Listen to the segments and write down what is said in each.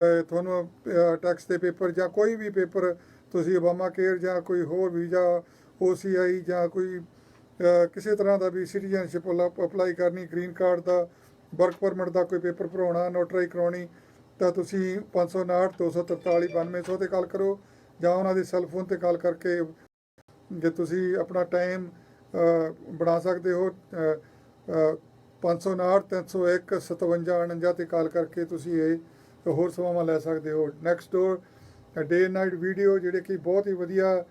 ਤੁਹਾਨੂੰ ਟੈਕਸ ਦੇ ਪੇਪਰ ਜਾਂ ਕੋਈ ਵੀ ਪੇਪਰ ਤੁਸੀਂ ਓਬਾਮਾ ਕੇਅਰ ਜਾਂ ਕੋਈ ਹੋਰ ਵੀਜ਼ਾ OCI ਜਾਂ ਕੋਈ ਕਿਸੇ ਤਰ੍ਹਾਂ ਦਾ ਵੀ ਸਿਟੀਜ਼ਨਸ਼ਿਪ ਅਪਲਾਈ ਕਰਨੀ, ਗ੍ਰੀਨ ਕਾਰਡ ਦਾ, ਵਰਕ ਪਰਮਿਟ ਦਾ ਕੋਈ ਪੇਪਰ ਭਰਾਉਣਾ, ਨੋਟਰੀ ਕਰਾਉਣੀ, ਤਾਂ ਤੁਸੀਂ 559 243 9200 ਤੇ ਕਾਲ ਕਰੋ ਜਾਂ ਉਹਨਾਂ ਦੇ ਸੈੱਲ ਫੋਨ ਤੇ ਕਾਲ ਕਰਕੇ ਜੇ ਤੁਸੀਂ ਆਪਣਾ ਟਾਈਮ ਬਣਾ ਸਕਦੇ ਹੋ 559 301 5749 ਤੇ ਕਾਲ ਕਰਕੇ ਤੁਸੀਂ ਇਹ ਹੋਰ ਸੇਵਾਵਾਂ ਲੈ ਸਕਦੇ ਹੋ। ਨੈਕਸਟ ਡੋਰ ਡੇ ਨਾਈਟ ਵੀਡੀਓ, ਜਿਹੜੇ ਕਿ ਬਹੁਤ ਹੀ ਵਧੀਆ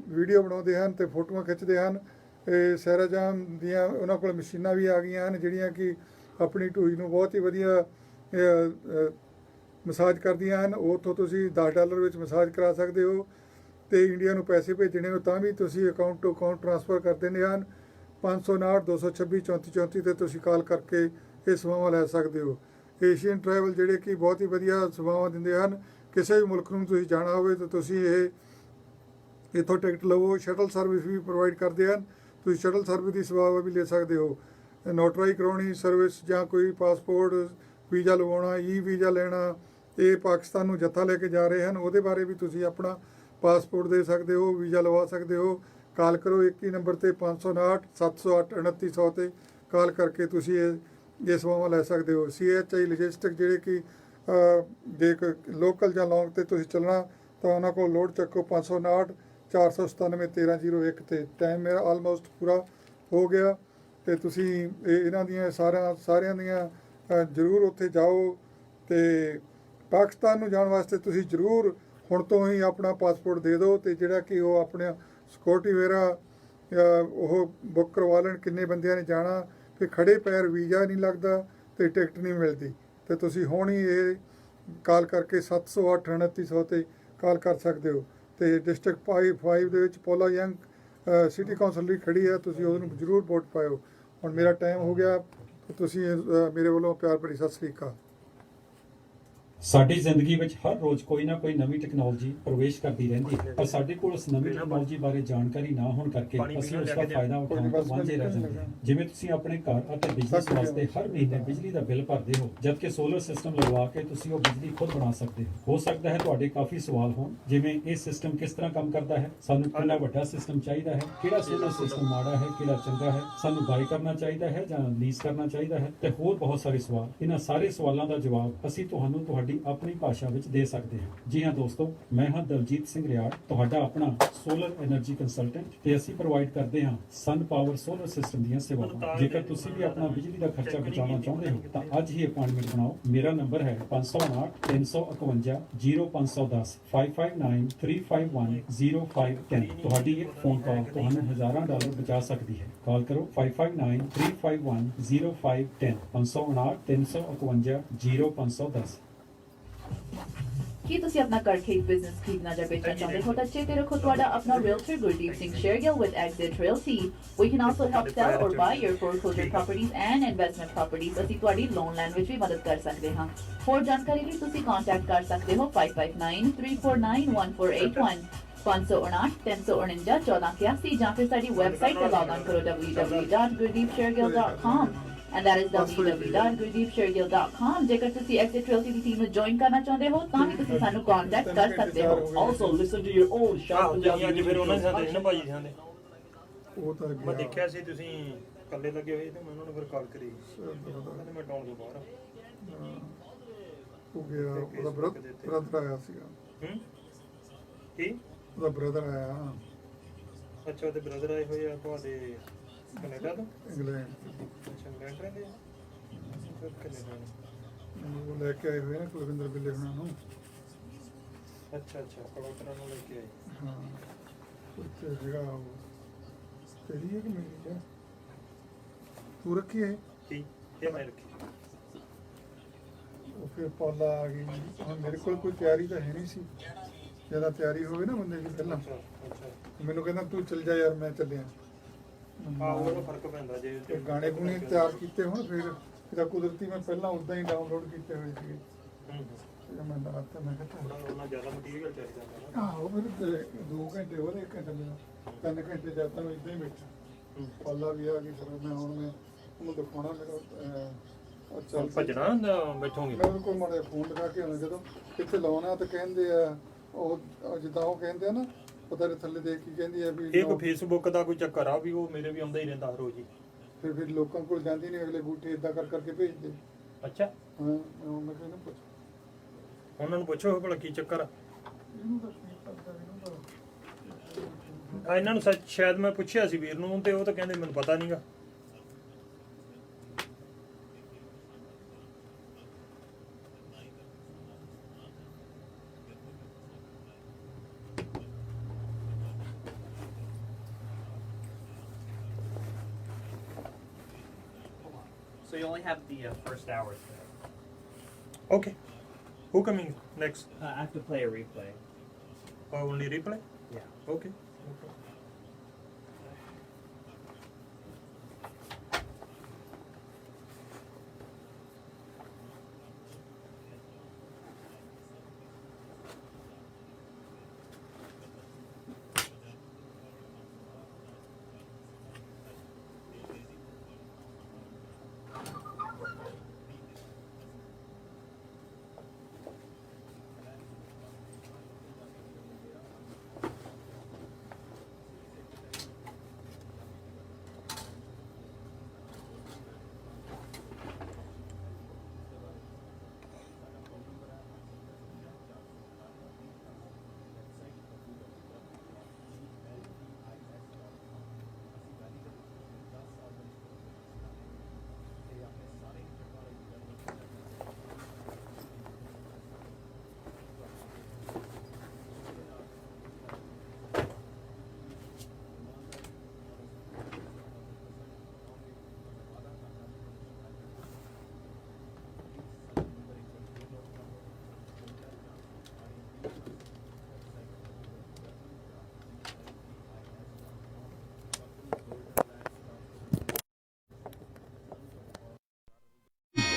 ਵੀਡੀਓ ਬਣਾਉਂਦੇ ਹਨ ਤੇ ਫੋਟੋਆਂ ਖਿੱਚਦੇ ਹਨ। ਇਹ ਸੈਰਾਜਾਮ ਦੀਆਂ ਉਹਨਾਂ ਕੋਲ ਮਸ਼ੀਨਾਂ ਵੀ ਆ ਗਈਆਂ ਹਨ ਜਿਹੜੀਆਂ ਕਿ ਆਪਣੀ ਢੂਈ ਨੂੰ ਬਹੁਤ ਹੀ ਵਧੀਆ ਮਸਾਜ ਕਰਦੀਆਂ ਹਨ। ਉੱਥੋਂ ਤੁਸੀਂ $10 ਵਿੱਚ ਮਸਾਜ ਕਰਾ ਸਕਦੇ ਹੋ ਤੇ ਇੰਡੀਆ ਨੂੰ ਪੈਸੇ ਭੇਜਣੇ ਹੋ ਤਾਂ ਵੀ ਤੁਸੀਂ ਅਕਾਊਂਟ ਟੂ ਅਕਾਊਂਟ ਟ੍ਰਾਂਸਫਰ ਕਰ ਦਿੰਦੇ ਹਨ। 559 226 34 34 ਤੇ ਤੁਸੀਂ ਕਾਲ ਕਰਕੇ ਇਹ ਸੇਵਾਵਾਂ ਲੈ ਸਕਦੇ ਹੋ। ਏਸ਼ੀਅਨ ਟਰੈਵਲ ਜਿਹੜੇ ਕਿ ਬਹੁਤ ਹੀ ਵਧੀਆ ਸੇਵਾਵਾਂ ਦਿੰਦੇ ਹਨ। ਕਿਸੇ ਵੀ ਮੁਲਕ ਨੂੰ ਤੁਸੀਂ ਜਾਣਾ ਹੋਵੇ ਤਾਂ ਤੁਸੀਂ ਇੱਥੋਂ ਟਿਕਟ ਲਵੋ। ਸ਼ਟਲ ਸਰਵਿਸ ਵੀ ਪ੍ਰੋਵਾਈਡ ਕਰਦੇ ਹਨ, ਤੁਸੀਂ ਸ਼ਟਲ ਸਰਵਿਸ ਦੀ ਸੇਵਾ ਵੀ ਲੈ ਸਕਦੇ ਹੋ। ਨੋਟਰੀ ਕਰਾਉਣੀ ਸਰਵਿਸ ਜਾਂ ਕੋਈ ਪਾਸਪੋਰਟ ਵੀਜ਼ਾ ਲਵਾਉਣਾ, ਵੀਜ਼ਾ ਲੈਣਾ, ਇਹ ਪਾਕਿਸਤਾਨ ਨੂੰ ਜੱਥਾ ਲੈ ਕੇ ਜਾ ਰਹੇ ਹਨ, ਉਹਦੇ ਬਾਰੇ ਵੀ ਤੁਸੀਂ ਆਪਣਾ ਪਾਸਪੋਰਟ ਦੇ ਸਕਦੇ ਹੋ, ਵੀਜ਼ਾ ਲਵਾ ਸਕਦੇ ਹੋ। ਕਾਲ ਕਰੋ 21 ਨੰਬਰ ਤੇ 559 708 2900 ਤੇ ਕਾਲ ਕਰਕੇ ਤੁਸੀਂ ਇਹ ਸੇਵਾਵਾਂ ਲੈ ਸਕਦੇ ਹੋ। CHI ਲੌਜਿਸਟਿਕ ਜਿਹੜੇ ਕਿ ਜੇ ਲੋਕਲ ਜਾਂ ਲੌਂਗ ਤੇ ਤੁਸੀਂ ਚੱਲਣਾ ਤਾਂ ਉਹਨਾਂ ਕੋਲ ਲੋਡ ਚੱਕੋ 559 497 1301 ਤੇ। ਟਾਈਮ ਮੇਰਾ ਆਲਮੋਸਟ ਪੂਰਾ ਹੋ ਗਿਆ ਤੇ ਤੁਸੀਂ ਇਹਨਾਂ ਦੀਆਂ ਸਾਰਿਆਂ ਦੀਆਂ ਜ਼ਰੂਰ ਉੱਥੇ ਜਾਓ ਤੇ ਪਾਕਿਸਤਾਨ ਨੂੰ ਜਾਣ ਵਾਸਤੇ ਤੁਸੀਂ ਜ਼ਰੂਰ ਹੁਣ ਤੋਂ ਹੀ ਆਪਣਾ ਪਾਸਪੋਰਟ ਦੇ ਦਿਓ ਤੇ ਜਿਹੜਾ ਕਿ ਉਹ ਆਪਣਾ ਸਿਕਿਉਰਟੀ ਵਗੈਰਾ ਉਹ ਬੁੱਕ ਕਰਵਾ ਲੈਣ ਕਿੰਨੇ ਬੰਦਿਆਂ ਨੇ ਜਾਣਾ। ਕਿ ਖੜੇ ਪੈਰ ਵੀਜ਼ਾ ਨਹੀਂ ਲੱਗਦਾ ਤੇ ਟਿਕਟ ਨਹੀਂ ਮਿਲਦੀ ਤੇ ਤੁਸੀਂ ਹੁਣ ਹੀ ਇਹ ਕਾਲ ਕਰਕੇ 708 2900 ਤੇ ਕਾਲ ਕਰ ਸਕਦੇ ਹੋ। ਤੇ ਡਿਸਟ੍ਰਿਕਟ 5 ਦੇ ਵਿੱਚ ਪੋਲਾ ਯੰਗ ਸਿਟੀ ਕੌਂਸਲ ਲਈ ਖੜੀ ਹੈ, ਤੁਸੀਂ ਉਹਨੂੰ ਜ਼ਰੂਰ ਵੋਟ ਪਾਇਓ। ਹੁਣ ਮੇਰਾ ਟਾਈਮ ਹੋ ਗਿਆ, ਤੁਸੀਂ ਮੇਰੇ ਵੱਲੋਂ ਪਿਆਰ ਭਰੀ ਸਤਿ ਸ੍ਰੀ ਅਕਾਲ। ਸਾਡੀ ਜ਼ਿੰਦਗੀ ਵਿੱਚ ਹਰ ਰੋਜ਼ ਕੋਈ ਨਾ ਕੋਈ ਨਵੀਂ ਟੈਕਨੋਲੋਜੀ ਪ੍ਰਵੇਸ਼ ਕਰਦੀ ਰਹਿੰਦੀ ਹੈ, ਪਰ ਸਾਡੇ ਕੋਲ ਉਸ ਨਵੀਂ ਟੈਕਨੋਲੋਜੀ ਬਾਰੇ ਜਾਣਕਾਰੀ ਨਾ ਹੋਣ ਕਰਕੇ ਅਸੀਂ ਉਸ ਦਾ ਫਾਇਦਾ ਉਠਾਉਣ ਤੋਂ ਵਾਂਝੇ ਰਹਿ ਜਾਂਦੇ ਹਾਂ। ਜਿਵੇਂ ਤੁਸੀਂ ਆਪਣੇ ਘਰ ਅਤੇ ਬਿਜ਼ਨਸ ਵਾਸਤੇ ਹਰ ਮਹੀਨੇ ਬਿਜਲੀ ਦਾ ਬਿੱਲ ਭਰਦੇ ਹੋ, ਜਦਕਿ ਸੋਲਰ ਸਿਸਟਮ ਲਗਵਾ ਕੇ ਤੁਸੀਂ ਉਹ ਬਿਜਲੀ ਖੁਦ ਬਣਾ ਸਕਦੇ ਹੋ ਸਕਦਾ ਹੈ ਤੁਹਾਡੇ ਕਾਫੀ ਸਵਾਲ ਹੋਣ, ਜਿਵੇਂ ਇਹ ਸਿਸਟਮ ਕਿਸ ਤਰ੍ਹਾਂ ਕੰਮ ਕਰਦਾ ਹੈ, ਸਾਨੂੰ ਕਿੰਨਾ ਵੱਡਾ ਸਿਸਟਮ ਚਾਹੀਦਾ ਹੈ, ਕਿਹੜਾ ਸੋਲਰ ਸਿਸਟਮ ਮਾੜਾ ਹੈ, ਕਿਹੜਾ ਚੰਗਾ ਹੈ, ਸਾਨੂੰ ਬਾਈ ਕਰਨਾ ਚਾਹੀਦਾ ਹੈ ਜਾਂ ਲੀਜ਼ ਕਰਨਾ ਚਾਹੀਦਾ ਹੈ, ਤੇ ਹੋਰ ਬਹੁਤ ਸਾਰੇ ਸਵਾਲ। ਇਹਨਾਂ ਸਾਰੇ ਸਵਾਲਾਂ ਦਾ ਜਵਾਬ ਅਸੀਂ ਤੁਹਾਨੂੰ ਆਪਣੀ ਭਾਸ਼ਾ ਵਿੱਚ ਦੇ ਸਕਦੇ ਹਾਂ। ਜੀ ਹਾਂ ਦੋਸਤੋ, ਮੈਂ ਹਾਂ ਦਲਜੀਤ ਸਿੰਘ ਰਿਆੜ, ਤੁਹਾਡਾ ਆਪਣਾ ਸੋਲਰ એનર્ਜੀ ਕੰਸਲਟੈਂਟ, ਤੇ ਅਸੀਂ ਪ੍ਰੋਵਾਈਡ ਕਰਦੇ ਹਾਂ ਸਨ ਪਾਵਰ ਸੋਲਰ ਸਿਸਟਮ ਦੀਆਂ ਸੇਵਾਵਾਂ। ਜੇਕਰ ਤੁਸੀਂ ਵੀ ਆਪਣਾ ਬਿਜਲੀ ਦਾ ਖਰਚਾ ਬਚਾਉਣਾ ਚਾਹੁੰਦੇ ਹੋ ਤਾਂ ਅੱਜ ਹੀ ਅਪਾਇੰਟਮੈਂਟ ਬਣਾਓ। ਮੇਰਾ ਨੰਬਰ ਹੈ 559 351 0510 559 351 0510। ਤੁਹਾਡੀ ਇੱਕ ਫੋਨ ਕਾਲ ਤੁਹਾਨੂੰ ਹਜ਼ਾਰਾਂ ਡਾਲਰ ਬਚਾ ਸਕਦੀ ਹੈ। ਕਾਲ ਕਰੋ 559 351 0510 559 351 0510। ਕੀ ਤੁਸੀਂ ਆਪਣਾ ਘਰ ਖਰੀਦ ਬਿਜ਼ਨਸ ਖਰੀਦਣਾ ਜਾਂ ਵੇਚਣਾ ਚਾਹੁੰਦੇ ਹੋ ਤਾਂ ਚੇਤੇ ਰੱਖੋ ਤੁਹਾਡਾ ਆਪਣਾ realtor Gurdeep Singh Shergill with Exit Realty. We can also help sell or buy your foreclosure properties and investment properties. ਅਸੀਂ ਤੁਹਾਡੀ ਲੋਨ ਲੈਣ ਵਿੱਚ ਵੀ ਮਦਦ ਕਰ ਸਕਦੇ ਹਾਂ। ਹੋਰ ਜਾਣਕਾਰੀ ਲਈ ਤੁਸੀਂ ਕੰਟੈਕਟ ਕਰ ਸਕਦੇ ਹੋ 559 349 1481 559 349 1481 ਜਾਂ ਫਿਰ ਸਾਡੀ ਵੈਬਸਾਈਟ ਤੇ ਲੌਗ ਆਨ ਕਰੋ www.gurdeepshergill.com and that is www.gurdeepshergill.com. ਜੇਕਰ ਤੁਸੀਂ Exit Realty ਦੀ ਟੀਮ ਨੂੰ ਜੁਆਇਨ ਕਰਨਾ ਚਾਹੁੰਦੇ ਹੋ ਤਾਂ ਵੀ ਤੁਸੀਂ ਸਾਨੂੰ ਕੰਟੈਕਟ ਕਰ ਸਕਦੇ ਹੋ। Also listen to your own sharp Punjabi. ਅੱਜ ਫਿਰ ਉਹਨਾਂ ਦੇ ਸਾਥ ਨਾ ਭਾਜੀ ਸਾਹਦੇ ਉਹ ਤਾਂ ਮੈਂ ਦੇਖਿਆ ਸੀ ਤੁਸੀਂ ਇਕੱਲੇ ਲੱਗੇ ਹੋਏ ਤੇ ਮੈਂ ਉਹਨਾਂ ਨੂੰ ਫਿਰ ਕਾਲ ਕਰੀ, ਕਹਿੰਦੇ ਮੈਂ ਟਾਊਨ ਤੋਂ ਬਾਹਰ ਹੋ ਗਿਆ। ਉਹਦਾ ਬ੍ਰਦਰ ਆਇਆ ਸੀਗਾ। ਕੀ ਉਹਦਾ ਬ੍ਰਦਰ ਆਇਆ? ਅੱਛਾ, ਉਹਦੇ ਬ੍ਰਦਰ ਆਏ ਹੋਏ ਆ ਤੁਹਾਡੇ ਕੈਨੇਡਾ ਤੋਂ? ਇੰਗਲੈਂਡ। ਅੱਛਾ, ਇੰਗਲੈਂਡ ਰਹਿੰਦੇ ਆ? ਕੈਨੇਡਾ ਉਹ ਲੈ ਕੇ ਆਏ ਹੋਏ ਨੇ ਕੁਲਵਿੰਦਰ ਬਿੱਲੇ ਹੁਣਾਂ ਨੂੰ। ਅੱਛਾ ਅੱਛਾ, ਕਲੋਤਰਾ ਨੂੰ ਲੈ ਕੇ ਆਏ। ਹਾਂ, ਉੱਥੇ ਜਿਹੜਾ ਤੇਰੀ ਹੈ ਕਿ ਮੇਰੀ ਹੈ? ਤੂੰ ਰੱਖੀ ਹੈ? ਕੀ ਇਹ ਮੈਂ ਰੱਖੀ। ਉਹ ਫਿਰ ਪੌਲਾ ਆ ਗਈ। ਹੁਣ ਮੇਰੇ ਕੋਲ ਕੋਈ ਤਿਆਰੀ ਤਾਂ ਹੈ ਨਹੀਂ ਸੀ। ਜਦੋਂ ਤਿਆਰੀ ਹੋਵੇ ਨਾ ਬੰਦੇ ਦੀ ਪਹਿਲਾਂ, ਮੈਨੂੰ ਕਹਿੰਦਾ ਤੂੰ ਚੱਲ ਜਾ ਯਾਰ, ਮੈਂ ਚੱਲਿਆ। ਉਹਦਾ ਫਰਕ ਪੈਂਦਾ ਜੇ ਗਾਣੇ ਗੁਣੇ ਤਿਆਰ ਕੀਤੇ ਹੁਣ ਫਿਰ ਇਹਦਾ ਕੁਦਰਤੀ ਮੈਂ ਪਹਿਲਾਂ ਉਦਾਂ ਹੀ ਡਾਊਨਲੋਡ ਕੀਤੇ ਹੋਏ ਸੀਗੇ। ਮੈਂ ਦੱਸਤਾ, ਮੈਂ ਕਿਹਾ ਉਹਨਾਂ ਜ਼ਿਆਦਾ ਮਟੀਰੀਅਲ ਚਾਹੀਦਾ। ਆਹੋ, ਫਿਰ 2 ਘੰਟੇ ਉਹਦੇ 1 ਘੰਟੇ ਮੈਨੂੰ 3 ਘੰਟੇ ਜਦ ਤੱਕ ਇੱਦਾਂ ਹੀ ਬੈਠਾ। ਪੌਲਾ ਵੀ ਆ ਗਈ ਫਿਰ ਮੈਂ ਹੁਣ ਉਹਨੂੰ ਦਿਖਾਉਣਾ। ਮੇਰਾ ਅੱਛਾ ਭੱਜਣਾ ਬੈਠੋਗੇ ਮੈਂ ਉਹਨੂੰ ਕੋਲ ਮਾੜਾ ਫੋਨ ਲਗਾ ਕੇ ਆਉਣਾ ਜਦੋਂ ਇੱਥੇ ਲਾਉਣਾ ਤਾਂ ਕਹਿੰਦੇ ਆ ਉਹ ਜਿੱਦਾਂ ਉਹ ਕਹਿੰਦੇ ਆ ਨਾ ਪਤਾ ਨਹੀਂ ਥੱਲੇ ਦੇਖ ਕੇ ਕਹਿੰਦੀ ਆ ਵੀ ਇਹ ਕੋਈ ਫੇਸਬੁੱਕ ਦਾ ਕੋਈ ਚੱਕਰ ਆ ਵੀ ਉਹ ਮੇਰੇ ਵੀ ਆਉਂਦਾ ਹੀ ਰਹਿੰਦਾ ਰੋਜ਼ ਹੀ। ਫਿਰ ਲੋਕਾਂ ਕੋਲ ਜਾਂਦੀ ਨਹੀਂ ਅਗਲੇ ਬੂਟੇ ਇਦਾਂ ਕਰ ਕਰਕੇ ਭੇਜਦੇ। ਅੱਛਾ ਹਾਂ ਮੈਂ ਕਹਿੰਦਾ ਪੁੱਛ ਉਹਨਾਂ ਨੂੰ ਪੁੱਛੋ ਭਲਾ ਕੀ ਚੱਕਰ ਆ। ਇਹਨਾਂ ਨੂੰ ਸ਼ਾਇਦ ਮੈਂ ਪੁੱਛਿਆ ਸੀ ਵੀਰ ਨੂੰ ਤੇ ਉਹ ਤਾਂ ਕਹਿੰਦੇ ਮੈਨੂੰ ਪਤਾ ਨਹੀਂਗਾ। So you only have the first hour. Okay. Who coming next? I have to play a replay. Oh, only replay? Yeah. Okay. Okay.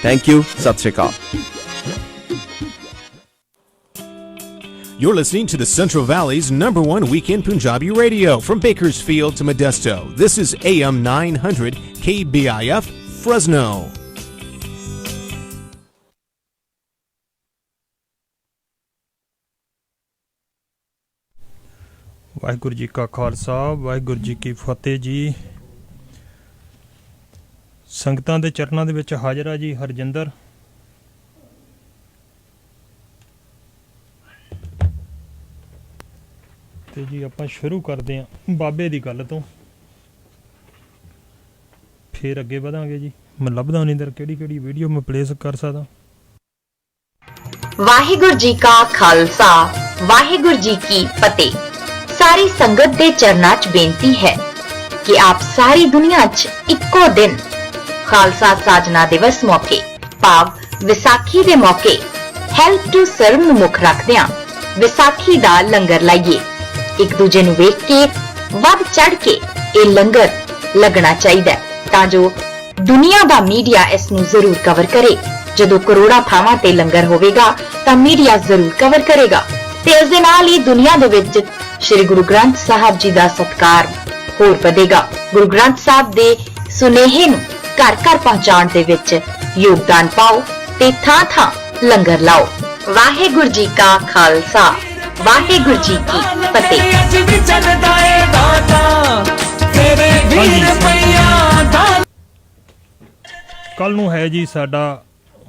Thank you. Sat Shri Akal. You're listening to the Central Valley's #1 weekend Punjabi radio from Bakersfield to Modesto. This is AM 900 KBIF Fresno. Waheguru ji ਕਾ ਖਾਲਸਾ ਵਾਹਿਗੁਰੂ ਜੀ ਕੀ ਫਤਿਹ ਜੀ। ਸੰਗਤਾਂ ਦੇ ਚਰਨਾਂ ਦੇ ਵਿੱਚ ਹਾਜ਼ਰ ਆ ਜੀ ਹਰਜਿੰਦਰ। ਤੇ ਜੀ ਆਪਾਂ ਸ਼ੁਰੂ ਕਰਦੇ ਹਾਂ ਬਾਬੇ ਦੀ ਗੱਲ ਤੋਂ, ਫਿਰ ਅੱਗੇ ਵਧਾਂਗੇ ਜੀ। ਮੈਂ ਲੱਭਦਾ ਨਹੀਂ ਦਰ ਕਿਹੜੀ ਵੀਡੀਓ ਮੈਂ ਪਲੇਸ ਕਰ ਸਕਦਾ। ਵਾਹਿਗੁਰੂ ਜੀ ਕਾ ਖਾਲਸਾ ਵਾਹਿਗੁਰੂ ਜੀ ਕੀ ਫਤਿਹ। ਸਾਰੀ ਸੰਗਤ ਦੇ ਚਰਨਾਂ 'ਚ ਬੇਨਤੀ ਹੈ ਕਿ ਆਪ ਸਾਰੀ ਦੁਨੀਆ 'ਚ ਇੱਕੋ ਦਿਨ ਖਾਲਸਾ ਸਾਜਨਾ ਦਿਵਸ ਮੌਕੇ ਭਾਵ ਵਿਸਾਖੀ ਦੇ ਮੌਕੇ ਹੈਲਪ ਟੂ ਸਰਵ ਨੂੰ ਮੁੱਖ ਰੱਖਦਿਆਂ ਵਿਸਾਖੀ ਦਾ ਲੰਗਰ ਲਾਈਏ। ਇੱਕ ਦੂਜੇ ਨੂੰ ਵੇਖ ਕੇ ਵੱਧ ਚੜ ਕੇ ਇਹ ਲੰਗਰ ਲੱਗਣਾ ਚਾਹੀਦਾ ਤਾਂ ਜੋ ਦੁਨੀਆ ਦਾ ਮੀਡੀਆ ਇਸ ਨੂੰ ਜ਼ਰੂਰ ਕਵਰ ਕਰੇ। ਜਦੋਂ ਕਰੋੜਾਂ ਥਾਵਾਂ ਤੇ ਲੰਗਰ ਹੋਵੇਗਾ ਤਾਂ ਮੀਡੀਆ ਜ਼ਰੂਰ ਕਵਰ ਕਰੇਗਾ ਤੇ ਇਸ ਦੇ ਨਾਲ ਹੀ ਦੁਨੀਆ ਦੇ ਵਿੱਚ ਸ਼੍ਰੀ ਗੁਰੂ ਗ੍ਰੰਥ ਸਾਹਿਬ ਜੀ ਦਾ ਸਤਿਕਾਰ ਹੋਰ ਵਧੇਗਾ। ਗੁਰੂ ਗ੍ਰੰਥ ਸਾਹਿਬ ਦੇ ਸੁਨੇਹੇ ਨੂੰ ਘਰ ਘਰ ਪਹੁੰਚਾਉਣ ਦੇ ਵਿੱਚ ਯੋਗਦਾਨ ਪਾਓ ਤੇ ਥਾਂ ਥਾਂ ਲੰਗਰ ਲਾਓ। ਵਾਹਿਗੁਰੂ ਜੀ ਕਾ ਖਾਲਸਾ ਵਾਹਿਗੁਰੂ ਜੀ ਕੀ ਫਤਿਹ। ਕੱਲ ਨੂੰ ਹੈ ਜੀ ਸਾਡਾ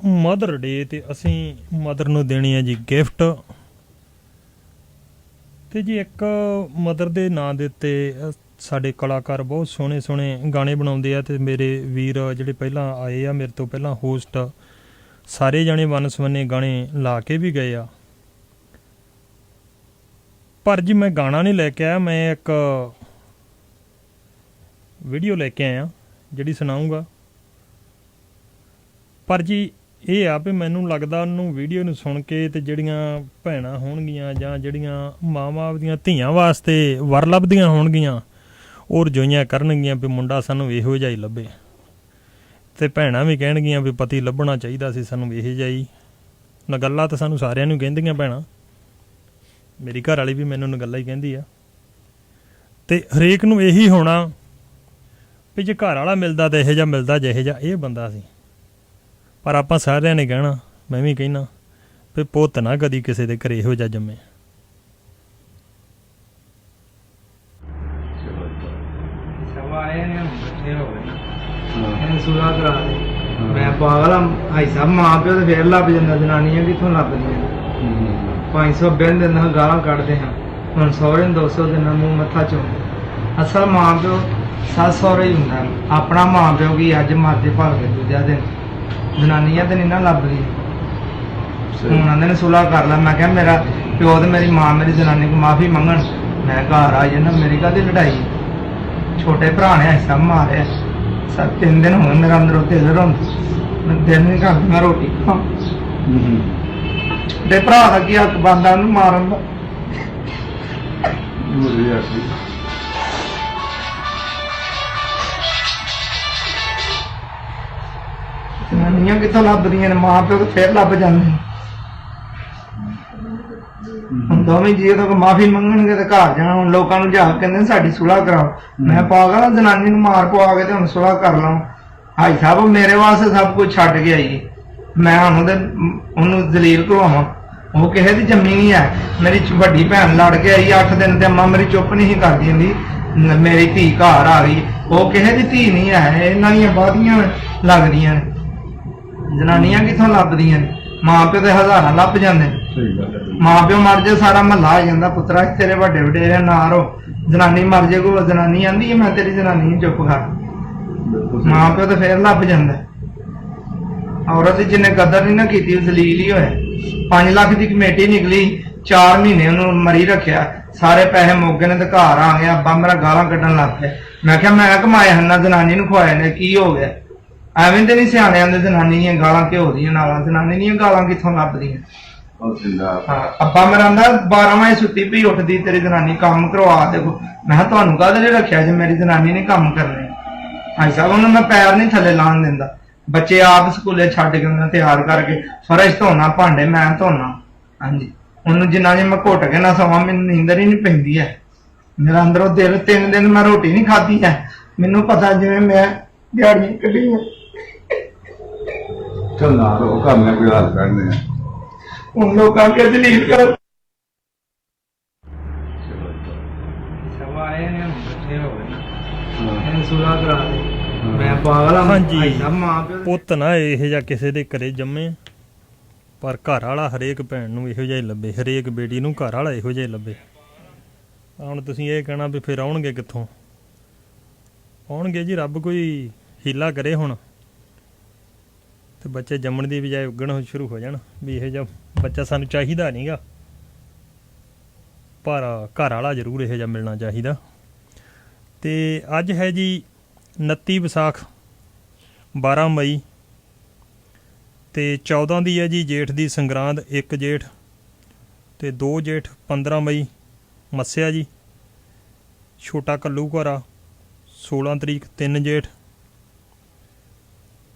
ਮਦਰ ਡੇ ਤੇ ਅਸੀਂ ਮਦਰ ਨੂੰ ਦੇਣੀ ਹੈ ਜੀ ਗਿਫਟ। ਤੇ ਜੀ ਇੱਕ ਮਦਰ ਦੇ ਨਾਂ ਦੇ ਉੱਤੇ ਸਾਡੇ ਕਲਾਕਾਰ ਬਹੁਤ ਸੋਹਣੇ ਸੋਹਣੇ ਗਾਣੇ ਬਣਾਉਂਦੇ ਆ ਤੇ ਮੇਰੇ ਵੀਰ ਜਿਹੜੇ ਪਹਿਲਾਂ ਆਏ ਆ ਮੇਰੇ ਤੋਂ ਪਹਿਲਾਂ ਹੋਸਟ ਸਾਰੇ ਜਾਣੇ ਵੰਨ ਸਵੰਨੇ ਗਾਣੇ ਲਾ ਕੇ ਵੀ ਗਏ ਆ। ਪਰ ਜੀ ਮੈਂ ਗਾਣਾ ਨਹੀਂ ਲੈ ਕੇ ਆਇਆ, ਮੈਂ ਇੱਕ ਵੀਡੀਓ ਲੈ ਕੇ ਆਇਆ ਜਿਹੜੀ ਸੁਣਾਊਂਗਾ। ਪਰ ਜੀ ਇਹ ਆ ਵੀ ਮੈਨੂੰ ਲੱਗਦਾ ਉਹਨੂੰ ਵੀਡੀਓ ਨੂੰ ਸੁਣ ਕੇ ਤੇ ਜਿਹੜੀਆਂ ਭੈਣਾਂ ਹੋਣਗੀਆਂ ਜਾਂ ਜਿਹੜੀਆਂ ਮਾਵਾਂ ਆਪਦੀਆਂ ਧੀਆਂ ਵਾਸਤੇ ਵਰ ਲੱਭਦੀਆਂ ਹੋਣਗੀਆਂ ਉਹ ਰਜੋਈਆਂ ਕਰਨਗੀਆਂ ਵੀ ਮੁੰਡਾ ਸਾਨੂੰ ਇਹੋ ਜਿਹਾ ਹੀ ਲੱਭੇ ਤੇ ਭੈਣਾਂ ਵੀ ਕਹਿਣਗੀਆਂ ਵੀ ਪਤੀ ਲੱਭਣਾ ਚਾਹੀਦਾ ਸੀ ਸਾਨੂੰ ਇਹੋ ਜਿਹਾ ਹੀ। ਨਗੱਲਾ ਤਾਂ ਸਾਨੂੰ ਸਾਰਿਆਂ ਨੂੰ ਕਹਿੰਦੀਆਂ ਭੈਣਾਂ, ਮੇਰੀ ਘਰ ਵਾਲੀ ਵੀ ਮੈਨੂੰ ਨਗੱਲਾ ਹੀ ਕਹਿੰਦੀ ਆ। ਤੇ ਹਰੇਕ ਨੂੰ ਇਹੀ ਹੋਣਾ ਵੀ ਜੇ ਘਰ ਵਾਲਾ ਮਿਲਦਾ ਤਾਂ ਇਹੋ ਜਿਹਾ ਮਿਲਦਾ ਜਿਹੋ ਜਿਹਾ ਇਹ ਬੰਦਾ ਸੀ। ਪਰ ਆਪਾਂ ਸਾਰਿਆਂ ਨੇ ਕਹਿਣਾ, ਮੈਂ ਵੀ ਕਹਿਣਾ ਵੀ ਪੁੱਤ ਨਾ ਕਦੀ ਕਿਸੇ ਦੇ ਘਰੇ ਇਹੋ ਜਿਹਾ ਜੰਮੇ। ਆਏ ਨੇ ਬੱਚੇ ਹੋ ਗਏ ਇਹਨੂੰ ਸੁਲਾ ਕਰਾ ਦੇ। ਮੈਂ ਪਾਗਲ ਆ ਭਾਈ ਸਾਹਿਬ, ਮਾਂ ਪਿਓ ਤੇ ਫੇਰ ਲੱਭ ਜਾਂਦਾ, ਜਨਾਨੀਆਂ ਕਿੱਥੋਂ ਲੱਭਦੀਆਂ? 500 ਬਿੰਦ ਦਿੰਦਾ, ਗਾਲਾਂ ਕੱਢਦੇ ਹਾਂ, ਹੁਣ ਸਹੁਰੇ ਨੂੰ 200 ਦਿਨਾਂ ਮੂੰਹ ਮੱਥਾ ਚੁੰਮਦੇ। ਅਸਲ ਮਾਂ ਪਿਓ ਸੱਸ ਸਹੁਰੇ ਹੀ ਹੁੰਦਾ, ਆਪਣਾ ਮਾਂ ਪਿਓ ਕੀ ਅੱਜ ਮਰਦੇ ਭਲ ਕੇ ਦੂਜਾ ਦਿਨ। ਜਨਾਨੀਆਂ ਤੇ ਨਹੀਂ ਨਾ ਲੱਭਦੀਆਂ। ਹੁਣ ਆਂਦੇ ਨੇ ਸੁਲਾ ਕਰ ਲੈ। ਮੈਂ ਕਿਹਾ ਮੇਰਾ ਪਿਓ ਤੇ ਮੇਰੀ ਮਾਂ ਮੇਰੀ ਜਨਾਨੀ ਕੋ ਮਾਫੀ ਮੰਗਣ, ਮੈਂ ਘਰ ਆ ਜਾਂਦਾ, ਮੇਰੀ ਕਾਹਦੀ ਲੜਾਈ? ਛੋਟੇ ਭਰਾ ਨੇ ਐਸਾ ਮਾਰਿਆ, 3 ਦਿਨ ਹੋ ਗਏ ਮੇਰਾ ਅੰਦਰੋਂ ਦਿਲ ਰੋਂਦਾ, ਮੈਂ ਦਿਲ ਨਹੀਂ ਕਰਦਾ ਮੈਂ ਰੋਟੀ ਖਾਂ। ਛੋਟੇ ਭਰਾ ਦਾ ਕੀ ਹੱਕ ਬਣਦਾ ਉਹਨੂੰ ਮਾਰਨ ਦਾ? ਜਨਾਨੀਆਂ ਕਿੱਥੋਂ ਲੱਭਦੀਆਂ ਨੇ? ਮਾਂ ਪਿਓ ਫੇਰ ਲੱਭ ਜਾਂਦੇ ਨੇ। ਹੁਣ ਦੋਵੇਂ ਜੀ ਤੋਂ ਮਾਫੀ ਮੰਗਣਗੇ ਤੇ ਘਰ ਜਾਣਾ। ਹੁਣ ਲੋਕਾਂ ਨੂੰ ਜਾ ਕੇ ਕਹਿੰਦੇ ਸਾਡੀ ਸੁਲਾਹ ਕਰਾਓ। ਮੈਂ ਪਾਗਲ ਆ, ਜਨਾਨੀ ਨੂੰ ਮਾਰ ਪਵਾ ਕੇ ਤੇ ਹੁਣ ਸੁਲਾਹ ਕਰ ਲਵਾਂ? ਭਾਈ ਸਾਹਿਬ ਮੇਰੇ ਵਾਸਤੇ ਸਭ ਕੁਝ ਛੱਡ ਕੇ ਆਈ, ਮੈਂ ਉਹਨੂੰ ਦਲੀਲ ਕਰਵਾਵਾਂ? ਉਹ ਕਿਸੇ ਦੀ ਜੰਮੀ ਨਹੀਂ ਹੈ। ਮੇਰੀ ਵੱਡੀ ਭੈਣ ਲੜ ਕੇ ਆਈ 8 ਦਿਨ ਤੇ ਅੰਮਾ ਮੇਰੀ ਚੁੱਪ ਨਹੀਂ ਕਰਦੀ ਹੁੰਦੀ, ਮੇਰੀ ਧੀ ਘਰ ਆ ਗਈ। ਉਹ ਕਿਸੇ ਦੀ ਧੀ ਨਹੀਂ ਹੈ, ਇਹਨਾਂ ਦੀਆਂ ਬਾਦੀਆਂ ਲੱਗਦੀਆਂ ਨੇ। ਜਨਾਨੀਆਂ ਕਿੱਥੋਂ ਲੱਭਦੀਆਂ ਨੇ? ਮਾਂ ਪਿਓ ਤੇ ਹਜ਼ਾਰਾਂ ਲੱਭ ਜਾਂਦੇ ਨੇ। ਮਾਂ ਪਿਓ ਮਰ ਜੇ ਸਾਰਾ ਮਹੱਲਾ ਆ ਜਾਂਦਾ, ਪੁੱਤਰਾ ਤੇਰੇ ਵੱਡੇ ਵਡੇਰੇ ਨਾ ਰੋ। ਜਨਾਨੀ ਮਰ ਜੇ ਕੋ ਜਨਾਨੀ ਆਂਦੀ ਹੈ ਮੈਂ ਤੇਰੀ ਜਨਾਨੀ ਚੁੱਪ ਕਰ। ਮਾਂ ਪਿਓ ਤੇ ਫੇਰ ਲੱਭ ਜਾਂਦਾ। ਔਰਤ ਜਿਹਨੇ ਕਦਰ ਨਹੀਂ ਨਾ ਕੀਤੀ ਉਹ ਜ਼ਲੀਲ ਹੀ ਹੋਇਆ। 5 ਲੱਖ ਦੀ ਕਮੇਟੀ ਨਿਕਲੀ, 4 ਮਹੀਨੇ ਉਹਨੂੰ ਮਰੀ ਰੱਖਿਆ, ਸਾਰੇ ਪੈਸੇ ਮੁੱਕ ਗਏ ਨੇ ਤੇ ਘਰ ਆ ਗਿਆ। ਅੱਬਾ ਮੇਰਾ ਗਾਲਾਂ ਕੱਢਣ ਲੱਗ ਪਿਆ। ਮੈਂ ਕਿਹਾ ਮੈਂ ਕਮਾਏ ਹੰਨਾ, ਜਨਾਨੀ ਨੂੰ ਖਵਾਏ ਨੇ, ਕੀ ਹੋ ਗਿਆ? ਐਵੇਂ ਤੇ ਨਹੀਂ ਸਿਆਣੇ ਆਂਦੇ ਜਨਾਨੀ ਦੀਆਂ ਗਾਲਾਂ ਘਿਓ ਦੀਆਂ ਨਾਲਾਂ। ਜਨਾਨੀ ਦੀਆਂ ਗਾਲਾਂ ਕਿੱਥੋਂ ਲੱਭਦੀਆਂ? ਅੱਬਾ ਮੇਰਾ ਆਂਦਾ 12 ਵਜੇ ਸੁੱਤੀ ਪਈ ਉੱਠਦੀ ਤੇਰੀ ਜਨਾਨੀ ਕੰਮ ਕਰਵਾ ਦੇ। ਮੈਂ ਕਿਹਾ ਤੁਹਾਨੂੰ ਕਾਹਦੇ ਲਈ ਰੱਖਿਆ ਜੇ ਮੇਰੀ ਜਨਾਨੀ ਨੇ ਕੰਮ ਕਰਨੇ? ਭਾਈ ਸਾਹਿਬ ਉਹਨੂੰ ਮੈਂ ਪੈਰ ਨਹੀਂ ਥੱਲੇ ਲਾਣ ਦਿੰਦਾ। ਬੱਚੇ ਆਪ ਸਕੂਲੇ ਛੱਡ ਕੇ ਉਹਨਾਂ ਤਿਆਰ ਕਰਕੇ, ਫਰਸ਼ ਧੋਣਾ, ਭਾਂਡੇ ਮੈਂ ਧੋਣਾ। ਹਾਂਜੀ, ਉਹਨੂੰ ਜਿੰਨਾ ਜੇ ਮੈਂ ਘੁੱਟ ਕੇ ਨਾ ਸਵਾਂ ਮੈਨੂੰ ਨੀਂਦਰ ਹੀ ਨਹੀਂ ਪੈਂਦੀ ਹੈ। ਮੇਰਾ ਅੰਦਰੋਂ ਦਿਲ 3 ਦਿਨ ਮੈਂ ਰੋਟੀ ਨਹੀਂ ਖਾਧੀ ਹੈ। ਮੈਨੂੰ ਪਤਾ ਜਿਵੇਂ ਮੈਂ ਦਿਹਾੜੀਆਂ ਕੱਢੀਆਂ। ਚੱਲ ਨਾ ਉਹ ਘਰ ਨੇ ਕੋਈ ਹਾਲ ਕੱਢਦੇ ਆ। ਹੁਣ ਲੋਕਾਂ ਕੇ ਦਲੀਲ ਕਰੋ। ਆਏ ਨੇ ਬੱਚੇ ਹੋ ਗਏ ਇਹਨੂੰ ਸੁਲਾ ਕਰਾ ਦੇ। ਮੈਂ ਪਾਗਲ ਆ। ਹਾਂਜੀ, ਮਾਂ ਪਿਓ ਪੁੱਤ ਨਾ ਇਹੋ ਜਿਹਾ ਕਿਸੇ ਦੇ ਘਰੇ ਜੰਮੇ, ਪਰ ਘਰ ਵਾਲਾ ਹਰੇਕ ਭੈਣ ਨੂੰ ਇਹੋ ਜਿਹਾ ਹੀ ਲੱਭੇ, ਹਰੇਕ ਬੇਟੀ ਨੂੰ ਘਰ ਵਾਲਾ ਇਹੋ ਜਿਹਾ ਹੀ ਲੱਭੇ। ਹੁਣ ਤੁਸੀਂ ਇਹ ਕਹਿਣਾ ਵੀ ਫਿਰ ਆਉਣਗੇ ਕਿੱਥੋਂ? ਆਉਣਗੇ ਜੀ, ਰੱਬ ਕੋਈ ਹੀਲਾ ਕਰੇ ਹੁਣ ਤੇ ਬੱਚੇ ਜੰਮਣ ਦੀ ਬਜਾਏ ਉੱਗਣ ਸ਼ੁਰੂ ਹੋ ਜਾਣ। ਵੀ ਇਹੋ ਜਿਹਾ ਬੱਚਾ ਸਾਨੂੰ ਚਾਹੀਦਾ ਨਹੀਂਗਾ, ਪਰ ਘਰ ਵਾਲਾ ਜ਼ਰੂਰ ਇਹੋ ਜਿਹਾ ਮਿਲਣਾ ਚਾਹੀਦਾ। ਤੇ ਅੱਜ ਹੈ ਜੀ 29 ਵਿਸਾਖ 12 ਮਈ ਤੇ 14 ਦੀ ਹੈ ਜੀ ਜੇਠ ਦੀ ਸੰਗਰਾਂਦ, 1 ਜੇਠ ਤੇ 2 ਜੇਠ 15 ਮਈ ਮੱਸਿਆ ਜੀ। ਛੋਟਾ ਕੱਲੂ ਘਰਾ 16 ਤਰੀਕ, 3 ਜੇਠ।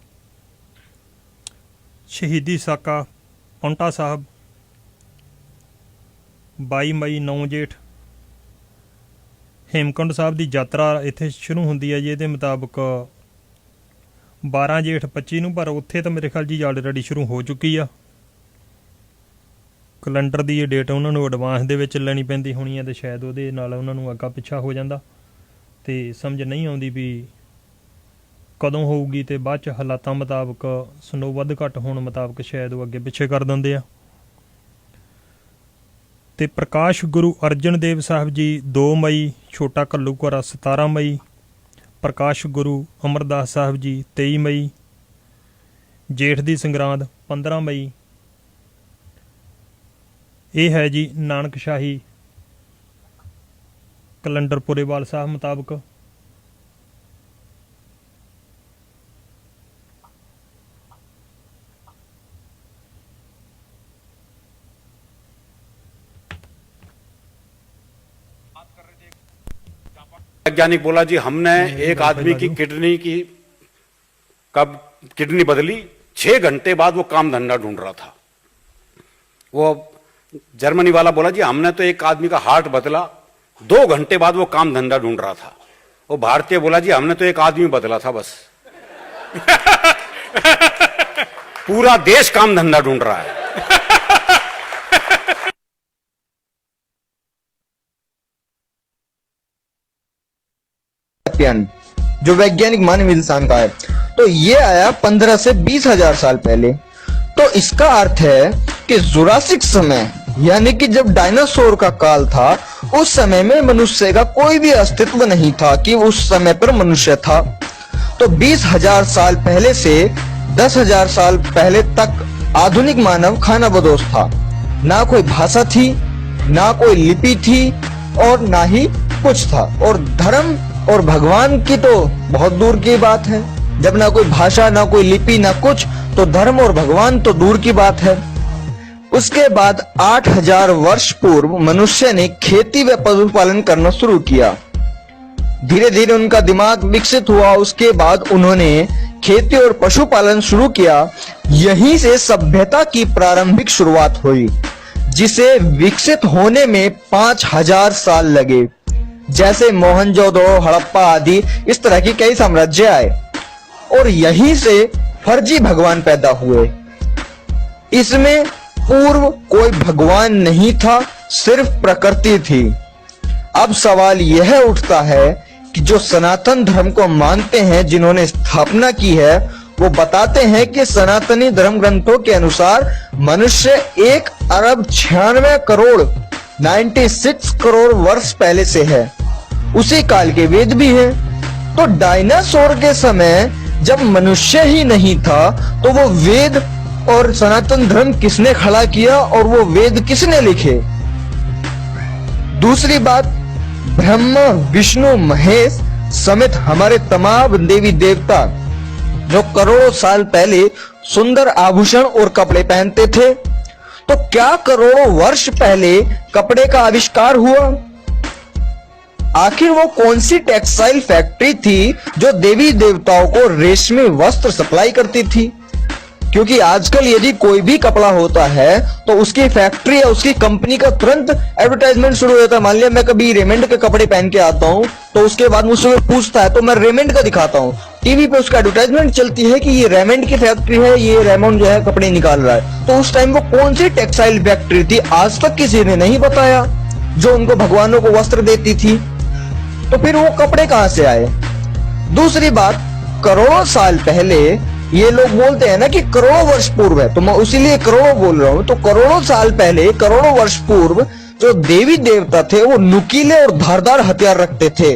ਸ਼ਹੀਦੀ ਸਾਕਾ ਪੌਂਟਾ ਸਾਹਿਬ 22 ਮਈ, 9 ਜੇਠ। ਹੇਮਕੁੰਡ ਸਾਹਿਬ ਦੀ ਯਾਤਰਾ ਇੱਥੇ ਸ਼ੁਰੂ ਹੁੰਦੀ ਹੈ ਜੀ ਇਹਦੇ ਮੁਤਾਬਕ 12 ਜੇਠ 25 ਨੂੰ, ਪਰ ਉੱਥੇ ਤਾਂ ਮੇਰੇ ਖਿਆਲ ਜੀ ਆਲਰੇਡੀ ਸ਼ੁਰੂ ਹੋ ਚੁੱਕੀ ਆ। ਕੈਲੰਡਰ ਦੀ ਇਹ ਡੇਟ ਉਹਨਾਂ ਨੂੰ ਐਡਵਾਂਸ ਦੇ ਵਿੱਚ ਲੈਣੀ ਪੈਂਦੀ ਹੋਣੀ ਹੈ ਤੇ ਸ਼ਾਇਦ ਉਹਦੇ ਨਾਲ ਉਹਨਾਂ ਨੂੰ ਅੱਗਾ ਪਿੱਛਾ ਹੋ ਜਾਂਦਾ ਤੇ ਸਮਝ ਨਹੀਂ ਆਉਂਦੀ ਵੀ ਕਦੋਂ ਹੋਊਗੀ। ਤੇ ਬਾਅਦ 'ਚ ਹਾਲਾਤਾਂ ਮੁਤਾਬਕ ਸਨੋ ਵੱਧ ਘੱਟ ਹੋਣ ਮੁਤਾਬਕ ਸ਼ਾਇਦ ਉਹ ਅੱਗੇ ਪਿੱਛੇ ਕਰ ਦਿੰਦੇ ਆ। ਤੇ ਪ੍ਰਕਾਸ਼ ਗੁਰੂ ਅਰਜਨ ਦੇਵ ਸਾਹਿਬ ਜੀ 2 ਮਈ, ਛੋਟਾ ਕੱਲੂ ਘਰਾ 17 ਮਈ। ਪ੍ਰਕਾਸ਼ ਗੁਰੂ ਅਮਰਦਾਸ ਸਾਹਿਬ ਜੀ 23 ਮਈ। ਜੇਠ ਦੀ ਸੰਗਰਾਂਦ 15 ਮਈ। ਇਹ ਹੈ ਜੀ ਨਾਨਕਸ਼ਾਹੀ ਕੈਲੰਡਰ ਪੁਰੇਵਾਲ ਸਾਹਿਬ ਮੁਤਾਬਕ। वैज्ञानिक बोला जी हमने एक आदमी की किडनी बदली, 6 घंटे बाद वो काम धंधा ढूंढ रहा था। वो जर्मनी वाला बोला जी हमने तो एक आदमी का हार्ट बदला, 2 घंटे बाद वो काम धंधा ढूंढ रहा था। वो भारतीय बोला जी हमने तो एक आदमी बदला था बस। पूरा देश काम धंधा ढूंढ रहा है। जो वैज्ञानिक मानव इंसान का है, तो ये आया 15 से 20 हजार साल पहले। तो इसका अर्थ है कि जुरासिक समय यानी कि जब डायनासोर का काल था, उस समय में मनुष्य का कोई भी अस्तित्व नहीं था कि उस समय पर मनुष्य था। तो 20,000 साल पहले से 10,000 साल पहले तक आधुनिक मानव खानाबदोश था। ना कोई भाषा थी, ना कोई लिपि थी और ना ही कुछ था। और धर्म और भगवान की तो बहुत दूर की बात है। जब ना कोई भाषा, ना कोई लिपि, ना कुछ, तो धर्म और भगवान तो दूर की बात है। उसके बाद 8,000 वर्ष पूर्व मनुष्य ने खेती व पशुपालन करना शुरू किया। धीरे धीरे उनका दिमाग विकसित हुआ। उसके बाद उन्होंने खेती और पशुपालन शुरू किया। यहीं से सभ्यता की प्रारंभिक शुरुआत हुई, जिसे विकसित होने में 5,000 साल लगे। जैसे मोहनजोदड़ो, हड़प्पा आदि इस तरह की कई साम्राज्य आए और यहीं से फर्जी भगवान पैदा हुए। इसमें पूर्व कोई भगवान नहीं था, सिर्फ प्रकृति थी। अब सवाल यह उठता है कि जो सनातन धर्म को मानते हैं, जिन्होंने स्थापना की है, वो बताते हैं कि सनातनी धर्म ग्रंथों के अनुसार मनुष्य 1 अरब 96 करोड़ 96 करोड़ वर्ष पहले से है। उसी काल के वेद भी है। तो डायनासोर के समय जब मनुष्य ही नहीं था, तो वो वेद और सनातन धर्म किसने खड़ा किया और वो वेद किसने लिखे? दूसरी बात, ब्रह्मा, विष्णु, महेश समेत हमारे तमाम देवी देवता जो करोड़ों साल पहले सुंदर आभूषण और कपड़े पहनते थे, तो क्या करोड़ों वर्ष पहले कपड़े का आविष्कार हुआ? आखिर वो कौन सी टेक्सटाइल फैक्ट्री थी जो देवी देवताओं को रेशमी वस्त्र सप्लाई करती थी? क्योंकि आजकल यदि कोई भी कपड़ा होता है तो उसकी फैक्ट्री या उसकी कंपनी का तुरंत एडवर्टाइजमेंट शुरू हो जाता है। मान लिया मैं कभी रेमंड के कपड़े पहन के आता हूँ, तो उसके बाद मुझसे पूछता है तो मैं रेमंड का दिखाता हूँ। टीवी पे उसका एडवर्टाइजमेंट चलती है कि ये रेमंड की फैक्ट्री है, ये रेमंड जो है कपड़े निकाल रहा है। तो उस टाइम वो कौन सी टेक्सटाइल फैक्ट्री थी, आज तक किसी ने नहीं बताया, जो उनको भगवानों को वस्त्र देती थी। तो फिर वो कपड़े कहां से आए? दूसरी बात, करोड़ों साल पहले, ये लोग बोलते हैं ना कि करोड़ों वर्ष पूर्व है, तो मैं उसीलिए करोड़ों बोल रहा हूं। तो करोड़ों साल पहले, करोड़ों वर्ष पूर्व जो देवी देवता थे वो नुकीले और धारदार हथियार रखते थे,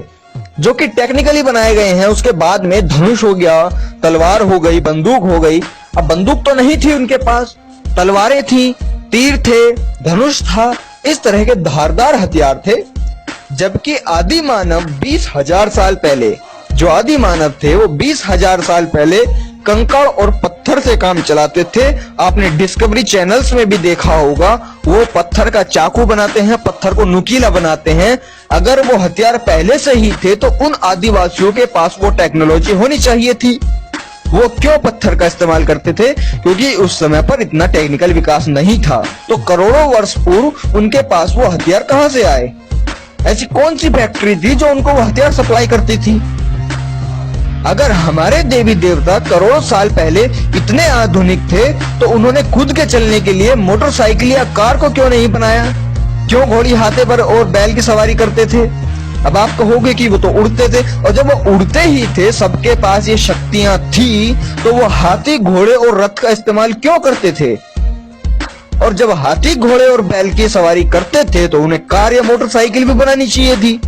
जो कि टेक्निकली बनाए गए हैं। उसके बाद में धनुष हो गया, तलवार हो गई, बंदूक हो गई। अब बंदूक तो नहीं थी उनके पास, तलवारें थी, तीर थे, धनुष था, इस तरह के धारदार हथियार थे। जबकि आदि मानव 20,000 साल पहले, जो आदि मानव थे वो 20,000 साल पहले कंकड़ और पत्थर से काम चलाते थे। आपने डिस्कवरी चैनल्स में भी देखा होगा, वो पत्थर का चाकू बनाते हैं, पत्थर को नुकीला बनाते हैं। अगर वो हथियार पहले से ही थे तो उन आदिवासियों के पास वो टेक्नोलॉजी होनी चाहिए थी। वो क्यों पत्थर का इस्तेमाल करते थे? क्योंकि उस समय पर इतना टेक्निकल विकास नहीं था। तो करोड़ों वर्ष पूर्व उनके पास वो हथियार कहां से आए? ऐसी कौन सी फैक्ट्री थी जो उनको वो हथियार सप्लाई करती थी? अगर हमारे देवी देवता करोड़ों साल पहले इतने आधुनिक थे, तो उन्होंने खुद के चलने के लिए मोटरसाइकिल या कार को क्यों नहीं बनाया? क्यों घोड़ी, हाथे पर और बैल की सवारी करते थे? अब आप कहोगे कि वो तो उड़ते थे, और जब वो उड़ते ही थे, सबके पास ये शक्तियां थी, तो वो हाथी, घोड़े और रथ का इस्तेमाल क्यों करते थे? और जब हाथी, घोड़े और बैल की सवारी करते थे तो उन्हें कार या मोटरसाइकिल भी बनानी चाहिए थी,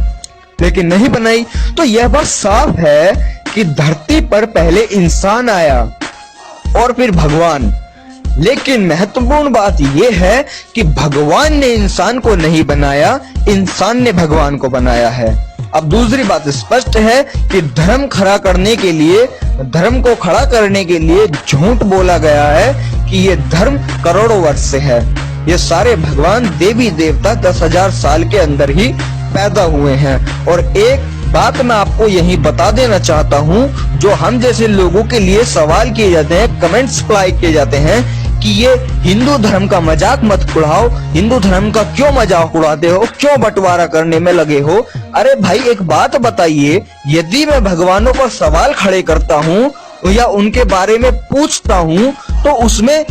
लेकिन नहीं बनाई। तो यह बात साफ है कि धरती पर पहले इंसान आया और फिर भगवान। लेकिन महत्वपूर्ण बात यह है कि भगवान ने इंसान को नहीं बनाया, इंसान ने भगवान को बनाया है। अब दूसरी बात स्पष्ट है कि धर्म खड़ा करने के लिए, धर्म को खड़ा करने के लिए झूठ बोला गया है कि ये धर्म करोड़ों वर्ष से है। ये सारे भगवान, देवी देवता 10,000 साल के अंदर ही पैदा हुए हैं। और एक बात मैं आपको यही बता देना चाहता हूँ, जो हम जैसे लोगों के लिए सवाल किए जाते हैं, कमेंट्स अप्लाई किए जाते हैं कि ये हिंदू धर्म का मजाक मत उड़ाओ, हिंदू धर्म का क्यों मजाक उड़ाते हो, क्यों बंटवारा करने में लगे हो। अरे भाई, एक बात बताइए, यदि मैं भगवानों पर सवाल खड़े करता हूँ या उनके बारे में पूछता हूं तो उसमें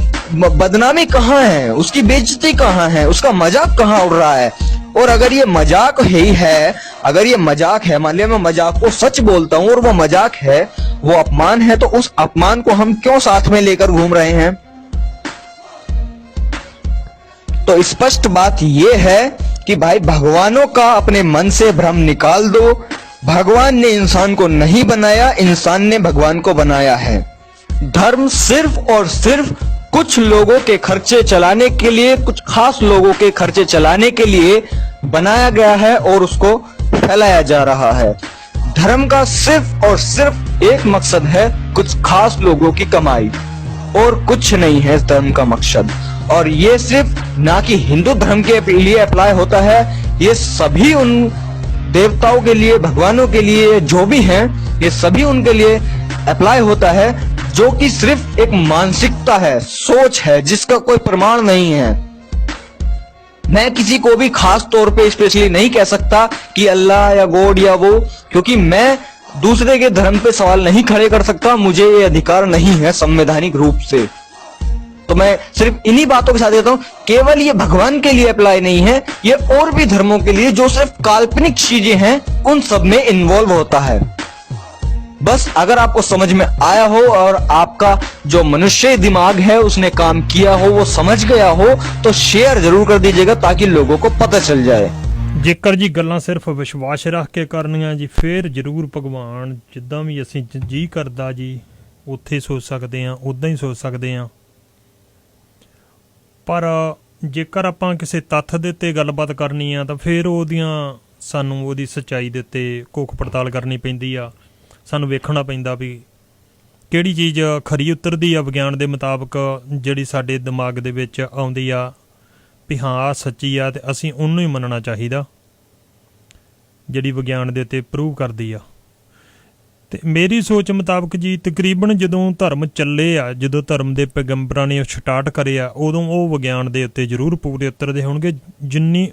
बदनामी कहाँ है, उसकी बेइज्जती कहाँ है, उसका मजाक कहाँ उड़ रहा है। और अगर ये मजाक ही है, अगर ये मजाक है, मान लिया मैं मजाक को सच बोलता हूं और वो मजाक है, वो अपमान है, तो उस अपमान को हम क्यों साथ में लेकर घूम रहे हैं। तो स्पष्ट बात ये है कि भाई भगवानों का अपने मन से भ्रम निकाल दो। भगवान ने इंसान को नहीं बनाया, इंसान ने भगवान को बनाया है। धर्म सिर्फ और सिर्फ कुछ लोगों के खर्चे चलाने के लिए, कुछ खास लोगों के खर्चे चलाने के लिए बनाया गया है और उसको फैलाया जा रहा है। धर्म का सिर्फ और सिर्फ एक मकसद है, कुछ खास लोगों की कमाई, और कुछ नहीं है इस धर्म का मकसद। और ये सिर्फ ना कि हिंदू धर्म के लिए अप्लाई होता है, ये सभी उन देवताओं के लिए, भगवानों के लिए जो भी हैं, ये सभी उनके लिए अप्लाई होता है, जो कि सिर्फ एक मानसिकता है, सोच है, जिसका कोई प्रमाण नहीं है। मैं किसी को भी खास तौर पे स्पेशली नहीं कह सकता कि अल्लाह या गॉड या वो, क्योंकि मैं दूसरे के धर्म पे सवाल नहीं खड़े कर सकता, मुझे ये अधिकार नहीं है संवैधानिक रूप से। तो मैं सिर्फ इन्हीं बातों के साथ कहता हूं, केवल ये भगवान के लिए अप्लाई नहीं है, ये और भी धर्मों के लिए जो सिर्फ काल्पनिक चीजें हैं, उन सब में इन्वॉल्व होता है। बस अगर आपको समझ में आया हो और आपका जो मनुष्य दिमाग है उसने काम किया हो, वो समझ गया हो, तो शेयर जरूर कर दीजिएगा ताकि लोगों को पता चल जाए। ਜੇਕਰ ਜੀ ਗੱਲਾਂ ਸਿਰਫ ਵਿਸ਼ਵਾਸ ਰੱਖ ਕੇ ਕਰਨੀਆਂ ਜੀ, ਫਿਰ ਜ਼ਰੂਰ ਭਗਵਾਨ ਜਿੱਦਾਂ ਵੀ ਅਸੀਂ ਜੀ ਕਰਦਾ ਜੀ ਉੱਥੇ ਸੋਚ ਸਕਦੇ ਹਾਂ, ਉੱਦਾਂ ਹੀ ਸੋਚ ਸਕਦੇ ਹਾਂ। ਪਰ ਜੇਕਰ ਆਪਾਂ ਕਿਸੇ ਤੱਥ ਦੇ ਉੱਤੇ ਗੱਲਬਾਤ ਕਰਨੀ ਆ ਤਾਂ ਫਿਰ ਸਾਨੂੰ ਉਹਦੀ ਸੱਚਾਈ ਦੇ ਉੱਤੇ ਘੋਖ ਪੜਤਾਲ ਕਰਨੀ ਪੈਂਦੀ ਆ। ਸਾਨੂੰ ਵੇਖਣਾ ਪੈਂਦਾ ਵੀ ਕਿਹੜੀ ਚੀਜ਼ ਖਰੀ ਉਤਰਦੀ ਆ ਵਿਗਿਆਨ ਦੇ ਮੁਤਾਬਕ, ਜਿਹੜੀ ਸਾਡੇ ਦਿਮਾਗ ਦੇ ਵਿੱਚ ਆਉਂਦੀ ਆ ਵੀ ਹਾਂ ਆਹ ਸੱਚੀ ਆ, ਤੇ ਅਸੀਂ ਉਹਨੂੰ ਹੀ ਮੰਨਣਾ ਚਾਹੀਦਾ ਜਿਹੜੀ ਵਿਗਿਆਨ ਦੇ ਉੱਤੇ ਪ੍ਰੂਵ ਕਰਦੀ ਆ। ਤੇ ਮੇਰੀ ਸੋਚ ਮੁਤਾਬਕ ਜੀ ਤਕਰੀਬਨ ਜਦੋਂ ਧਰਮ ਚੱਲੇ ਆ, ਜਦੋਂ ਧਰਮ ਦੇ ਪੈਗੰਬਰਾਂ ਨੇ ਸਟਾਰਟ ਕਰੇ ਆ, ਉਦੋਂ ਉਹ ਵਿਗਿਆਨ ਦੇ ਉੱਤੇ ਜ਼ਰੂਰ ਪੂਰੇ ਉਤਰਦੇ ਹੋਣਗੇ ਜਿੰਨੀ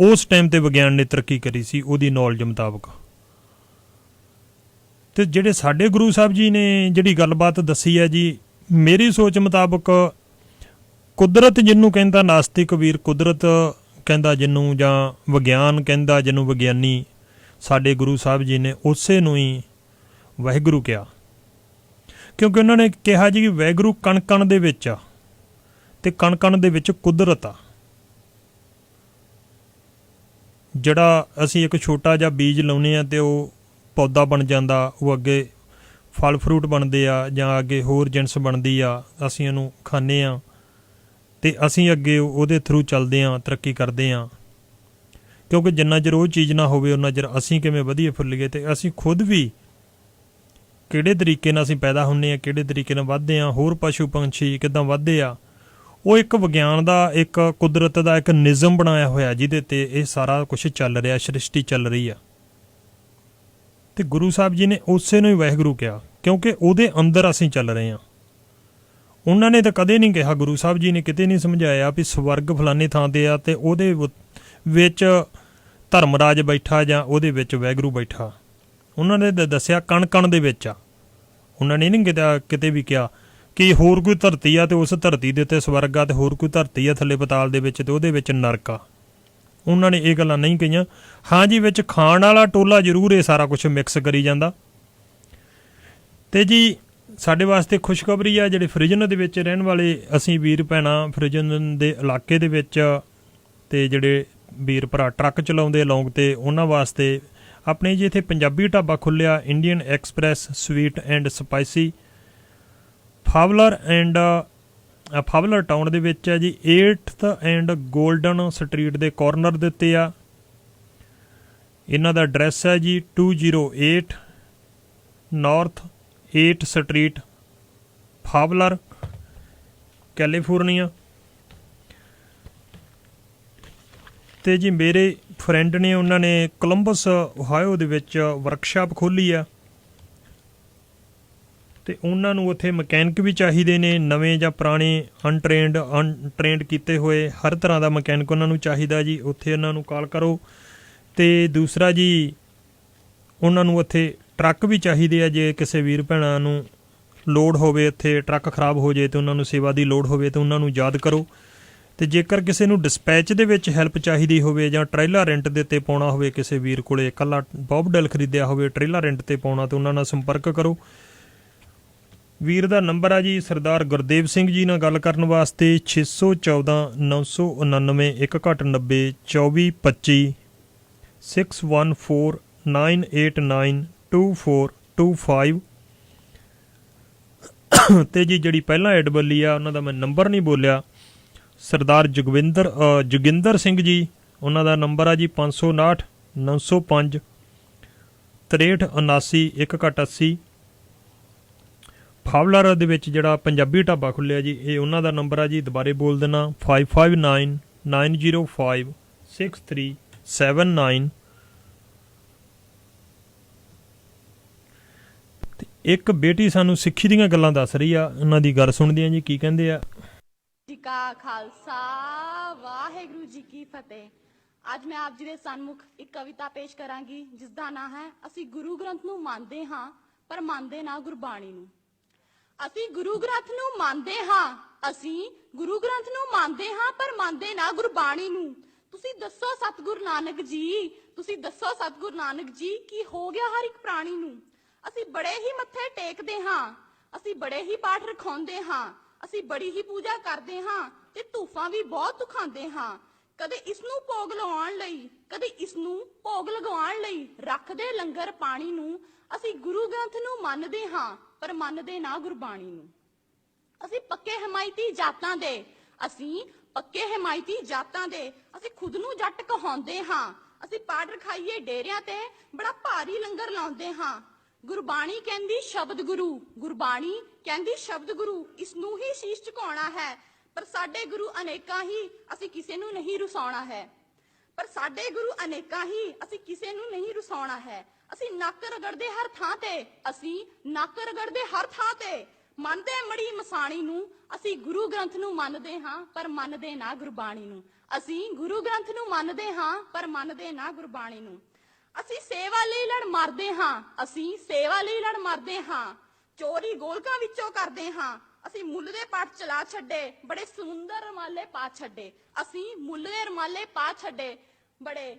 ਉਸ ਟਾਈਮ ਤੇ ਵਿਗਿਆਨ ਨੇ ਤਰੱਕੀ ਕਰੀ ਸੀ ਉਹਦੀ ਨੌਲੇਜ ਮੁਤਾਬਕ। ਤੇ ਜਿਹੜੇ ਸਾਡੇ ਗੁਰੂ ਸਾਹਿਬ ਜੀ ਨੇ ਜਿਹੜੀ ਗੱਲਬਾਤ ਦੱਸੀ ਹੈ ਜੀ, ਮੇਰੀ ਸੋਚ ਮੁਤਾਬਕ ਕੁਦਰਤ ਜਿਹਨੂੰ ਕਹਿੰਦਾ ਨਾਸਤਿਕ ਵੀਰ, ਕੁਦਰਤ ਕਹਿੰਦਾ ਜਿਹਨੂੰ, ਜਾਂ ਵਿਗਿਆਨ ਕਹਿੰਦਾ ਜਿਹਨੂੰ ਵਿਗਿਆਨੀ, ਸਾਡੇ ਗੁਰੂ ਸਾਹਿਬ ਜੀ ਨੇ ਉਸੇ ਨੂੰ ਹੀ ਵਾਹਿਗੁਰੂ ਕਿਹਾ। ਕਿਉਂਕਿ ਉਹਨਾਂ ਨੇ ਕਿਹਾ ਜੀ ਕਿ ਵਾਹਿਗੁਰੂ ਕਣ ਕਣ ਦੇ ਵਿੱਚ ਆ, ਤੇ ਕਣ ਕਣ ਦੇ ਵਿੱਚ ਕੁਦਰਤ ਆ। ਜਿਹੜਾ ਅਸੀਂ ਇੱਕ ਛੋਟਾ ਜਿਹਾ ਬੀਜ ਲਾਉਂਦੇ ਹਾਂ ਤੇ ਉਹ ਪੌਦਾ ਬਣ ਜਾਂਦਾ, ਉਹ ਅੱਗੇ ਫਲ ਫਰੂਟ ਬਣਦੇ ਆ, ਜਾਂ ਅੱਗੇ ਹੋਰ ਜਿਨਸ ਬਣਦੀ ਆ, ਅਸੀਂ ਉਹਨੂੰ ਖਾਂਦੇ ਹਾਂ ਤੇ ਅਸੀਂ ਅੱਗੇ ਉਹਦੇ ਥਰੂ ਚੱਲਦੇ ਹਾਂ, ਤਰੱਕੀ ਕਰਦੇ ਹਾਂ। ਕਿਉਂਕਿ ਜਿੰਨਾ ਚਿਰ ਉਹ ਚੀਜ਼ ਨਾ ਹੋਵੇ ਉਹਨਾਂ ਚਿਰ ਅਸੀਂ ਕਿਵੇਂ ਵਧੀਆ ਫੁੱਲੀਏ। ਤੇ ਅਸੀਂ ਖੁਦ ਵੀ ਕਿਹੜੇ ਤਰੀਕੇ ਨਾਲ ਅਸੀਂ ਪੈਦਾ ਹੁੰਦੇ ਹਾਂ, ਕਿਹੜੇ ਤਰੀਕੇ ਨਾਲ ਵੱਧਦੇ ਹਾਂ, ਹੋਰ ਪਸ਼ੂ ਪੰਛੀ ਕਿੱਦਾਂ ਵੱਧਦੇ ਆ, ਉਹ ਇੱਕ ਵਿਗਿਆਨ ਦਾ, ਇੱਕ ਕੁਦਰਤ ਦਾ ਇੱਕ ਨਿਯਮ ਬਣਾਇਆ ਹੋਇਆ ਜਿਹਦੇ ਤੇ ਇਹ ਸਾਰਾ ਕੁਛ ਚੱਲ ਰਿਹਾ, ਸ੍ਰਿਸ਼ਟੀ ਚੱਲ ਰਹੀ ਆ। ਤੇ ਗੁਰੂ ਸਾਹਿਬ ਜੀ ਨੇ ਉਸੇ ਨੂੰ ਹੀ ਵਾਹਿਗੁਰੂ ਕਿਹਾ, ਕਿਉਂਕਿ ਉਹਦੇ ਅੰਦਰ ਅਸੀਂ ਚੱਲ ਰਹੇ ਹਾਂ। ਉਹਨਾਂ ਨੇ ਤਾਂ ਕਦੇ ਨਹੀਂ ਕਿਹਾ, ਗੁਰੂ ਸਾਹਿਬ ਜੀ ਨੇ ਕਿਤੇ ਨਹੀਂ ਸਮਝਾਇਆ ਵੀ ਸਵਰਗ ਫਲਾਨੀ ਥਾਂ ਤੇ ਆ ਤੇ ਉਹਦੇ ਵਿੱਚ ਧਰਮਰਾਜ ਬੈਠਾ ਜਾਂ ਉਹਦੇ ਵਿੱਚ ਵਾਹਿਗੁਰੂ ਬੈਠਾ। ਉਹਨਾਂ ਨੇ ਦੱਸਿਆ ਕਣ ਕਣ ਦੇ ਵਿੱਚ ਆ। ਉਹਨਾਂ ਨੇ ਨਹੀਂ ਕਿਤੇ ਵੀ ਕਿਹਾ ਕਿ ਹੋਰ ਕੋਈ ਧਰਤੀ ਆ ਤੇ ਉਸ ਧਰਤੀ ਦੇ ਉੱਤੇ ਸਵਰਗ ਆ, ਤੇ ਹੋਰ ਕੋਈ ਧਰਤੀ ਆ ਥੱਲੇ ਪਤਾਲ ਦੇ ਵਿੱਚ ਤੇ ਉਹਦੇ ਵਿੱਚ ਨਰਕ ਆ। ਉਹਨਾਂ ਨੇ ਇਹ ਗੱਲਾਂ ਨਹੀਂ ਕਹੀਆਂ। ਹਾਂ ਜੀ, ਵਿੱਚ ਖਾਣ ਵਾਲਾ ਟੋਲਾ ਜ਼ਰੂਰ ਇਹ ਸਾਰਾ ਕੁਛ ਮਿਕਸ ਕਰੀ ਜਾਂਦਾ। ਤੇ ਜੀ ਸਾਡੇ ਵਾਸਤੇ ਖੁਸ਼ਖਬਰੀ ਆ, ਜਿਹੜੇ ਫ੍ਰਿਜਨ ਦੇ ਵਿੱਚ ਰਹਿਣ ਵਾਲੇ ਅਸੀਂ ਵੀਰ ਭੈਣਾਂ, ਫ੍ਰਿਜਨ ਦੇ ਇਲਾਕੇ ਦੇ ਵਿੱਚ, ਤੇ ਜਿਹੜੇ ਵੀਰ ਭਰਾ ਟਰੱਕ ਚਲਾਉਂਦੇ ਲੌਂਗ ਤੇ, ਉਹਨਾਂ ਵਾਸਤੇ ਆਪਣੇ ਜੀ ਇੱਥੇ ਪੰਜਾਬੀ ਢਾਬਾ ਖੁੱਲ੍ਹਿਆ, Indian Express sweet and spicy, Fowler town ਦੇ ਵਿੱਚ ਹੈ ਜੀ। 8th ਐਂਡ ਗੋਲਡਨ ਸਟਰੀਟ ਦੇ ਕਾਰਨਰ ਦੇ ਉੱਤੇ ਆ। ਇਹਨਾਂ ਦਾ ਐਡਰੈਸ ਹੈ ਜੀ 208 ਨਾਰਥ 8 ਸਟਰੀਟ, ਫਾਵਲਰ, ਕੈਲੀਫੋਰਨੀਆ। ਤੇ ਜੀ ਮੇਰੇ ਫਰੈਂਡ ਨੇ, ਉਹਨਾਂ ਨੇ ਕੋਲੰਬਸ ਓਹਾਇਓ ਦੇ ਵਿੱਚ ਵਰਕਸ਼ਾਪ ਖੋਲ੍ਹੀ ਆ, ਤੇ ਉਹਨਾਂ ਨੂੰ ਉੱਥੇ ਮਕੈਨਿਕ ਵੀ ਚਾਹੀਦੇ ਨੇ, ਨਵੇਂ ਜਾਂ ਪੁਰਾਣੇ, ਅਨਟ੍ਰੇਨਡ ਕੀਤੇ ਹੋਏ, ਹਰ ਤਰ੍ਹਾਂ ਦਾ ਮਕੈਨਿਕ ਉਹਨਾਂ ਨੂੰ ਚਾਹੀਦਾ ਜੀ। ਉੱਥੇ ਉਹਨਾਂ ਨੂੰ ਕਾਲ ਕਰੋ। ਤੇ ਦੂਸਰਾ ਜੀ, ਉਹਨਾਂ ਨੂੰ ਉੱਥੇ ਟਰੱਕ ਵੀ ਚਾਹੀਦੇ ਆ, ਜੇ ਕਿਸੇ ਵੀਰ ਭੈਣਾਂ ਨੂੰ ਲੋੜ ਹੋਵੇ, ਇੱਥੇ ਟਰੱਕ ਖਰਾਬ ਹੋ ਜਾਏ ਤੇ ਉਹਨਾਂ ਨੂੰ ਸੇਵਾ ਦੀ ਲੋੜ ਹੋਵੇ ਤੇ ਉਹਨਾਂ ਨੂੰ ਯਾਦ ਕਰੋ। ਤੇ ਜੇਕਰ ਕਿਸੇ ਨੂੰ ਡਿਸਪੈਚ ਦੇ ਵਿੱਚ ਹੈਲਪ ਚਾਹੀਦੀ ਹੋਵੇ ਜਾਂ ਟ੍ਰੇਲਰ ਰੈਂਟ ਦੇ ਉੱਤੇ ਪਾਉਣਾ ਹੋਵੇ, ਕਿਸੇ ਵੀਰ ਕੋਲੇ ਇਕੱਲਾ ਬੌਬਡੈਲ ਖਰੀਦਿਆ ਹੋਵੇ ਟ੍ਰੇਲਰ ਰੈਂਟ ਤੇ ਪਾਉਣਾ, ਤੇ ਉਹਨਾਂ ਨਾਲ ਸੰਪਰਕ ਕਰੋ। ਵੀਰ ਦਾ ਨੰਬਰ ਆ ਜੀ ਸਰਦਾਰ ਗੁਰਦੇਵ ਸਿੰਘ ਜੀ ਨਾਲ ਗੱਲ ਕਰਨ ਵਾਸਤੇ 614 999 190 2425 614 989 2425। ਤੇ ਜੀ ਜਿਹੜੀ ਪਹਿਲਾਂ ਐਡ ਬੋਲੀ ਆ ਉਹਨਾਂ ਦਾ ਮੈਂ ਨੰਬਰ ਨਹੀਂ ਬੋਲਿਆ, ਸਰਦਾਰ ਜੋਗਿੰਦਰ ਸਿੰਘ ਜੀ, ਉਹਨਾਂ ਦਾ ਨੰਬਰ ਆ ਜੀ 559 905 6379 180। ਫਾਵਲਰ ਦੇ ਵਿੱਚ ਜਿਹੜਾ ਪੰਜਾਬੀ ਢਾਬਾ ਖੁੱਲਿਆ ਜੀ, ਇਹ ਉਹਨਾਂ ਦਾ ਨੰਬਰ ਆ ਜੀ, ਦੁਬਾਰੇ ਬੋਲ ਦੇਣਾ 559 905 6379। ਤੇ ਇੱਕ ਬੇਟੀ ਸਾਨੂੰ ਸਿੱਖੀ ਦੀਆਂ ਗੱਲਾਂ ਦੱਸ ਰਹੀ ਆ, ਉਹਨਾਂ ਦੀ ਗੱਲ ਸੁਣਦੇ ਆ ਜੀ, ਕੀ ਕਹਿੰਦੇ ਆ। ਜੀ ਕਾ ਖਾਲਸਾ ਵਾਹਿਗੁਰੂ ਜੀ ਕੀ ਫਤਿਹ। ਅੱਜ ਮੈਂ ਆਪ ਜੀ ਦੇ ਸਨਮੁਖ ਇੱਕ ਕਵਿਤਾ ਪੇਸ਼ ਕਰਾਂਗੀ ਜਿਸ ਦਾ ਨਾਂ ਹੈ ਅਸੀਂ ਗੁਰੂ ਗ੍ਰੰਥ ਨੂੰ ਮੰਨਦੇ ਹਾਂ ਪਰ ਮੰਨਦੇ ਨਾ ਗੁਰਬਾਣੀ ਨੂੰ। ਅਸੀਂ ਗੁਰੂ ਗ੍ਰੰਥ ਨੂੰ ਮੰਨਦੇ ਹਾਂ, ਅਸੀਂ ਗੁਰੂ ਗ੍ਰੰਥ ਨੂੰ ਮੰਨਦੇ ਹਾਂ ਪਰ ਮੰਨਦੇ ਨਾ ਗੁਰਬਾਣੀ ਨੂੰ। ਤੁਸੀਂ ਦੱਸੋ ਸਤਿਗੁਰੂ ਨਾਨਕ ਜੀ, ਤੁਸੀਂ ਦੱਸੋ ਸਤਿਗੁਰੂ ਨਾਨਕ ਜੀ ਕੀ ਹੋ ਗਿਆ ਹਰ ਇੱਕ ਪ੍ਰਾਣੀ ਨੂੰ। ਅਸੀਂ ਬੜੇ ਹੀ ਮੱਥੇ ਟੇਕਦੇ ਹਾਂ, ਅਸੀਂ ਬੜੇ ਹੀ ਪਾਠ ਰਖਾਉਂਦੇ ਹਾਂ, ਅਸੀਂ ਬੜੀ ਹੀ ਪੂਜਾ ਕਰਦੇ ਹਾਂ ਤੇ ਧੂਫਾਂ ਵੀ ਬਹੁਤ ਖਾਂਦੇ ਹਾਂ। ਕਦੇ ਇਸ ਨੂੰ ਭੋਗ ਲਵਾਉਣ ਲਈ, ਕਦੇ ਇਸ ਨੂੰ ਭੋਗ ਲਗਵਾਉਣ ਲਈ ਰੱਖਦੇ ਲੰਗਰ ਪਾਣੀ ਨੂੰ। ਅਸੀਂ ਗੁਰੂ ਗ੍ਰੰਥ ਨੂੰ ਮੰਨਦੇ ਹਾਂ ਪਰ ਮੰਨਦੇ ਨਾ ਗੁਰਬਾਣੀ ਨੂੰ। ਅਸੀਂ ਪੱਕੇ ਹਮਾਇਤੀ ਜਾਤਾਂ ਦੇ, ਅਸੀਂ ਪੱਕੇ ਹਮਾਇਤੀ ਜਾਤਾਂ ਦੇ, ਅਸੀਂ ਖੁਦ ਨੂੰ ਜੱਟ ਕਹਾਉਂਦੇ ਹਾਂ। ਅਸੀਂ ਪਾਠ ਰਖਾਈਏ ਡੇਰਿਆਂ ਤੇ ਬੜਾ ਭਾਰੀ ਲੰਗਰ ਲਾਉਂਦੇ ਹਾਂ। ਗੁਰਬਾਣੀ ਕਹਿੰਦੀ ਸ਼ਬਦ ਗੁਰੂ, ਗੁਰਬਾਣੀ ਕਹਿੰਦੀ ਸ਼ਬਦ ਗੁਰੂ, ਇਸ ਨੂੰ ਹੀ ਸ਼ੀਸ਼ ਝੁਕਾਉਣਾ ਹੈ। ਪਰ ਸਾਡੇ ਗੁਰੂ ਅਨੇਕਾਂ ਹੀ, ਅਸੀਂ ਕਿਸੇ ਨੂੰ ਨਹੀਂ ਰੁਸਾਉਣਾ ਹੈ। ਪਰ ਸਾਡੇ ਗੁਰੂ ਅਨੇਕਾਂ ਹੀ, ਅਸੀਂ ਕਿਸੇ ਨੂੰ ਨਹੀਂ ਰੁਸਾਉਣਾ ਹੈ। ਅਸੀਂ ਨੱਕ ਰਗੜਦੇ ਹਰ ਥਾਂ ਤੇ, ਅਸੀਂ ਨੱਕ ਰਗੜਦੇ ਹਰ ਥਾਂ ਤੇ, ਮੰਨਦੇ ਮੜੀ ਮਸਾਣੀ ਨੂੰ। ਅਸੀਂ ਗੁਰੂ ਗ੍ਰੰਥ ਨੂੰ ਮੰਨਦੇ ਹਾਂ ਪਰ ਮੰਨਦੇ ਨਾ ਗੁਰਬਾਣੀ ਨੂੰ। ਅਸੀਂ ਗੁਰੂ ਗ੍ਰੰਥ ਨੂੰ ਮੰਨਦੇ ਹਾਂ ਪਰ ਮੰਨਦੇ ਨਾ ਗੁਰਬਾਣੀ ਨੂੰ। ਅਸੀਂ ਸੇਵਾ ਲਈ ਲੜ ਮਰਦੇ ਹਾਂ, ਅਸੀਂ ਸੇਵਾ ਲਈ ਲੜ ਮਰਦੇ ਹਾਂ, ਚੋਰੀ ਗੋਲਕਾਂ ਵਿੱਚੋਂ ਕਰਦੇ ਹਾਂ। ਅਸੀਂ ਮੁੱਲ ਦੇ ਪਾਠ ਚਲਾ ਛੱਡੇ, ਬੜੇ ਸੁੰਦਰ ਰਮਾਲੇ ਪਾ ਛੱਡੇ। ਅਸੀਂ ਮੁੱਲ ਦੇ ਰਮਾਲੇ ਪਾ ਛੱਡੇ, ਬੜੇ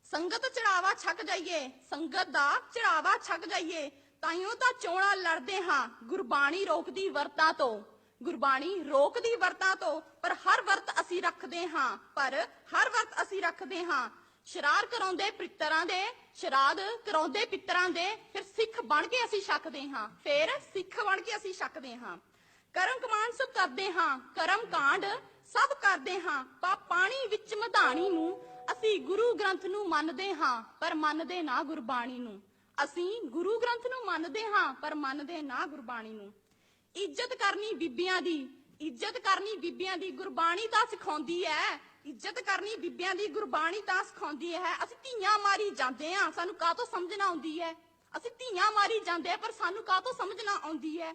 ਸੰਗਤ ਚੜਾਵਾ ਛਕ ਜਾਈਏ, ਸੰਗਤ ਦਾ ਚੜਾਵਾ ਛਕ ਜਾਈਏ। ਤਾਈਓ ਤਾਂ ਚੋਣਾ ਲੜਦੇ ਹਾਂ ਗੁਰਬਾਣੀ ਰੋਕਦੀ ਵਰਤਾਂ ਤੋਂ, ਗੁਰਬਾਣੀ ਰੋਕਦੀ ਵਰਤਾਂ ਤੋਂ। ਪਰ ਹਰ ਵਰਤ ਅਸੀਂ ਰੱਖਦੇ ਹਾਂ, ਪਰ ਹਰ ਵਰਤ ਅਸੀਂ ਰੱਖਦੇ ਹਾਂ। ਸ਼ਰਾਰ ਕਰਾਉਂਦੇ ਪਿੱਤਰਾਂ ਦੇ, ਸ਼ਰਾਧ ਕਰਾਉਂਦੇ ਪਿੱਤਰਾਂ ਦੇ, ਫਿਰ ਸਿੱਖ ਬਣ ਕੇ ਅਸੀਂ ਛਕਦੇ ਹਾਂ, ਫਿਰ ਸਿੱਖ ਬਣ ਕੇ ਅਸੀਂ ਛਕਦੇ ਹਾਂ। ਕਰਮ ਕਮਾਂਡ ਸਭ ਕਰਦੇ ਹਾਂ, ਕਰਮ ਕਾਂਡ ਸਭ ਕਰਦੇ ਹਾਂ। ਪਾਣੀ ਵਿੱਚ ਮਧਾਣੀ ਨੂੰ। ਅਸੀਂ ਗੁਰੂ ਗ੍ਰੰਥ ਨੂੰ ਮੰਨਦੇ ਹਾਂ ਪਰ ਮੰਨਦੇ ਨਾ ਗੁਰਬਾਣੀ ਨੂੰ। ਅਸੀਂ ਗੁਰੂ ਗ੍ਰੰਥ ਨੂੰ ਮੰਨਦੇ ਹਾਂ ਪਰ ਮੰਨਦੇ ਨਾ ਗੁਰਬਾਣੀ ਨੂੰ। ਇੱਜ਼ਤ ਕਰਨੀ ਬੀਬੀਆਂ ਦੀ, ਇੱਜ਼ਤ ਕਰਨੀ ਬੀਬੀਆਂ ਦੀ, ਗੁਰਬਾਣੀ ਤਾਂ ਸਿਖਾਉਂਦੀ ਹੈ। ਇੱਜ਼ਤ ਕਰਨੀ ਬੀਬੀਆਂ ਦੀ ਗੁਰਬਾਣੀ ਤਾਂ ਸਿਖਾਉਂਦੀ ਹੈ। ਅਸੀਂ ਧੀਆਂ ਮਾਰੀ ਜਾਂਦੇ ਹਾਂ, ਸਾਨੂੰ ਕਾਹਤੋਂ ਸਮਝ ਨਾ ਆਉਂਦੀ ਹੈ। ਅਸੀਂ ਧੀਆਂ ਮਾਰੀ ਜਾਂਦੇ ਆ ਪਰ ਸਾਨੂੰ ਕਾਹਤੋਂ ਸਮਝ ਨਾ ਆਉਂਦੀ ਹੈ।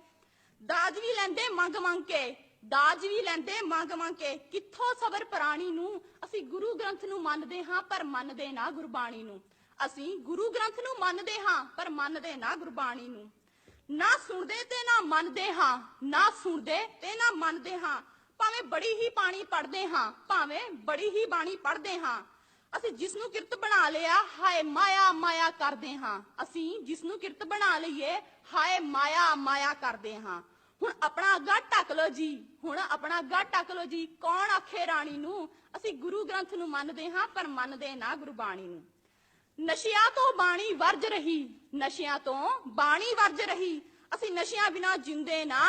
ਦਾਜ ਵੀ ਲੈਂਦੇ ਮੰਗ ਮੰਗ ਕੇ, ਦਾਜ ਵੀ ਲੈਂਦੇ ਮੰਗ ਮੰਗ ਕੇ, ਕਿੱਥੋਂ ਸਬਰ ਪ੍ਰਾਣੀ ਨੂੰ। ਅਸੀਂ ਗੁਰੂ ਗ੍ਰੰਥ ਨੂੰ ਮੰਨਦੇ ਹਾਂ ਪਰ ਮੰਨਦੇ ਨਾ ਗੁਰਬਾਣੀ ਨੂੰ। ਅਸੀਂ ਗੁਰੂ ਗ੍ਰੰਥ ਨੂੰ ਮੰਨਦੇ ਹਾਂ ਪਰ ਮੰਨਦੇ ਨਾ ਗੁਰਬਾਣੀ ਨੂੰ। ਨਾ ਸੁਣਦੇ ਤੇ ਨਾ ਮੰਨਦੇ ਹਾਂ, ਨਾ ਸੁਣਦੇ ਤੇ ਨਾ ਮੰਨਦੇ ਹਾਂ। ਭਾਵੇਂ ਬੜੀ ਹੀ ਬਾਣੀ ਪੜ੍ਹਦੇ ਹਾਂ, ਭਾਵੇਂ ਬੜੀ ਹੀ ਬਾਣੀ ਪੜ੍ਹਦੇ ਹਾਂ। ਅਸੀਂ ਜਿਸ ਨੂੰ ਕਿਰਤ ਬਣਾ ਲਿਆ ਹਾਏ ਮਾਇਆ ਮਾਇਆ ਕਰਦੇ ਹਾਂ। ਅਸੀਂ ਜਿਸ ਨੂੰ ਕਿਰਤ ਬਣਾ ਲਈਏ ਹਾਏ ਮਾਇਆ ਮਾਇਆ ਕਰਦੇ ਹਾਂ। ਹੁਣ ਆਪਣਾ ਅੱਗਾ ਢੱਕ ਲੋ ਜੀ, ਹੁਣ ਆਪਣਾ ਅੱਗਾ ਢੱਕ ਲੋ ਜੀ, ਕੌਣ ਆਖੇ ਰਾਣੀ ਨੂੰ। ਅਸੀਂ ਗੁਰੂ ਗ੍ਰੰਥ ਨੂੰ ਮੰਨਦੇ ਹਾਂ ਪਰ ਮੰਨਦੇ ਨਾ ਗੁਰਬਾਣੀ ਨੂੰ। ਨਸ਼ਿਆਂ ਤੋਂ ਬਾਣੀ ਵਰਜ ਰਹੀ, ਨਸ਼ਿਆਂ ਤੋਂ ਬਾਣੀ ਵਰਜ ਰਹੀ। ਅਸੀਂ ਨਸ਼ਿਆਂ ਬਿਨਾ ਜਿਉਂਦੇ ਨਾ,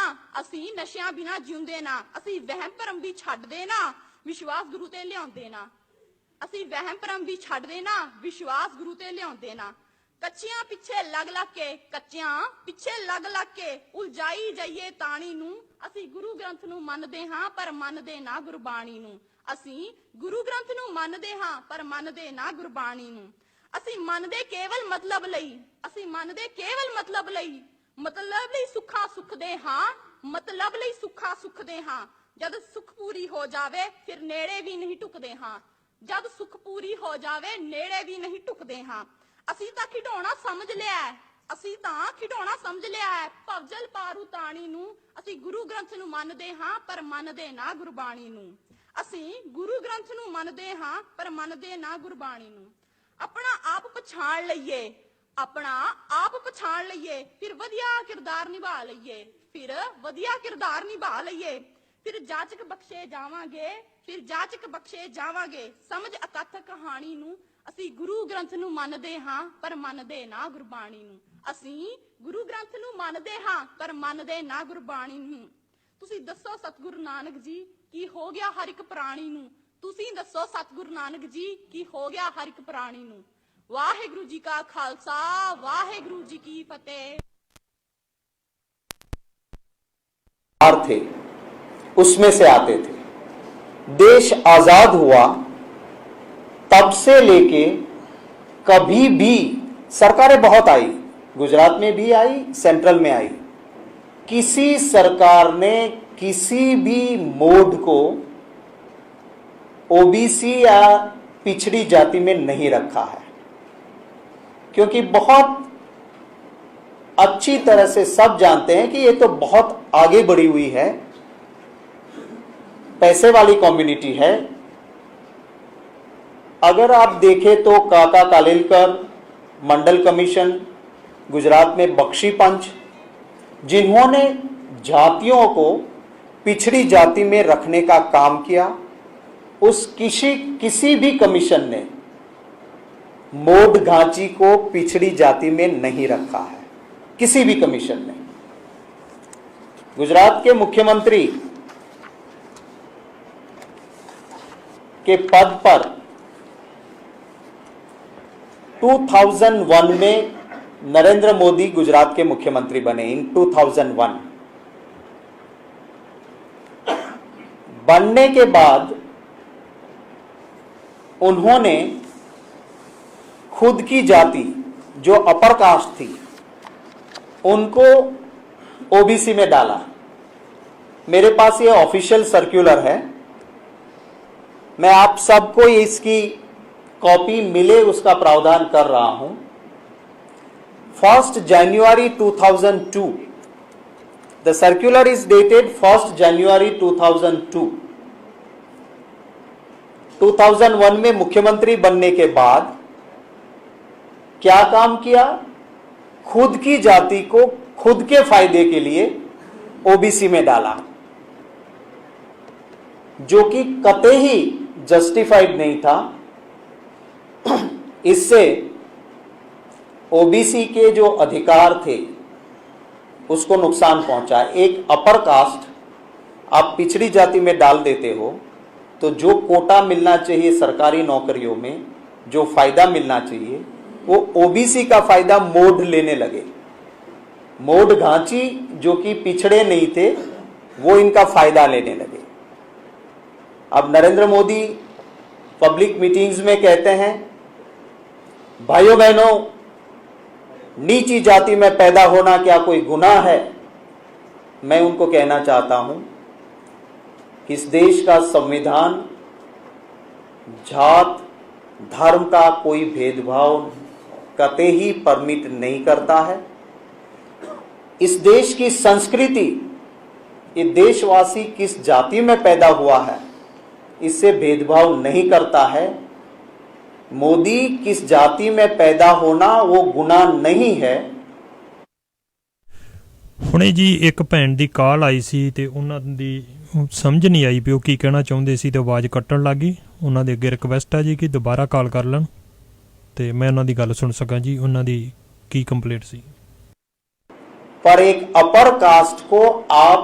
ਅਸੀਂ ਨਸ਼ਿਆਂ ਬਿਨਾ ਜਿਉਂਦੇ ਨਾ। ਅਸੀਂ ਵਹਿਮ ਭਰਮ ਵੀ ਛੱਡਦੇ ਨਾ, ਵਿਸ਼ਵਾਸ ਗੁਰੂ ਤੇ ਲਿਆਉਂਦੇ ਨਾ। ਅਸੀਂ ਵਹਿਮ ਭਰਮ ਵੀ ਛੱਡਦੇ ਨਾ, ਵਿਸ਼ਵਾਸ ਗੁਰੂ ਤੇ ਲਿਆਉਂਦੇ ਨਾ। ਕੱਚਿਆਂ ਪਿੱਛੇ ਲੱਗ ਲੱਗ ਕੇ, ਕੱਚਿਆਂ ਪਿੱਛੇ ਲੱਗ ਲੱਗ ਕੇ ਉਲਝਾਈ ਜਾਈਏ ਤਾਣੀ ਨੂੰ। ਅਸੀਂ ਗੁਰੂ ਗ੍ਰੰਥ ਨੂੰ ਮੰਨਦੇ ਹਾਂ ਪਰ ਮੰਨਦੇ ਨਾ ਗੁਰਬਾਣੀ ਨੂੰ। ਅਸੀਂ ਗੁਰੂ ਗ੍ਰੰਥ ਨੂੰ ਮੰਨਦੇ ਹਾਂ ਪਰ ਮੰਨਦੇ ਨਾ ਗੁਰਬਾਣੀ ਨੂੰ। ਅਸੀਂ ਮੰਨਦੇ ਕੇਵਲ ਮਤਲਬ ਲਈ, ਅਸੀਂ ਮੰਨਦੇ ਕੇਵਲ ਮਤਲਬ ਲਈ। ਮਤਲਬ ਲਈ ਸੁੱਖਾਂ ਸੁੱਖਦੇ ਹਾਂ, ਮਤਲਬ ਲਈ ਸੁੱਖਾਂ ਸੁੱਖਦੇ ਹਾਂ। ਜਦ ਸੁੱਖ ਪੂਰੀ ਹੋ ਜਾਵੇ ਫਿਰ ਨੇੜੇ ਵੀ ਨਹੀਂ ਟੁਕਦੇ ਹਾਂ। ਜਦ ਸੁੱਖ ਪੂਰੀ ਹੋ ਜਾਵੇ ਨੇੜੇ ਵੀ ਨਹੀਂ ਟੁਕਦੇ ਹਾਂ। ਅਸੀਂ ਤਾਂ ਖਿਡੌਣਾ ਸਮਝ ਲਿਆ, ਅਸੀਂ ਤਾਂ ਖਿਡੌਣਾ ਸਮਝ ਲਿਆ ਹੈ। ਭਵਜਲ ਪਾਰੂ ਤਾਣੀ ਨੂੰ ਅਸੀਂ ਗੁਰੂ ਗ੍ਰੰਥ ਨੂੰ ਮੰਨਦੇ ਹਾਂ ਪਰ ਮੰਨਦੇ ਨਾ ਗੁਰਬਾਣੀ ਨੂੰ। ਅਸੀਂ ਗੁਰੂ ਗ੍ਰੰਥ ਨੂੰ ਮੰਨਦੇ ਹਾਂ ਪਰ ਮੰਨਦੇ ਨਾ ਗੁਰਬਾਣੀ ਨੂੰ। ਆਪਣਾ ਆਪ ਪਛਾਣ ਲਈਏ, ਆਪਣਾ ਆਪ ਪਛਾਣ ਲਈਏ, ਫਿਰ ਵਧੀਆ ਕਿਰਦਾਰ ਨਿਭਾ ਲਈਏ, ਫਿਰ ਵਧੀਆ ਕਿਰਦਾਰ ਨਿਭਾ ਲਈਏ, ਫਿਰ ਜਾਚਕ ਬਖਸ਼ੇ ਜਾਵਾਂਗੇ, ਫਿਰ ਜਾਚਕ ਬਖਸ਼ੇ ਜਾਵਾਂਗੇ। ਸਮਝ ਅਕਥ ਕਹਾਣੀ ਨੂੰ ਅਸੀਂ ਗੁਰੂ ਗ੍ਰੰਥ ਨੂੰ ਮੰਨਦੇ ਹਾਂ ਪਰ ਮੰਨਦੇ ਨਾ ਗੁਰਬਾਣੀ ਨੂੰ। ਅਸੀਂ ਗੁਰੂ ਗ੍ਰੰਥ ਨੂੰ ਮੰਨਦੇ ਹਾਂ ਪਰ ਮੰਨਦੇ ਨਾ ਗੁਰਬਾਣੀ ਨੂੰ। ਤੁਸੀਂ ਦੱਸੋ ਸਤਿਗੁਰੂ ਨਾਨਕ ਜੀ ਕੀ ਹੋ ਗਿਆ ਹਰ ਇੱਕ ਪ੍ਰਾਣੀ ਨੂੰ। ਤੁਸੀਂ ਦੱਸੋ ਸਤਿਗੁਰੂ ਨਾਨਕ ਜੀ ਕੀ ਹੋ ਗਿਆ ਹਰ ਇੱਕ ਪ੍ਰਾਣੀ ਨੂੰ। ਵਾਹਿਗੁਰੂ ਜੀ ਕਾ ਖਾਲਸਾ, ਵਾਹਿਗੁਰੂ ਜੀ ਕੀ फतेह। थे उसमें से आते थे। देश आजाद हुआ तब से लेके कभी भी सरकारें बहुत आई, गुजरात में भी आई, सेंट्रल में आई, किसी सरकार ने किसी भी मोड को ओबीसी या पिछड़ी जाति में नहीं रखा है, क्योंकि बहुत अच्छी तरह से सब जानते हैं कि ये तो बहुत आगे बढ़ी हुई है, पैसे वाली कम्युनिटी है। अगर आप देखें तो काका कालेलकर, मंडल कमीशन, गुजरात में बख्शी पंच, जिन्होंने जातियों को पिछड़ी जाति में रखने का काम किया, उस किसी भी कमीशन ने मोड घांची को पिछड़ी जाति में नहीं रखा है, किसी भी कमीशन ने। गुजरात के मुख्यमंत्री के पद पर 2001 में नरेंद्र मोदी गुजरात के मुख्यमंत्री बने। इन 2001 बनने के बाद उन्होंने खुद की जाति जो अपर कास्ट थी उनको ओबीसी में डाला। मेरे पास ये ऑफिशियल सर्कुलर है, मैं आप सबको इसकी कॉपी मिले उसका प्रावधान कर रहा हूं। 1 January 2002, the circular is dated 1 January 2002। 2001 में मुख्यमंत्री बनने के बाद क्या काम किया? खुद की जाति को खुद के फायदे के लिए ओबीसी में डाला, जो कि कतई जस्टिफाइड नहीं था। इससे ओबीसी के जो अधिकार थे उसको नुकसान पहुंचा। एक अपर कास्ट आप पिछड़ी जाति में डाल देते हो तो जो कोटा मिलना चाहिए सरकारी नौकरियों में, जो फायदा मिलना चाहिए, वो ओबीसी का फायदा मोड लेने लगे। मोड घांची जो कि पिछड़े नहीं थे वो इनका फायदा लेने लगे। अब नरेंद्र मोदी पब्लिक मीटिंग्स में कहते हैं, भाइयों बहनों, नीची जाति में पैदा होना क्या कोई गुनाह है? मैं उनको कहना चाहता हूं कि इस देश का संविधान जात धर्म का कोई भेदभाव कतई परमिट नहीं करता है। इस देश की संस्कृति, ये देशवासी किस जाति में पैदा हुआ है इससे भेदभाव नहीं करता है। मोदी किस जाति में पैदा होना वो गुनाह नहीं है। ਹੁਣੇ ਜੀ ਇੱਕ ਭੈਣ ਦੀ ਕਾਲ ਆਈ ਸੀ ਤੇ ਉਹਨਾਂ ਦੀ ਸਮਝ ਨਹੀਂ ਆਈ ਵੀ ਉਹ ਕੀ ਕਹਿਣਾ ਚਾਹੁੰਦੇ ਸੀ ਤੇ ਆਵਾਜ਼ ਕੱਟਣ ਲੱਗੀ। ਉਹਨਾਂ ਦੇ ਅੱਗੇ ਰਿਕਵੈਸਟ ਆ ਜੀ ਕਿ ਦੁਬਾਰਾ ਕਾਲ ਕਰ ਲੈਣ ਤੇ ਮੈਂ ਉਹਨਾਂ ਦੀ ਗੱਲ ਸੁਣ ਸਕਾਂ ਜੀ ਉਹਨਾਂ ਦੀ ਕੀ ਕੰਪਲੇਂਟ ਸੀ। पर एक अपर कास्ट को आप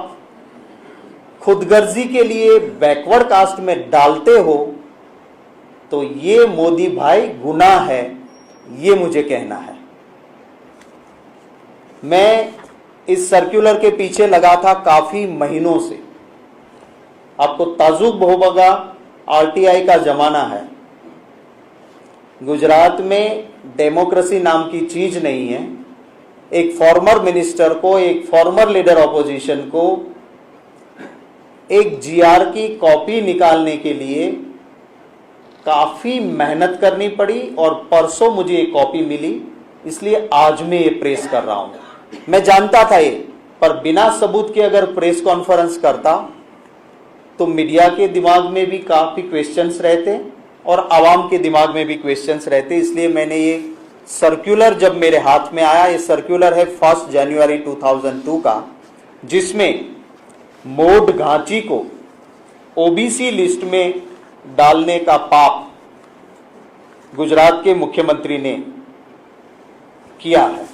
खुदगर्जी के लिए बैकवर्ड कास्ट में डालते हो तो ये मोदी भाई गुनाह है, ये मुझे कहना है। मैं इस सर्कुलर के पीछे लगा था काफी महीनों से। आपको ताजुब होगा, आरटीआई का जमाना है, गुजरात में डेमोक्रेसी नाम की चीज नहीं है। एक फॉर्मर मिनिस्टर को, एक फॉर्मर लीडर ऑपोजिशन को एक जीआर की कॉपी निकालने के लिए काफी मेहनत करनी पड़ी और परसों मुझे एक कॉपी मिली इसलिए आज मैं ये प्रेस कर रहा हूं। मैं जानता था ये, पर बिना सबूत के अगर प्रेस कॉन्फ्रेंस करता तो मीडिया के दिमाग में भी काफी क्वेश्चंस रहते और आवाम के दिमाग में भी क्वेश्चंस रहते। इसलिए मैंने ये सर्कुलर जब मेरे हाथ में आया, ये सर्कुलर है 1 जनवरी 2002 का, जिसमें मोड घांची को ओबीसी लिस्ट में डालने का पाप गुजरात के मुख्यमंत्री ने किया है।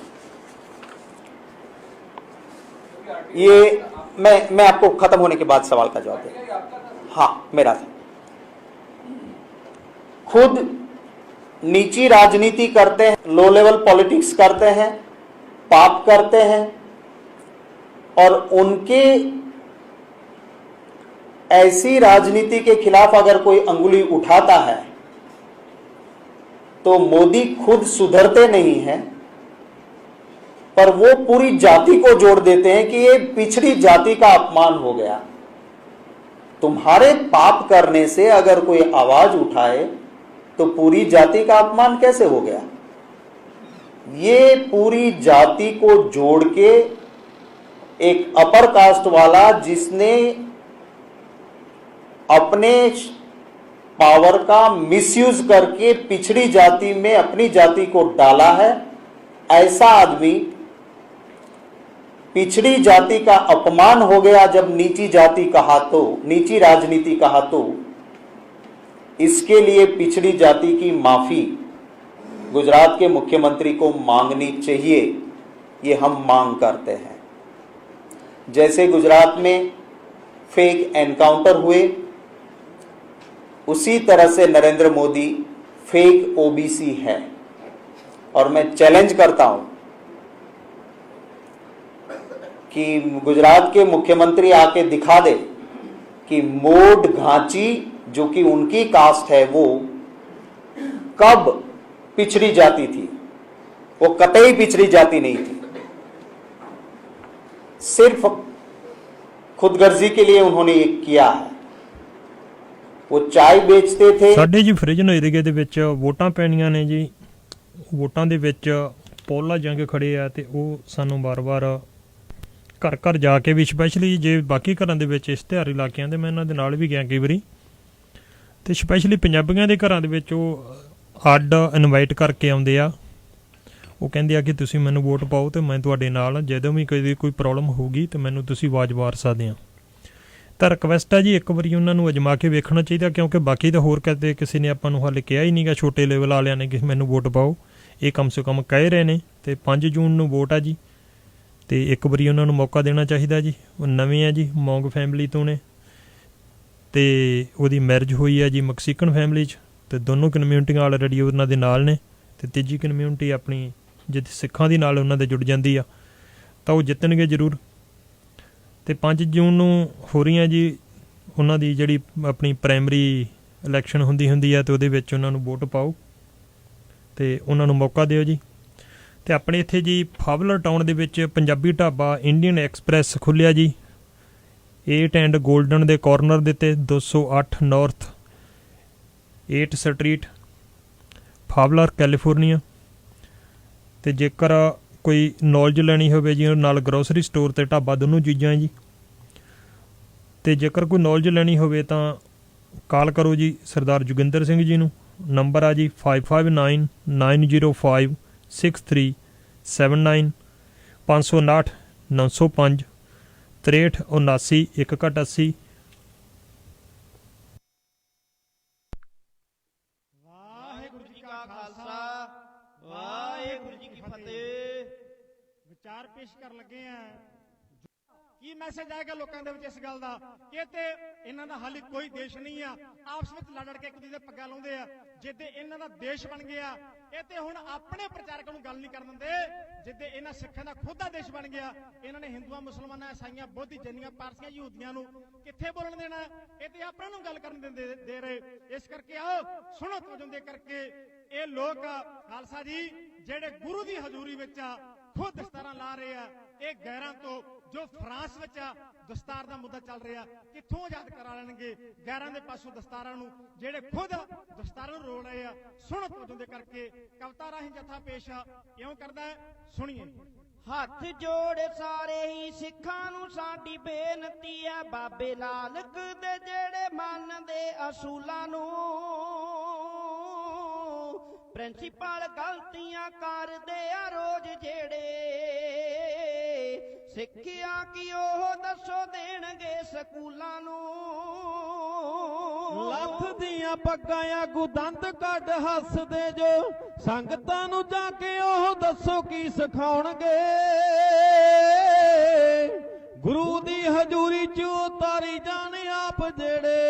ये मैं आपको खत्म होने के बाद सवाल का जवाब दूंगा। हाँ, मेरा था। खुद नीची राजनीति करते हैं, लो लेवल पॉलिटिक्स करते हैं, पाप करते हैं, और उनके ऐसी राजनीति के खिलाफ अगर कोई अंगुली उठाता है तो मोदी खुद सुधरते नहीं हैं, पर वो पूरी जाति को जोड़ देते हैं कि ये पिछड़ी जाति का अपमान हो गया। तुम्हारे पाप करने से अगर कोई आवाज उठाए तो पूरी जाति का अपमान कैसे हो गया? ये पूरी जाति को जोड़ के एक अपर कास्ट वाला, जिसने अपने पावर का मिसयूज करके पिछड़ी जाति में अपनी जाति को डाला है, ऐसा आदमी पिछड़ी जाति का अपमान हो गया जब नीची जाति कहा तो, नीची राजनीति कहा तो इसके लिए पिछड़ी जाति की माफी गुजरात के मुख्यमंत्री को मांगनी चाहिए। ये हम मांग करते हैं। जैसे गुजरात में फेक एनकाउंटर हुए, उसी तरह से नरेंद्र मोदी फेक ओबीसी है। और मैं चैलेंज करता हूं कि गुजरात के मुख्यमंत्री आके दिखा दे कि मोड घांची जो कि उनकी कास्ट है वो कब पिछड़ी जाति थी। वो कतई पिछड़ी जाति नहीं थी, सिर्फ खुदगर्जी के लिए उन्होंने ये किया है। वो चाय बेचते थे। ਸਾਡੇ ਜੀ ਫ੍ਰਿਜਨ ਏਰੀਏ ਦੇ ਵਿੱਚ ਵੋਟਾਂ ਪੈਣੀਆਂ ਨੇ ਜੀ, ਵੋਟਾਂ ਦੇ ਵਿੱਚ ਪੋਲਾ ਜੰਗ ਖੜੇ ਆ ਤੇ ਉਹ ਸਾਨੂੰ ਵਾਰ-ਵਾਰ ਘਰ ਘਰ ਜਾ ਕੇ ਵੀ, ਸਪੈਸ਼ਲੀ ਜੇ ਬਾਕੀ ਘਰਾਂ ਦੇ ਵਿੱਚ ਇਸ਼ਤਿਹਾਰ ਇਲਾਕਿਆਂ ਦੇ, ਮੈਂ ਇਹਨਾਂ ਦੇ ਨਾਲ ਵੀ ਗਿਆ ਕਈ ਵਾਰੀ, ਤੇ ਸਪੈਸ਼ਲੀ ਪੰਜਾਬੀਆਂ ਦੇ ਘਰਾਂ ਦੇ ਵਿੱਚ ਉਹ ਅੱਡ ਇਨਵਾਈਟ ਕਰਕੇ ਆਉਂਦੇ ਆ। ਉਹ ਕਹਿੰਦੇ ਆ ਕਿ ਤੁਸੀਂ ਮੈਨੂੰ ਵੋਟ ਪਾਓ ਤੇ ਮੈਂ ਤੁਹਾਡੇ ਨਾਲ, ਜਦੋਂ ਵੀ ਕੋਈ ਪ੍ਰੋਬਲਮ ਹੋਊਗੀ ਤੇ ਮੈਨੂੰ ਤੁਸੀਂ ਆਵਾਜ਼ ਮਾਰ ਸਕਦੇ ਆ। ਤਾਂ ਰਿਕਵੈਸਟ ਹੈ ਜੀ, ਇੱਕ ਵਾਰੀ ਉਹਨਾਂ ਨੂੰ ਅਜਮਾ ਕੇ ਵੇਖਣਾ ਚਾਹੀਦਾ, ਕਿਉਂਕਿ ਬਾਕੀ ਤਾਂ ਹੋਰ ਕਦੇ ਕਿਸੇ ਨੇ ਆਪਾਂ ਨੂੰ ਹਾਲੇ ਕਿਹਾ ਹੀ ਨਹੀਂਗਾ, ਛੋਟੇ ਲੈਵਲ ਵਾਲਿਆਂ ਨੇ ਕਿ ਮੈਨੂੰ ਵੋਟ ਪਾਓ। ਇਹ ਕਮ ਸੇ ਕਮ ਕਹਿ ਰਹੇ ਨੇ। ਤੇ 5 ਜੂਨ ਨੂੰ ਵੋਟ ਆ ਜੀ, ਤੇ ਇੱਕ ਵਾਰੀ ਉਹਨਾਂ ਨੂੰ ਮੌਕਾ ਦੇਣਾ ਚਾਹੀਦਾ ਜੀ। ਉਹ ਨਵੇਂ ਆ ਜੀ, ਮੌਂਗ ਫੈਮਿਲੀ ਤੋਂ ਨੇ, ਤੇ ਉਹਦੀ ਮੈਰਿਜ ਹੋਈ ਆ ਜੀ ਮੈਕਸੀਕਨ ਫੈਮਿਲੀ 'ਚ, ਤੇ ਦੋਨੋਂ ਕਮਿਊਨਿਟੀਆਂ ਆਲਰੇਡੀ ਉਹਨਾਂ ਦੇ ਨਾਲ ਨੇ, ਤੇ ਤੀਜੀ ਕਮਿਊਨਿਟੀ ਆਪਣੀ ਜਿੱਥੇ ਸਿੱਖਾਂ ਦੀ ਨਾਲ ਉਹਨਾਂ ਦੇ ਜੁੜ ਜਾਂਦੀ ਆ, ਤਾਂ ਉਹ ਜਿੱਤਣਗੇ ਜ਼ਰੂਰ। ਤੇ 5 ਜੂਨ ਨੂੰ ਹੋ ਰਹੀਆਂ ਜੀ ਉਹਨਾਂ ਦੀ ਜਿਹੜੀ ਆਪਣੀ ਪ੍ਰਾਇਮਰੀ ਇਲੈਕਸ਼ਨ ਹੁੰਦੀ ਆ, ਤੇ ਉਹਦੇ ਵਿੱਚ ਉਹਨਾਂ ਨੂੰ ਵੋਟ ਪਾਓ ਤੇ ਉਹਨਾਂ ਨੂੰ ਮੌਕਾ ਦਿਓ ਜੀ। ਤੇ ਆਪਣੇ ਇੱਥੇ ਜੀ ਫਾਵਲਰ ਟਾਊਨ ਦੇ ਵਿੱਚ ਪੰਜਾਬੀ ਢਾਬਾ ਇੰਡੀਅਨ ਐਕਸਪ੍ਰੈਸ ਖੁੱਲਿਆ ਜੀ, 8 ਐਂਡ ਗੋਲਡਨ ਦੇ ਕਾਰਨਰ ਦੇ ਉੱਤੇ, 208 ਨਾਰਥ 8 ਸਟਰੀਟ, ਫਾਵਲਰ ਕੈਲੀਫੋਰਨੀਆ। ਤੇ ਜੇਕਰ ਕੋਈ ਨੌਲੇਜ ਲੈਣੀ ਹੋਵੇ ਜੀ, ਨਾਲ ਗਰੋਸਰੀ ਸਟੋਰ ਤੇ ਢਾਬਾ ਦੋਨੋਂ ਚੀਜ਼ਾਂ ਜੀ। ਤੇ ਜੇਕਰ ਕੋਈ ਨੌਲੇਜ ਲੈਣੀ ਹੋਵੇ ਤਾਂ ਕਾਲ ਕਰੋ ਜੀ ਸਰਦਾਰ ਜੋਗਿੰਦਰ ਸਿੰਘ ਜੀ ਨੂੰ। ਨੰਬਰ ਆ ਜੀ 5599056379, 559 905 6379 180। ਵਾਹਿਗੁਰੂ ਜੀ ਕਾ ਖਾਲਸਾ, ਵਾਹਿਗੁਰੂ ਜੀ ਕੀ ਫਤਿਹ। ਵਿਚਾਰ ਪੇਸ਼ ਕਰਨ ਲੱਗੇ ਆ। ਕੀ ਮੈਸੇਜ ਆਏਗਾ ਲੋਕਾਂ ਦੇ ਵਿੱਚ ਇਸ ਗੱਲ ਦਾ ਕਿ ਤੇ ਇਹਨਾਂ ਦਾ ਹਾਲੇ ਕੋਈ ਦੇਸ਼ ਨਹੀਂ ਆ, ਆਪਸ ਵਿੱਚ ਲੜ ਕੇ ਇੱਕ ਦੂਜੇ ਦੇ ਪੱਗਾਂ ਲਾਉਂਦੇ ਆ। ਜਿੱਦੇ ਇਹਨਾਂ ਦਾ ਦੇਸ਼ ਬਣ ਗਿਆ, ਇਹ ਤੇ ਹੁਣ ਆਪਣੇ ਪ੍ਰਚਾਰਕਾਂ ਨੂੰ ਗੱਲ ਨਹੀਂ ਕਰਨ ਦਿੰਦੇ। ਜਿੱਦੇ ਇਹਨਾਂ ਸਿੱਖਾਂ ਦਾ ਖੁਦ ਦਾ ਦੇਸ਼ ਬਣ ਗਿਆ, ਇਹਨਾਂ ਨੇ ਹਿੰਦੂਆਂ, ਮੁਸਲਮਾਨਾਂ, ਈਸਾਈਆਂ, ਬੋਧੀ, ਜੈਨੀਆਂ, ਪਾਰਸੀਆਂ, ਯਹੂਦੀਆਂ ਨੂੰ ਕਿੱਥੇ ਬੋਲਣ ਦੇਣਾ? ਇਹ ਤੇ ਆਪਣੇ ਨੂੰ ਗੱਲ ਕਰਨ ਦੇ ਰਹੇ। ਇਸ ਕਰਕੇ ਆਓ ਸੁਣੋ ਤਵਜੋ ਦੇ ਕਰਕੇ, ਇਹ ਲੋਕ ਖਾਲਸਾ ਜੀ ਜਿਹੜੇ ਗੁਰੂ ਦੀ ਹਜ਼ੂਰੀ ਵਿੱਚ ਖੁਦ ਦਸਤਾਰਾਂ ਲਾ ਰਹੇ ਆ, ਇਹ ਗੈਰਾਂ ਤੋਂ ਜੋ ਫਰਾਂਸ ਵਿੱਚ ਦਸਤਾਰ ਦਾ ਮੁੱਦਾ ਚੱਲ ਰਿਹਾ, ਕਿੱਥੋਂ ਆਜ਼ਾਦ ਕਰਾ ਲੈਣਗੇ ਗੈਰਾਂ ਦੇ ਪਾਸੋਂ ਦਸਤਾਰਾਂ ਨੂੰ, ਜਿਹੜੇ ਖੁਦ ਦਸਤਾਰਾਂ ਨੂੰ ਰੋਲ ਰਹੇ ਆ। ਸੁਣ ਤੋਜਨ ਦੇ ਕਰਕੇ ਕਵਿਤਾ ਰਾਹੀਂ ਜਥਾ ਪੇਸ਼ ਇਉਂ ਕਰਦਾ ਹੈ, ਸੁਣੀਏ। ਹੱਥ ਜੋੜ ਸਾਰੇ ਹੀ ਸਿੱਖਾਂ ਨੂੰ ਸਾਡੀ ਬੇਨਤੀ ਹੈ, ਬਾਬੇ ਨਾਨਕ ਦੇ ਜਿਹੜੇ ਮੰਨਦੇ ਅਸੂਲਾਂ ਨੂੰ, ਪ੍ਰਿੰਸੀਪਲ ਗਲਤੀਆਂ ਕਰਦੇ ਆ ਰੋਜ਼ ਜਿਹੜੇ, ਸਿੱਖਿਆ ਕੀ ਉਹ ਦੱਸੋ ਦੇਣਗੇ ਸਕੂਲਾਂ ਨੂੰ। ਲੱਖ ਦੀਆਂ ਪੱਗਾਂ ਆਗੂ ਦੰਦ ਕੱਢ ਹੱਸਦੇ ਜੋ, ਸੰਗਤਾਂ ਨੂੰ ਜਾ ਕੇ ਉਹ ਦੱਸੋ ਕੀ ਸਿਖਾਉਣਗੇ। ਗੁਰੂ ਦੀ ਹਜ਼ੂਰੀ ਚ ਉਤਾਰੀ ਜਾਣ ਆਪ ਜਿਹੜੇ,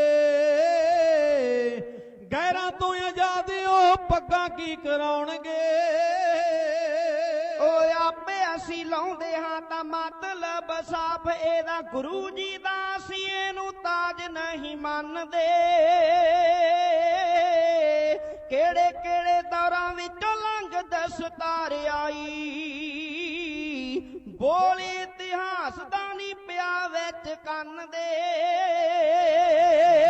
ਗੈਰਾਂ ਤੋਂ ਆਜ਼ਾਦ ਉਹ ਪੱਗਾਂ ਕੀ ਕਰਾਉਣਗੇ। ਓਏ ਆਪੇ ਅਸੀਂ ਲਾਉਂਦੇ ਹਾਂ ਤਾਂ ਮਤਲਬ ਸਾਫ ਇਹਦਾ, ਗੁਰੂ ਜੀ ਦਾ ਅਸੀਂ ਇਹਨੂੰ ਤਾਜ ਨਹੀਂ ਮੰਨਦੇ। ਕਿਹੜੇ ਕਿਹੜੇ ਦੌਰਾਂ ਵਿੱਚੋਂ ਲੰਘ ਦਸਤਾਰ ਆਈ, ਬੋਲੀ ਇਤਿਹਾਸ ਦਾ ਨਹੀਂ ਪਿਆ ਵਿੱਚ ਕੰਨ ਦੇ।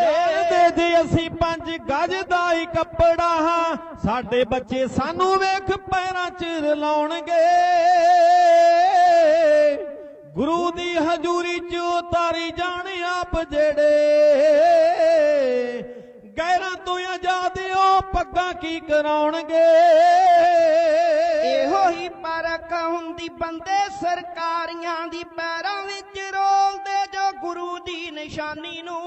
ਜਾਣਦੇ ਜੇ ਅਸੀਂ 5 ਗਜ ਦਾ ਹੀ ਕੱਪੜਾ ਹਾਂ, ਸਾਡੇ ਬੱਚੇ ਸਾਨੂੰ ਵੇਖ ਪੈਰਾਂ 'ਚ ਰਲਾਉਣਗੇ। ਗੁਰੂ ਦੀ ਹਜ਼ੂਰੀ 'ਚ ਉਤਾਰੀ ਜਾਣ ਆਪ ਜਿਹੜੇ, ਗੈਰਾਂ ਤੋਂ ਆਜ਼ਾਦ ਉਹ ਪੱਗਾਂ ਕੀ ਕਰਾਉਣਗੇ। ਇਹੋ ਹੀ ਪਰਖ ਹੁੰਦੀ ਬੰਦੇ ਸਰਕਾਰੀਆਂ ਦੀ, ਪੈਰਾਂ ਵਿੱਚ ਰੋਲਦੇ ਜੋ ਗੁਰੂ ਦੀ ਨਿਸ਼ਾਨੀ ਨੂੰ।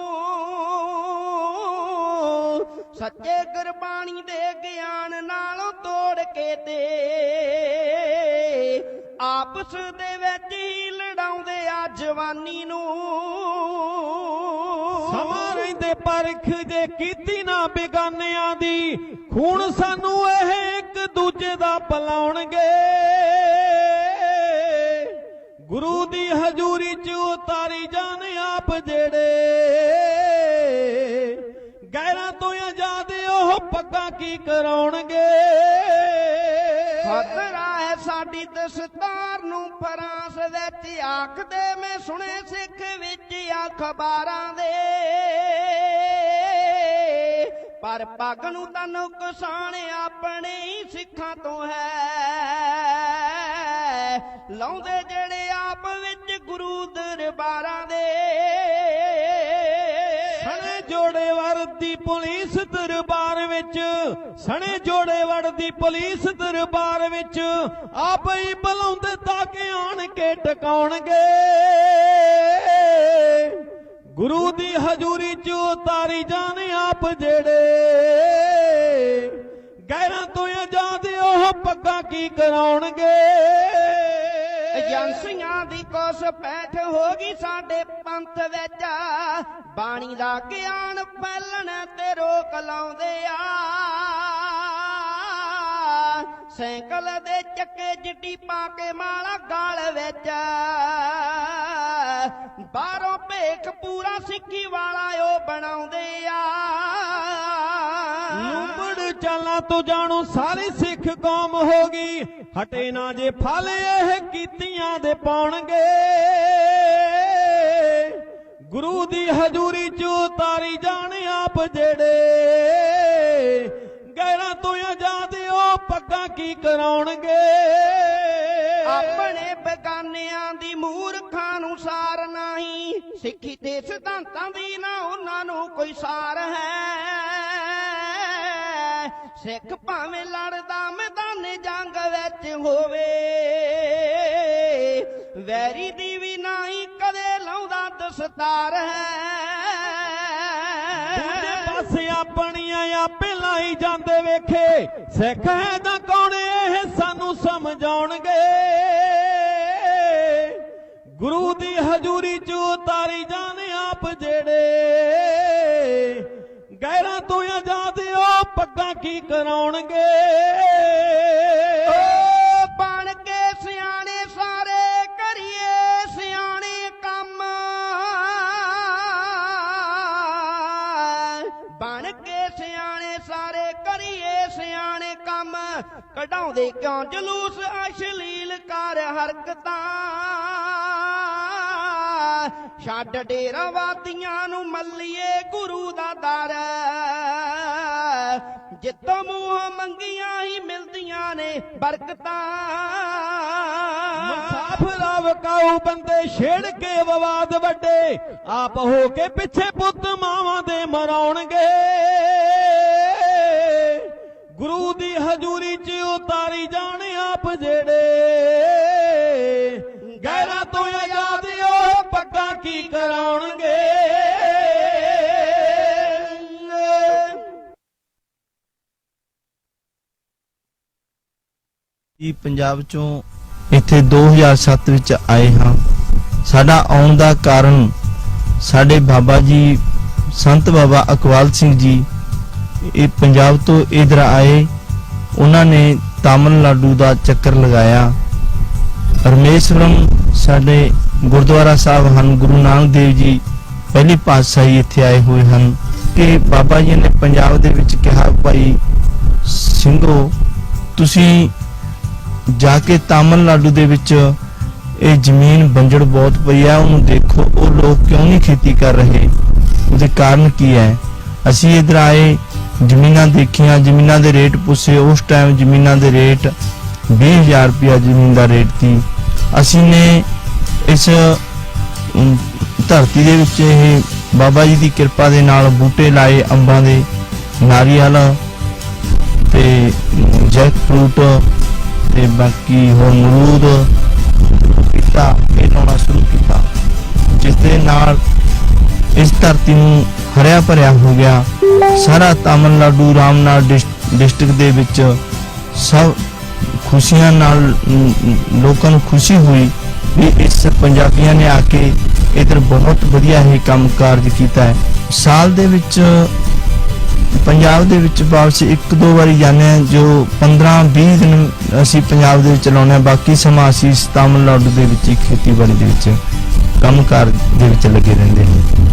ਸੱਚੇ ਗੁਰਬਾਣੀ ਦੇ ਗਿਆਨ ਨਾਲੋਂ ਤੋੜ ਕੇ ਤੇ ਆਪਸ ਦੇ ਵਿੱਚ ਹੀ ਲੜਾਉਂਦੇ ਆ ਜਵਾਨੀ ਨੂੰ। ਸਮਾਂ ਰਹਿੰਦੇ ਪਰਖ ਜੇ ਕੀਤੀ ਨਾ ਬੇਗਾਨਿਆਂ ਦੀ, ਖੂਨ ਸਾਨੂੰ ਇਹ ਇੱਕ ਦੂਜੇ ਦਾ ਪਿਲਾਉਣਗੇ। ਗੁਰੂ ਦੀ ਹਜ਼ੂਰੀ 'ਚ ਉਤਾਰੀ ਜਾਣ ਆਪ ਜਿਹੜੇ, ਗੈਰਾਂ ਤੋਂ ਆਜ਼ਾਦ ਉਹ ਪੱਗਾਂ ਕੀ ਕਰਾਉਣਗੇ। ਖਤਰਾ ਹੈ ਸਾਡੀ ਦਸਤਾਰ ਨੂੰ ਫਰਾਂਸ ਵਿੱਚ, ਆਖਦੇ ਮੈਂ ਸੁਣੇ ਸਿੱਖ ਵਿੱਚ ਅਖਬਾਰਾਂ ਦੇ। ਪਰ ਪੱਗ ਨੂੰ ਤਾਂ ਨੁਕਸਾਨ ਆਪਣੇ ਹੀ ਸਿੱਖਾਂ ਤੋਂ ਹੈ, ਲਾਉਂਦੇ ਜਿਹੜੇ ਆਪ ਵਿੱਚ ਗੁਰੂ ਦਰਬਾਰਾਂ ਦੇ। ਸਣੇ ਜੋੜੇ ਵਰਦੀ ਪੁਲਿਸ ਦਰਬਾਰ ਵਿੱਚ, ਸਣੇ ਜੋੜੇ ਵੜਦੀ ਪੁਲਿਸ ਦਰਬਾਰ ਵਿੱਚ, ਆਪ ਹੀ ਬੁਲਾਉਂਦੇ ਤਾਂ ਕਿ ਆਣ ਕੇ ਟਿਕਾਉਣਗੇ। ਗੁਰੂ ਦੀ ਹਜ਼ੂਰੀ 'ਚ ਉਤਾਰੀ ਜਾਣ ਆਪ ਜਿਹੜੇ, ਗੈਰਾਂ ਤੋਂ ਆਜ਼ਾਦ ਉਹ ਪੱਗਾਂ ਕੀ ਕਰਾਉਣਗੇ। ਏਜੰਸੀਆਂ ਦੀ ਕੁਛ ਪੈਠ ਹੋ ਗਈ ਸਾਡੇ ਪੰਥ ਵਿੱਚ, ਬਾਣੀ ਦਾ ਗਿਆਨ ਫੈਲਣ ਤੇ ਰੋਕ ਲਾਉਂਦੇ ਆ। ਸਾਈਕਲ ਦੇ ਚੱਕੇ ਜਿੱਡੀ ਪਾ ਕੇ ਮਾਲਾ ਗਾਲ ਵਿੱਚ, ਬਾਹਰੋਂ ਭੇਖ ਪੂਰਾ ਸਿੱਖੀ ਵਾਲਾ ਉਹ ਬਣਾਉਂਦੇ ਆ। ਲੂੰਬੜ ਚਾਲਾਂ ਤੋਂ ਜਾਣੂ ਸਾਰੀ ਸਿੱਖ ਕੌਮ ਹੋ ਗਈ, ਹਟੇ ਨਾ ਜੇ ਫਲ ਇਹ ਕੀਤੀਆਂ ਦੇ ਪਾਉਣਗੇ। ਗੁਰੂ ਦੀ ਹਜ਼ੂਰੀ 'ਚ ਉਤਾਰੀ ਜਾਣ ਆਪ ਜਿਹੜੇ, ਗੈਰਾਂ ਤੋਂ ਆਜ਼ਾਦ ਉਹ ਪੱਗਾਂ ਕੀ ਕਰਾਉਣਗੇ। ਆਪਣੇ ਬੇਗਾਨਿਆਂ ਦੀ ਮੂਰਖਾਂ ਨੂੰ ਸਾਰ ਨਹੀਂ, ਸਿੱਖੀ ਤੇ ਸਿਧਾਂਤਾਂ ਦੀ ਨਾ ਉਹਨਾਂ ਨੂੰ ਕੋਈ ਸਾਰ ਹੈ। ਸਿੱਖ ਭਾਵੇਂ ਲੜਦਾ ਮੈਦਾਨ ਜੰਗ ਵਿੱਚ ਹੋਵੇ, ਵੈਰੀ ਦੀ ਵੀ ਨਹੀਂ ਕਦੇ ਲਾਉਂਦਾ ਦਸਤਾਰ ਹੈ। ਦੂਜੇ ਪਾਸੇ ਆਪਣੀਆਂ ਆਪੇ ਲਾਈ ਜਾਂਦੇ ਵੇਖੇ, ਸਿੱਖ ਹੈ ਤਾਂ ਕੌਣ ਇਹ ਸਾਨੂੰ ਸਮਝਾਉਣਗੇ। ਗੁਰੂ ਦੀ ਹਜ਼ੂਰੀ 'ਚ ਉਤਾਰੀ ਜਾਣ ਆਪ ਜਿਹੜੇ, ਗੈਰਾਂ ਤੋਂ ਆਜ਼ਾਦ ਉਹ ਪੱਗਾਂ ਕੀ ਕਰਾਉਣਗੇ। ਬਣ ਕੇ ਸਿਆਣੇ ਸਾਰੇ ਕਰੀਏ ਸਿਆਣੇ ਕੰਮ, ਬਣ ਕੇ ਸਿਆਣੇ ਸਾਰੇ ਕਰੀਏ ਸਿਆਣੇ ਕੰਮ, ਕਢਾਉਂਦੇ ਕਿਉਂ ਜਲੂਸ ਅਸ਼ਲੀਲ ਕਰ ਹਰਕਤਾਂ। ਛੱਡ ਡੇਰਾ ਵਾਦੀਆਂ ਨੂੰ ਮੱਲੀਏ ਗੁਰੂ ਦਾ ਦਰ ਜਿੱਤੋਂ ਮੂੰਹ ਮੰਗੀਆਂ ਹੀ ਮਿਲਦੀਆਂ ਨੇ ਬਰਕਤਾਂ ਮੁਸਾਫਰਾ ਵਕਾਊ ਬੰਦੇ ਛੇੜ ਕੇ ਵਿਵਾਦ ਵੱਡੇ ਆਪ ਹੋ ਕੇ ਪਿੱਛੇ ਪੁੱਤ ਮਾਵਾਂ ਦੇ ਮਰਾਉਣਗੇ ਗੁਰੂ ਦੀ ਹਜ਼ੂਰੀ 'ਚ ਉਤਾਰੀ ਜਾਣ ਆਪ ਜਿਹੜੇ ਗੈਰਾਂ ਤੋਂ ਆਜ਼ਾਦ ਉਹ ਪੱਗਾਂ ਕੀ ਕਰਾਉਣਗੇ ਜੀ ਪੰਜਾਬ ਚੋਂ ਇੱਥੇ 2007 ਵਿੱਚ ਆਏ ਹਾਂ। ਸਾਡਾ ਆਉਣ ਦਾ ਕਾਰਨ ਸਾਡੇ ਬਾਬਾ ਜੀ ਸੰਤ ਬਾਬਾ ਅਕਵਾਲ ਸਿੰਘ ਜੀ ਇਹ ਪੰਜਾਬ ਤੋਂ ਇਧਰ ਆਏ। ਉਹਨਾਂ ਨੇ ਤਾਮਿਲਨਾਡੂ ਦਾ ਚੱਕਰ ਲਗਾਇਆ। ਰਮੇਸ਼ਵਰਮ ਸਾਡੇ ਗੁਰਦੁਆਰਾ ਸਾਹਿਬ ਹਨ। ਗੁਰੂ ਨਾਨਕ ਦੇਵ ਜੀ ਪਹਿਲੀ ਪਾਤਸ਼ਾਹੀ ਇੱਥੇ ਆਏ ਹੋਏ ਹਨ ਕਿ ਬਾਬਾ ਜੀ ਨੇ ਪੰਜਾਬ ਦੇ ਵਿੱਚ ਕਿਹਾ ਭਾਈ ਸਿੰਘੋ ਤੁਸੀਂ ਜਾ ਕੇ ਤਾਮਿਲਨਾਡੂ ਦੇ ਵਿੱਚ ਇਹ ਜ਼ਮੀਨ ਬੰਜੜ ਬਹੁਤ ਪਈ ਹੈ ਉਹਨੂੰ ਦੇਖੋ ਉਹ ਲੋਕ ਕਿਉਂ ਨਹੀਂ ਖੇਤੀ ਕਰ ਰਹੇ ਉਹਦੇ ਕਾਰਨ ਕੀ ਹੈ। ਅਸੀਂ ਇਧਰ ਆਏ ਜ਼ਮੀਨਾਂ ਦੇਖੀਆਂ ਜ਼ਮੀਨਾਂ ਦੇ ਰੇਟ ਪੁੱਛੇ। ਉਸ ਟਾਈਮ ਜ਼ਮੀਨਾਂ ਦੇ ਰੇਟ 20,000 ਰੁਪਇਆ ਜ਼ਮੀਨ ਦਾ ਰੇਟ ਸੀ। ਅਸੀਂ ਨੇ ਇਸ ਧਰਤੀ ਦੇ ਵਿੱਚ ਇਹ ਬਾਬਾ ਜੀ ਦੀ ਕਿਰਪਾ ਦੇ ਨਾਲ ਬੂਟੇ ਲਾਏ ਅੰਬਾਂ ਦੇ ਨਾਰੀਅਲ ਤੇ ਜੈਕ ਫਰੂਟ ਤੇ ਬਾਕੀ ਹੋਰ ਅਮਰੂਦ ਕੀਤਾ ਇਹ ਲਾਉਣਾ ਸ਼ੁਰੂ ਕੀਤਾ ਜਿਸ ਦੇ ਨਾਲ ਇਸ ਧਰਤੀ ਨੂੰ ਹਰਿਆ ਭਰਿਆ ਹੋ ਗਿਆ। ਸਾਰਾ ਤਾਮਿਲਨਾਡੂ ਰਾਮਨਾਥ ਡਿਸਟ੍ਰਿਕਟ ਦੇ ਵਿੱਚ ਸਭ ਖੁਸ਼ੀਆਂ ਨਾਲ ਲੋਕਾਂ ਨੂੰ ਖੁਸ਼ੀ ਹੋਈ ਵੀ ਇਸ ਪੰਜਾਬੀਆਂ ਨੇ ਆ ਕੇ ਇਧਰ ਬਹੁਤ ਵਧੀਆ ਇਹ ਕੰਮ ਕਾਰਜ ਕੀਤਾ ਹੈ। ਸਾਲ ਦੇ ਵਿੱਚ ਪੰਜਾਬ ਦੇ ਵਿੱਚ ਵਾਪਸ 1-2 ਵਾਰੀ ਜਾਂਦੇ ਹਾਂ ਜੋ 15-20 ਦਿਨ ਅਸੀਂ ਪੰਜਾਬ ਦੇ ਵਿੱਚ ਲਾਉਂਦੇ ਹਾਂ। ਬਾਕੀ ਸਮਾਂ ਅਸੀਂ ਤਾਮਿਲਨਾਡੂ ਦੇ ਵਿੱਚ ਖੇਤੀਬਾੜੀ ਦੇ ਵਿੱਚ ਕੰਮਕਾਰ ਦੇ ਵਿੱਚ ਲੱਗੇ ਰਹਿੰਦੇ ਹਾਂ।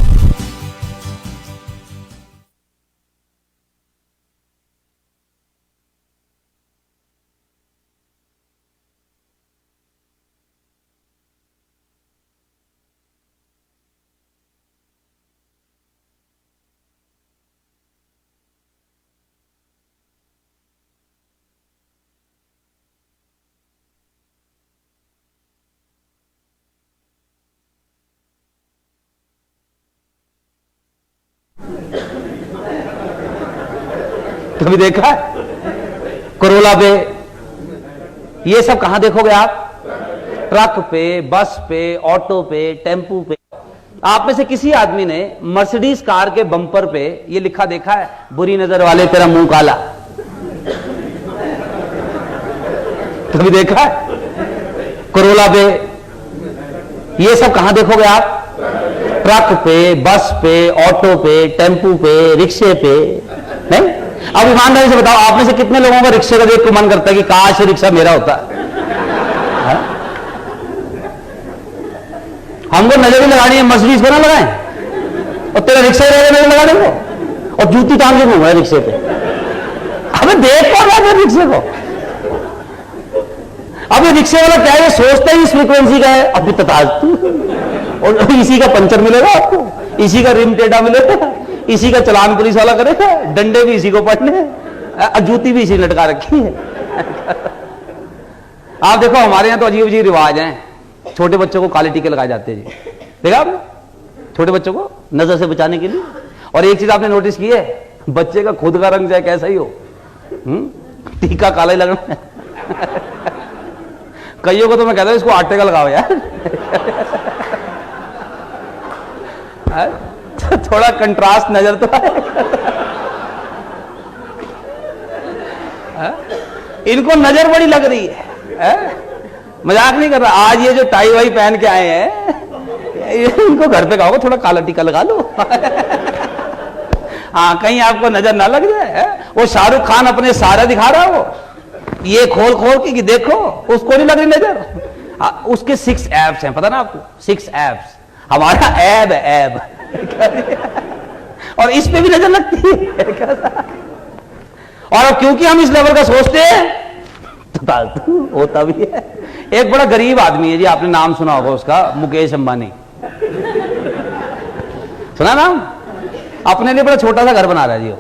कभी देखा है करोला पे? ये सब कहां देखोगे आप? ट्रक पे, बस पे, ऑटो पे, टेम्पू पे। आप में से किसी आदमी ने मर्सिडीज कार के बम्पर पे ये लिखा देखा है, बुरी नजर वाले तेरा मुंह काला? कभी देखा है करोला पे? ये सब कहां देखोगे आप? ट्रक पे, बस पे, ऑटो पे, टेम्पू पे, रिक्शे पे। नहीं? अब ईमानदारी से बताओ, आप में से कितने लोगों का रिक्शे का देख के मन करता है कि काश रिक्शा मेरा होता है? हमको नजर ही लगानी है, मर्सिडीज को ना लगाएं और तेरा रिक्शा रहेगा नजर लगाने को और जूती टांग के घूमा रिक्शे पे। हमें देख कौन रहा है रिक्शे को? अब ये रिक्शे वाला क्या है, सोचता ही इस फ्रीक्वेंसी का है, अभी तताज और इसी का पंचर मिलेगा आपको, इसी का रिम टेढ़ा मिलेगा, इसी का चलान पुलिस वाला करेगा, डंडे भी इसी को पड़ने, जूती भी इसी लटका रखी है। आप देखो हमारे यहाँ तो अजीब अजीब रिवाज हैं। छोटे बच्चों को काले टीके लगाए जाते हैं जी, देखा आपने? छोटे बच्चों को नजर से बचाने के लिए। और एक चीज आपने नोटिस की है, बच्चे का खुद का रंग चाहे कैसा ही हो, टीका काला ही लगना है। कईयों को तो मैं कहता हूं इसको आटे का लगाओ यार। थोड़ा कंट्रास्ट नजर तो आए। इनको नजर बड़ी लग रही है। मजाक नहीं कर रहा। आज ये जो टाई वाई पहन के आए हैं, इनको घर पे कहोगे थोड़ा काला टीका लगा लो। हाँ, कहीं आपको नजर ना लग जाए। वो शाहरुख खान अपने सारा दिखा रहा हो, ये खोल खोल के कि देखो, उसको नहीं लग रही नजर। उसके 6 एब्स हैं, पता ना आपको? 6 एब्स। हमारा ऐब है, ऐब। और इस पे भी नजर लगती है। और अब क्योंकि हम इस लेवल का सोचते हैं होता भी है। एक बड़ा गरीब आदमी है जी, आपने नाम सुना होगा उसका, मुकेश अंबानी। सुना नाम? अपने लिए बड़ा छोटा सा घर बना रहा है जी वो,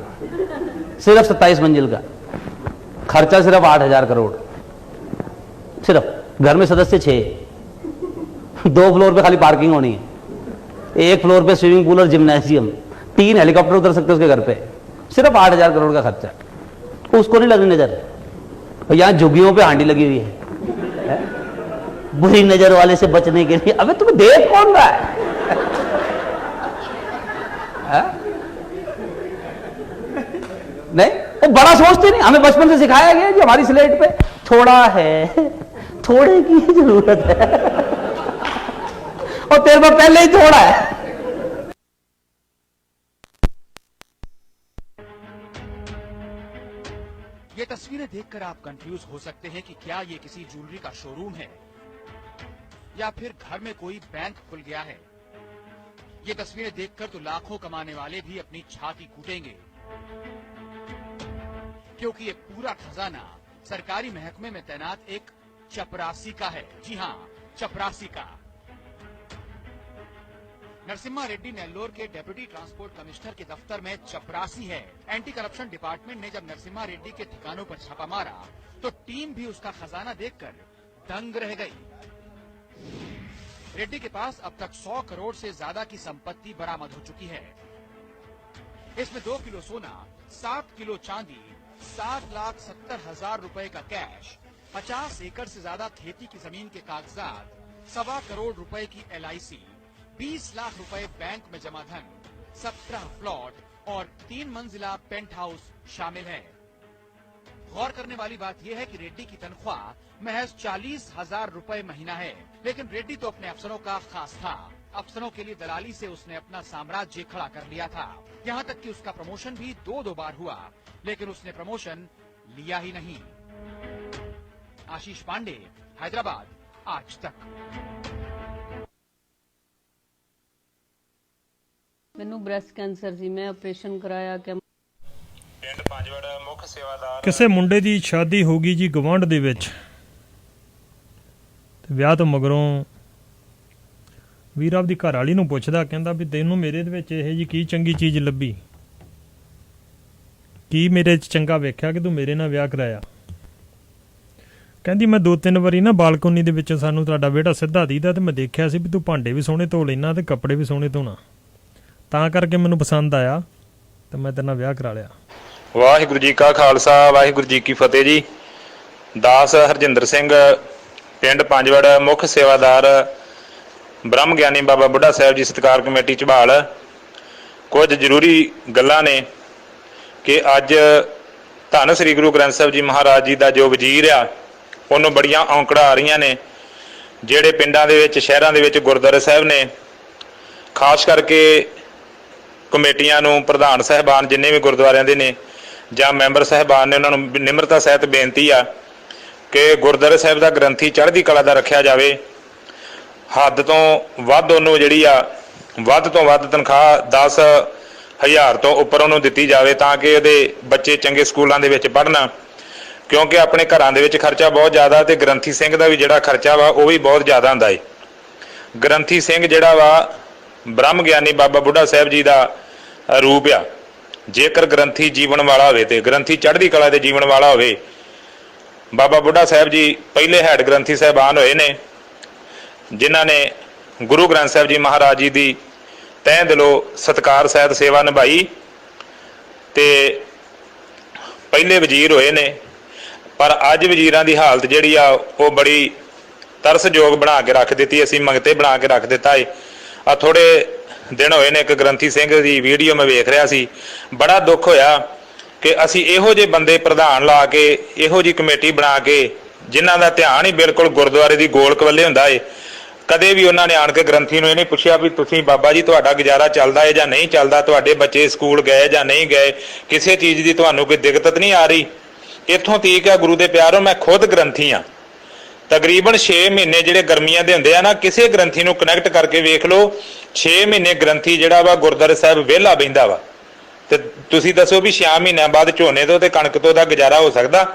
सिर्फ 27 मंजिल का, खर्चा सिर्फ 8,000 करोड़। सिर्फ घर में सदस्य 6, 2 फ्लोर पे खाली पार्किंग होनी है, 1 फ्लोर पे स्विमिंग पूल और जिम्नेशियम, 3 हेलीकॉप्टर उतर सकते उसके घर पे, सिर्फ 8,000 करोड़ का खर्चा। उसको नहीं लगनी नजर। और यहाँ झुग्गियों पे हांडी लगी हुई है बुरी नजर वाले से बचने के लिए। अबे तुम्हें देख कौन रहा है? नहीं, वो बड़ा सोचते नहीं। हमें बचपन से सिखाया गया कि हमारी स्लेट पे थोड़ा है, थोड़े की जरूरत है, और तेरे पर पहले ही थोड़ा है। ये तस्वीरें देखकर आप कंफ्यूज हो सकते हैं कि क्या ये किसी ज्वेलरी का शोरूम है या फिर घर में कोई बैंक खुल गया है। ये तस्वीरें देखकर तो लाखों कमाने वाले भी अपनी छाती कूटेंगे, क्योंकि ये पूरा खजाना सरकारी महकमे में तैनात एक चपरासी का है। जी हाँ, चपरासी का। नरसिम्हा रेड्डी नेल्लोर के डेप्यूटी ट्रांसपोर्ट कमिश्नर के दफ्तर में चपरासी है। एंटी करप्शन डिपार्टमेंट ने जब नरसिम्हा रेड्डी के ठिकानों पर छापा मारा तो टीम भी उसका खजाना देखकर दंग रह गई। रेड्डी के पास अब तक 100 करोड़ से ज्यादा की संपत्ति बरामद हो चुकी है। इसमें 2 किलो सोना, 7 किलो चांदी, 7,70,000 रुपए का कैश, 50 एकड़ से ज्यादा खेती की जमीन के कागजात, 1.25 करोड़ रुपए की LIC, 20 लाख रुपए बैंक में जमा धन, 17 प्लॉट और 3 मंजिला पेंट हाउस शामिल है। गौर करने वाली बात यह है कि रेड्डी की तनख्वाह महज 40,000 रुपए महीना है, लेकिन रेड्डी तो अपने अफसरों का खास था। अफसरों के लिए दलाली से उसने अपना साम्राज्य खड़ा कर लिया था। यहाँ तक कि उसका प्रमोशन भी 2 बार हुआ, लेकिन उसने प्रमोशन लिया ही नहीं। आशीष पांडे, हैदराबाद, आज तक। ਮੈਨੂੰ ਬ੍ਰੈਸਟ ਕੈਂਸਰ ਸੀ, ਮੈਂ ਆਪਰੇਸ਼ਨ ਕਰਾਇਆ ਕਿ ਪਿੰਡ ਪੰਜਵੜ ਮੁੱਖ ਸੇਵਾਦਾਰ ਕਿਸੇ ਮੁੰਡੇ ਦੀ ਸ਼ਾਦੀ ਹੋ ਗਈ ਜੀ ਗਵਾਂਢ ਦੇ ਵਿੱਚ, ਤੇ ਵਿਆਹ ਤੋਂ ਮਗਰੋਂ ਵੀਰ ਆਪਦੀ ਘਰ ਵਾਲੀ ਨੂੰ ਪੁੱਛਦਾ, ਕਹਿੰਦਾ ਵੀ ਤੈਨੂੰ ਮੇਰੇ ਦੇ ਵਿੱਚ ਇਹ ਜੀ ਕੀ ਚੰਗੀ ਚੀਜ਼ ਲੱਭੀ, ਕੀ ਮੇਰੇ 'ਚ ਚੰਗਾ ਵੇਖਿਆ ਕਿ ਤੂੰ ਮੇਰੇ ਨਾਲ ਵਿਆਹ ਕਰਾਇਆ। ਕਹਿੰਦੀ ਮੈਂ 2-3 ਵਾਰੀ ਨਾ ਬਾਲਕੋਨੀ ਦੇ ਵਿੱਚੋਂ ਸਾਨੂੰ ਤੁਹਾਡਾ ਵਿਹੜਾ ਸਿੱਧਾ ਦੀਦਾ ਤੇ ਮੈਂ ਦੇਖਿਆ ਸੀ ਵੀ ਤੂੰ ਭਾਂਡੇ ਵੀ ਸੋਹਣੇ ਧੋ ਲੈਣਾ ਤੇ ਕੱਪੜੇ ਵੀ ਸੋਹਣੇ ਧੋਣਾ, ਤਾਂ ਕਰਕੇ ਮੈਨੂੰ ਪਸੰਦ ਆਇਆ ਤੇ ਮੈਂ ਤੇਰੇ ਨਾਲ ਵਿਆਹ ਕਰਾ ਲਿਆ। ਵਾਹਿਗੁਰੂ ਜੀ ਕਾ ਖਾਲਸਾ, ਵਾਹਿਗੁਰੂ ਜੀ ਕੀ ਫਤਿਹ ਜੀ। ਦਾਸ ਹਰਜਿੰਦਰ ਸਿੰਘ, ਪਿੰਡ ਪੰਜਵੜ, ਮੁੱਖ ਸੇਵਾਦਾਰ ਬ੍ਰਹਮ ਗਿਆਨੀ ਬਾਬਾ ਬੁੱਢਾ ਸਾਹਿਬ ਜੀ ਸਤਿਕਾਰ ਕਮੇਟੀ ਝਬਾਲ। ਕੁਝ ਜ਼ਰੂਰੀ ਗੱਲਾਂ ਨੇ ਕਿ ਅੱਜ ਧੰਨ ਸ੍ਰੀ ਗੁਰੂ ਗ੍ਰੰਥ ਸਾਹਿਬ ਜੀ ਮਹਾਰਾਜ ਜੀ ਦਾ ਜੋ ਵਜ਼ੀਰ ਆ ਉਹਨੂੰ ਬੜੀਆਂ ਔਂਕੜਾਂ ਆ ਰਹੀਆਂ ਨੇ। ਜਿਹੜੇ ਪਿੰਡਾਂ ਦੇ ਵਿੱਚ, ਸ਼ਹਿਰਾਂ ਦੇ ਵਿੱਚ ਗੁਰਦੁਆਰੇ ਸਾਹਿਬ ਨੇ, ਖਾਸ ਕਰਕੇ ਕਮੇਟੀਆਂ ਨੂੰ, ਪ੍ਰਧਾਨ ਸਾਹਿਬਾਨ ਜਿੰਨੇ ਵੀ ਗੁਰਦੁਆਰਿਆਂ ਦੇ ਨੇ ਜਾਂ ਮੈਂਬਰ ਸਾਹਿਬਾਨ ਨੇ, ਉਹਨਾਂ ਨੂੰ ਨਿਮਰਤਾ ਸਹਿਤ ਬੇਨਤੀ ਆ ਕਿ ਗੁਰਦੁਆਰੇ ਸਾਹਿਬ ਦਾ ਗ੍ਰੰਥੀ ਚੜ੍ਹਦੀ ਕਲਾ ਦਾ ਰੱਖਿਆ ਜਾਵੇ। ਹੱਦ ਤੋਂ ਵੱਧ ਉਹਨੂੰ ਜਿਹੜੀ ਆ ਵੱਧ ਤੋਂ ਵੱਧ ਤਨਖਾਹ 10,000 ਤੋਂ ਉੱਪਰ ਉਹਨੂੰ ਦਿੱਤੀ ਜਾਵੇ ਤਾਂ ਕਿ ਉਹਦੇ ਬੱਚੇ ਚੰਗੇ ਸਕੂਲਾਂ ਦੇ ਵਿੱਚ ਪੜ੍ਹਨ, ਕਿਉਂਕਿ ਆਪਣੇ ਘਰਾਂ ਦੇ ਵਿੱਚ ਖਰਚਾ ਬਹੁਤ ਜ਼ਿਆਦਾ ਤੇ ਗ੍ਰੰਥੀ ਸਿੰਘ ਦਾ ਵੀ ਜਿਹੜਾ ਖਰਚਾ ਵਾ ਉਹ ਵੀ ਬਹੁਤ ਜ਼ਿਆਦਾ ਹੁੰਦਾ ਏ। ਗ੍ਰੰਥੀ ਸਿੰਘ ਜਿਹੜਾ ਵਾ ਬ੍ਰਹਮ ਗਿਆਨੀ ਬਾਬਾ ਬੁੱਢਾ ਸਾਹਿਬ ਜੀ ਦਾ ਰੂਪ ਆ। ਜੇਕਰ ਗ੍ਰੰਥੀ ਜੀਵਨ ਵਾਲਾ ਹੋਵੇ ਤੇ ਗ੍ਰੰਥੀ ਚੜ੍ਹਦੀ ਕਲਾ ਦੇ ਜੀਵਨ ਵਾਲਾ ਹੋਵੇ। ਬਾਬਾ ਬੁੱਢਾ ਸਾਹਿਬ ਜੀ ਪਹਿਲੇ ਹੈਡ ਗ੍ਰੰਥੀ ਸਾਹਿਬਾਨ ਹੋਏ ਨੇ ਜਿਨ੍ਹਾਂ ਨੇ ਗੁਰੂ ਗ੍ਰੰਥ ਸਾਹਿਬ ਜੀ ਮਹਾਰਾਜ ਜੀ ਦੀ ਤਹਿ ਦਿਲੋਂ ਸਤਿਕਾਰ ਸਹਿਤ ਸੇਵਾ ਨਿਭਾਈ ਤੇ ਪਹਿਲੇ ਵਜ਼ੀਰ ਹੋਏ ਨੇ। ਪਰ ਅੱਜ ਵਜ਼ੀਰਾਂ ਦੀ ਹਾਲਤ ਜਿਹੜੀ ਆ ਉਹ ਬੜੀ ਤਰਸਯੋਗ ਬਣਾ ਕੇ ਰੱਖ ਦਿੱਤੀ। ਅਸੀਂ ਮੰਗਤੇ ਬਣਾ ਕੇ ਰੱਖ ਦਿੱਤਾ ਏ। ਆ ਥੋੜੇ ਦਿਨ ਹੋਏ ਨੇ ਇੱਕ ਗ੍ਰੰਥੀ ਸਿੰਘ ਦੀ ਵੀਡੀਓ ਮੈਂ ਵੇਖ ਰਿਹਾ ਸੀ, ਬੜਾ ਦੁੱਖ ਹੋਇਆ ਕਿ ਅਸੀਂ ਇਹੋ ਜਿਹੇ ਬੰਦੇ ਪ੍ਰਧਾਨ ਲਾ ਕੇ, ਇਹੋ ਜਿਹੀ ਕਮੇਟੀ ਬਣਾ ਕੇ ਜਿਨ੍ਹਾਂ ਦਾ ਧਿਆਨ ਹੀ ਬਿਲਕੁਲ ਗੁਰਦੁਆਰੇ ਦੀ ਗੋਲਕ ਵੱਲੇ ਹੁੰਦਾ ਏ। ਕਦੇ ਵੀ ਉਹਨਾਂ ਨੇ ਆਣ ਕੇ ਗ੍ਰੰਥੀ ਨੂੰ ਇਹ ਨਹੀਂ ਪੁੱਛਿਆ ਵੀ ਤੁਸੀਂ ਬਾਬਾ ਜੀ ਤੁਹਾਡਾ ਗੁਜ਼ਾਰਾ ਚੱਲਦਾ ਹੈ ਜਾਂ ਨਹੀਂ ਚੱਲਦਾ, ਤੁਹਾਡੇ ਬੱਚੇ ਸਕੂਲ ਗਏ ਜਾਂ ਨਹੀਂ ਗਏ, ਕਿਸੇ ਚੀਜ਼ ਦੀ ਤੁਹਾਨੂੰ ਕੋਈ ਦਿੱਕਤ ਨਹੀਂ ਆ ਰਹੀ। ਇੱਥੋਂ ਤੀਕ ਆ ਗੁਰੂ ਦੇ ਪਿਆਰੋ, ਮੈਂ ਖੁਦ ਗ੍ਰੰਥੀ ਆ। ਤਕਰੀਬਨ 6 ਮਹੀਨੇ ਜਿਹੜੇ ਗਰਮੀਆਂ ਦੇ ਹੁੰਦੇ ਆ ਨਾ, ਕਿਸੇ ਗ੍ਰੰਥੀ ਨੂੰ ਕਨੈਕਟ ਕਰਕੇ ਵੇਖ ਲਓ, 6 ਮਹੀਨੇ ਗ੍ਰੰਥੀ ਜਿਹੜਾ ਵਾ ਗੁਰਦੁਆਰੇ ਸਾਹਿਬ ਵਿਹਲਾ ਬਹਿੰਦਾ ਵਾ। ਤੇ ਤੁਸੀਂ ਦੱਸੋ ਵੀ 6 ਮਹੀਨਿਆਂ ਬਾਅਦ ਝੋਨੇ ਤੋਂ ਤੇ ਕਣਕ ਤੋਂ ਦਾ ਗੁਜ਼ਾਰਾ ਹੋ ਸਕਦਾ?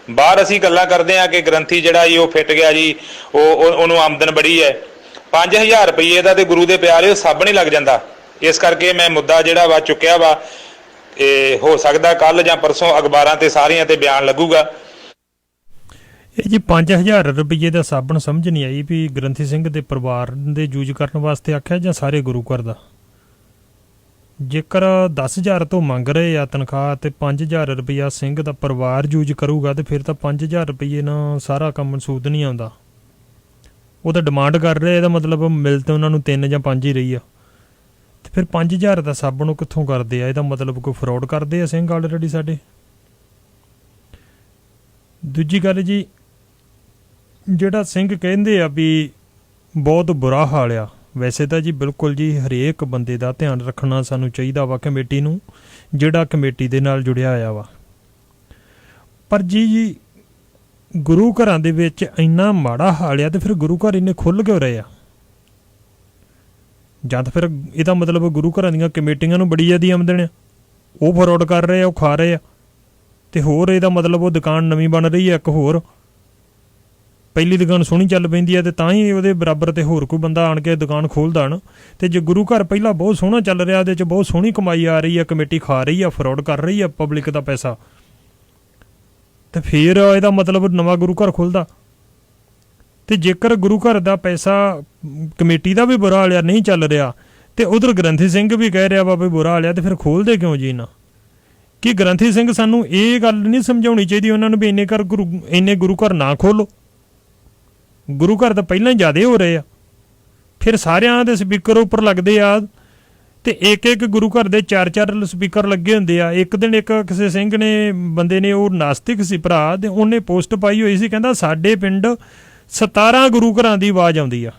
ਬਾਹਰ ਅਸੀਂ ਗੱਲਾਂ ਕਰਦੇ ਆ ਕਿ ਗ੍ਰੰਥੀ ਜਿਹੜਾ ਜੀ ਉਹ ਫਿੱਟ ਗਿਆ ਜੀ, ਉਹਨੂੰ ਆਮਦਨ ਬੜੀ ਹੈ। 5,000 ਰੁਪਏ ਦਾ ਤੇ ਗੁਰੂ ਦੇ ਪਿਆਰੇ ਸਭ ਨਹੀਂ ਲੱਗ ਜਾਂਦਾ। ਇਸ ਕਰਕੇ ਮੈਂ ਮੁੱਦਾ ਜਿਹੜਾ ਵਾ ਚੁੱਕਿਆ ਵਾ, ਇਹ ਹੋ ਸਕਦਾ ਕੱਲ ਜਾਂ ਪਰਸੋਂ ਅਖਬਾਰਾਂ ਤੇ ਸਾਰਿਆਂ ਤੇ ਬਿਆਨ ਲੱਗੂਗਾ। ਇਹ ਜੀ 5000 ਰੁਪਏ ਦਾ ਸਾਬਣ ਸਮਝ ਨਹੀਂ ਆਈ ਵੀ ਗ੍ਰੰਥੀ ਸਿੰਘ ਦੇ ਪਰਿਵਾਰ ਦੇ ਯੂਜ਼ ਕਰਨ ਵਾਸਤੇ ਆਖਿਆ ਜਾਂ ਸਾਰੇ ਗੁਰੂ ਘਰ ਦਾ। ਜੇਕਰ 10,000 ਤੋਂ ਮੰਗ ਰਹੇ ਆ ਤਨਖਾਹ ਤੇ 5,000 ਰੁਪਇਆ ਸਿੰਘ ਦਾ ਪਰਿਵਾਰ ਯੂਜ਼ ਕਰੂਗਾ ਤੇ ਫਿਰ ਤਾਂ 5,000 ਰੁਪਏ ਨਾਲ ਸਾਰਾ ਕੰਮ ਸੂਦ ਨਹੀਂ ਆਉਂਦਾ। ਉਹ ਤਾਂ ਡਿਮਾਂਡ ਕਰ ਰਹੇ, ਇਹਦਾ ਮਤਲਬ ਮਿਲ ਤੇ ਉਹਨਾਂ ਨੂੰ 3 ਜਾਂ 5 ਹੀ ਰਹੀ ਆ, ਤੇ ਫਿਰ 5,000 ਦਾ ਸਾਬਣ ਉਹ ਕਿੱਥੋਂ ਕਰਦੇ ਆ? ਇਹਦਾ ਮਤਲਬ ਕੋਈ ਫਰੋਡ ਕਰਦੇ ਆ ਸਿੰਘ ਆਲਰੇਡੀ ਸਾਡੇ। ਦੂਜੀ ਗੱਲ ਜੀ, ਜਿਹੜਾ ਸਿੰਘ ਕਹਿੰਦੇ ਆ ਵੀ ਬਹੁਤ ਬੁਰਾ ਹਾਲ ਆ, ਵੈਸੇ ਤਾਂ ਜੀ ਬਿਲਕੁਲ ਜੀ ਹਰੇਕ ਬੰਦੇ ਦਾ ਧਿਆਨ ਰੱਖਣਾ ਸਾਨੂੰ ਚਾਹੀਦਾ ਵਾ ਕਮੇਟੀ ਨੂੰ, ਜਿਹੜਾ ਕਮੇਟੀ ਦੇ ਨਾਲ ਜੁੜਿਆ ਹੋਇਆ ਵਾ। ਪਰ ਜੀ ਗੁਰੂ ਘਰਾਂ ਦੇ ਵਿੱਚ ਇੰਨਾ ਮਾੜਾ ਹਾਲ ਆ ਤੇ ਫਿਰ ਗੁਰੂ ਘਰ ਇੰਨੇ ਖੁੱਲ੍ਹ ਕਿਉਂ ਰਹੇ ਆ? ਜਾਂ ਤਾਂ ਫਿਰ ਇਹਦਾ ਮਤਲਬ ਗੁਰੂ ਘਰਾਂ ਦੀਆਂ ਕਮੇਟੀਆਂ ਨੂੰ ਬੜੀ ਜ਼ਿਆਦਾ ਆਮਦਨ ਆ, ਉਹ ਫਰੋਡ ਕਰ ਰਹੇ ਆ, ਉਹ ਖਾ ਰਹੇ ਆ। ਤੇ ਹੋਰ ਇਹਦਾ ਮਤਲਬ ਉਹ ਦੁਕਾਨ ਨਵੀਂ ਬਣ ਰਹੀ ਹੈ ਇੱਕ ਹੋਰ, ਪਹਿਲੀ ਦੁਕਾਨ ਸੋਹਣੀ ਚੱਲ ਪੈਂਦੀ ਹੈ ਤੇ ਤਾਂ ਹੀ ਉਹਦੇ ਬਰਾਬਰ ਤੇ ਹੋਰ ਕੋਈ ਬੰਦਾ ਆਣ ਕੇ ਦੁਕਾਨ ਖੋਲ੍ਹਦਾ ਨਾ। ਤੇ ਜੇ ਗੁਰੂ ਘਰ ਪਹਿਲਾਂ ਬਹੁਤ ਸੋਹਣਾ ਚੱਲ ਰਿਹਾ, ਉਹਦੇ 'ਚ ਬਹੁਤ ਸੋਹਣੀ ਕਮਾਈ ਆ ਰਹੀ ਹੈ, ਕਮੇਟੀ ਖਾ ਰਹੀ ਆ, ਫਰੋਡ ਕਰ ਰਹੀ ਆ ਪਬਲਿਕ ਦਾ ਪੈਸਾ, ਤੇ ਫਿਰ ਇਹਦਾ ਮਤਲਬ ਨਵਾਂ ਗੁਰੂ ਘਰ ਖੁੱਲ੍ਹਦਾ। ਤੇ ਜੇਕਰ ਗੁਰੂ ਘਰ ਦਾ ਪੈਸਾ ਕਮੇਟੀ ਦਾ ਵੀ ਬੁਰਾ ਹਾਲਿਆ ਨਹੀਂ ਚੱਲ ਰਿਹਾ ਤੇ ਉਧਰ ਗ੍ਰੰਥੀ ਸਿੰਘ ਵੀ ਕਹਿ ਰਿਹਾ ਵਾ ਵੀ ਬੁਰਾ ਹਾਲਿਆ, ਤੇ ਫਿਰ ਖੋਲ੍ਹਦੇ ਕਿਉਂ ਜੀ ਨਾ? ਕਿ ਗ੍ਰੰਥੀ ਸਿੰਘ ਸਾਨੂੰ ਇਹ ਗੱਲ ਨਹੀਂ ਸਮਝਾਉਣੀ ਚਾਹੀਦੀ ਉਹਨਾਂ ਨੂੰ ਵੀ ਇੰਨੇ ਗੁਰੂ ਘਰ ਨਾ ਖੋਲ੍ਹੋ? ਗੁਰੂ ਘਰ ਤਾਂ ਪਹਿਲਾਂ ਹੀ ਜ਼ਿਆਦਾ ਹੋ ਰਹੇ ਆ, ਫਿਰ ਸਾਰਿਆਂ ਦੇ ਸਪੀਕਰ ਉੱਪਰ ਲੱਗਦੇ ਆ ਤੇ ਇੱਕ ਗੁਰੂ ਘਰ ਦੇ 4 ਸਪੀਕਰ ਲੱਗੇ ਹੁੰਦੇ ਆ। ਇੱਕ ਦਿਨ ਇੱਕ ਕਿਸੇ ਸਿੰਘ ਨੇ ਬੰਦੇ ਨੇ, ਉਹ ਨਾਸਤਿਕ ਸੀ ਭਰਾ, ਤੇ ਉਹਨੇ ਪੋਸਟ ਪਾਈ ਹੋਈ ਸੀ, ਕਹਿੰਦਾ ਸਾਡੇ ਪਿੰਡ 17 ਗੁਰੂ ਘਰਾਂ ਦੀ ਆਵਾਜ਼ ਆਉਂਦੀ ਆ,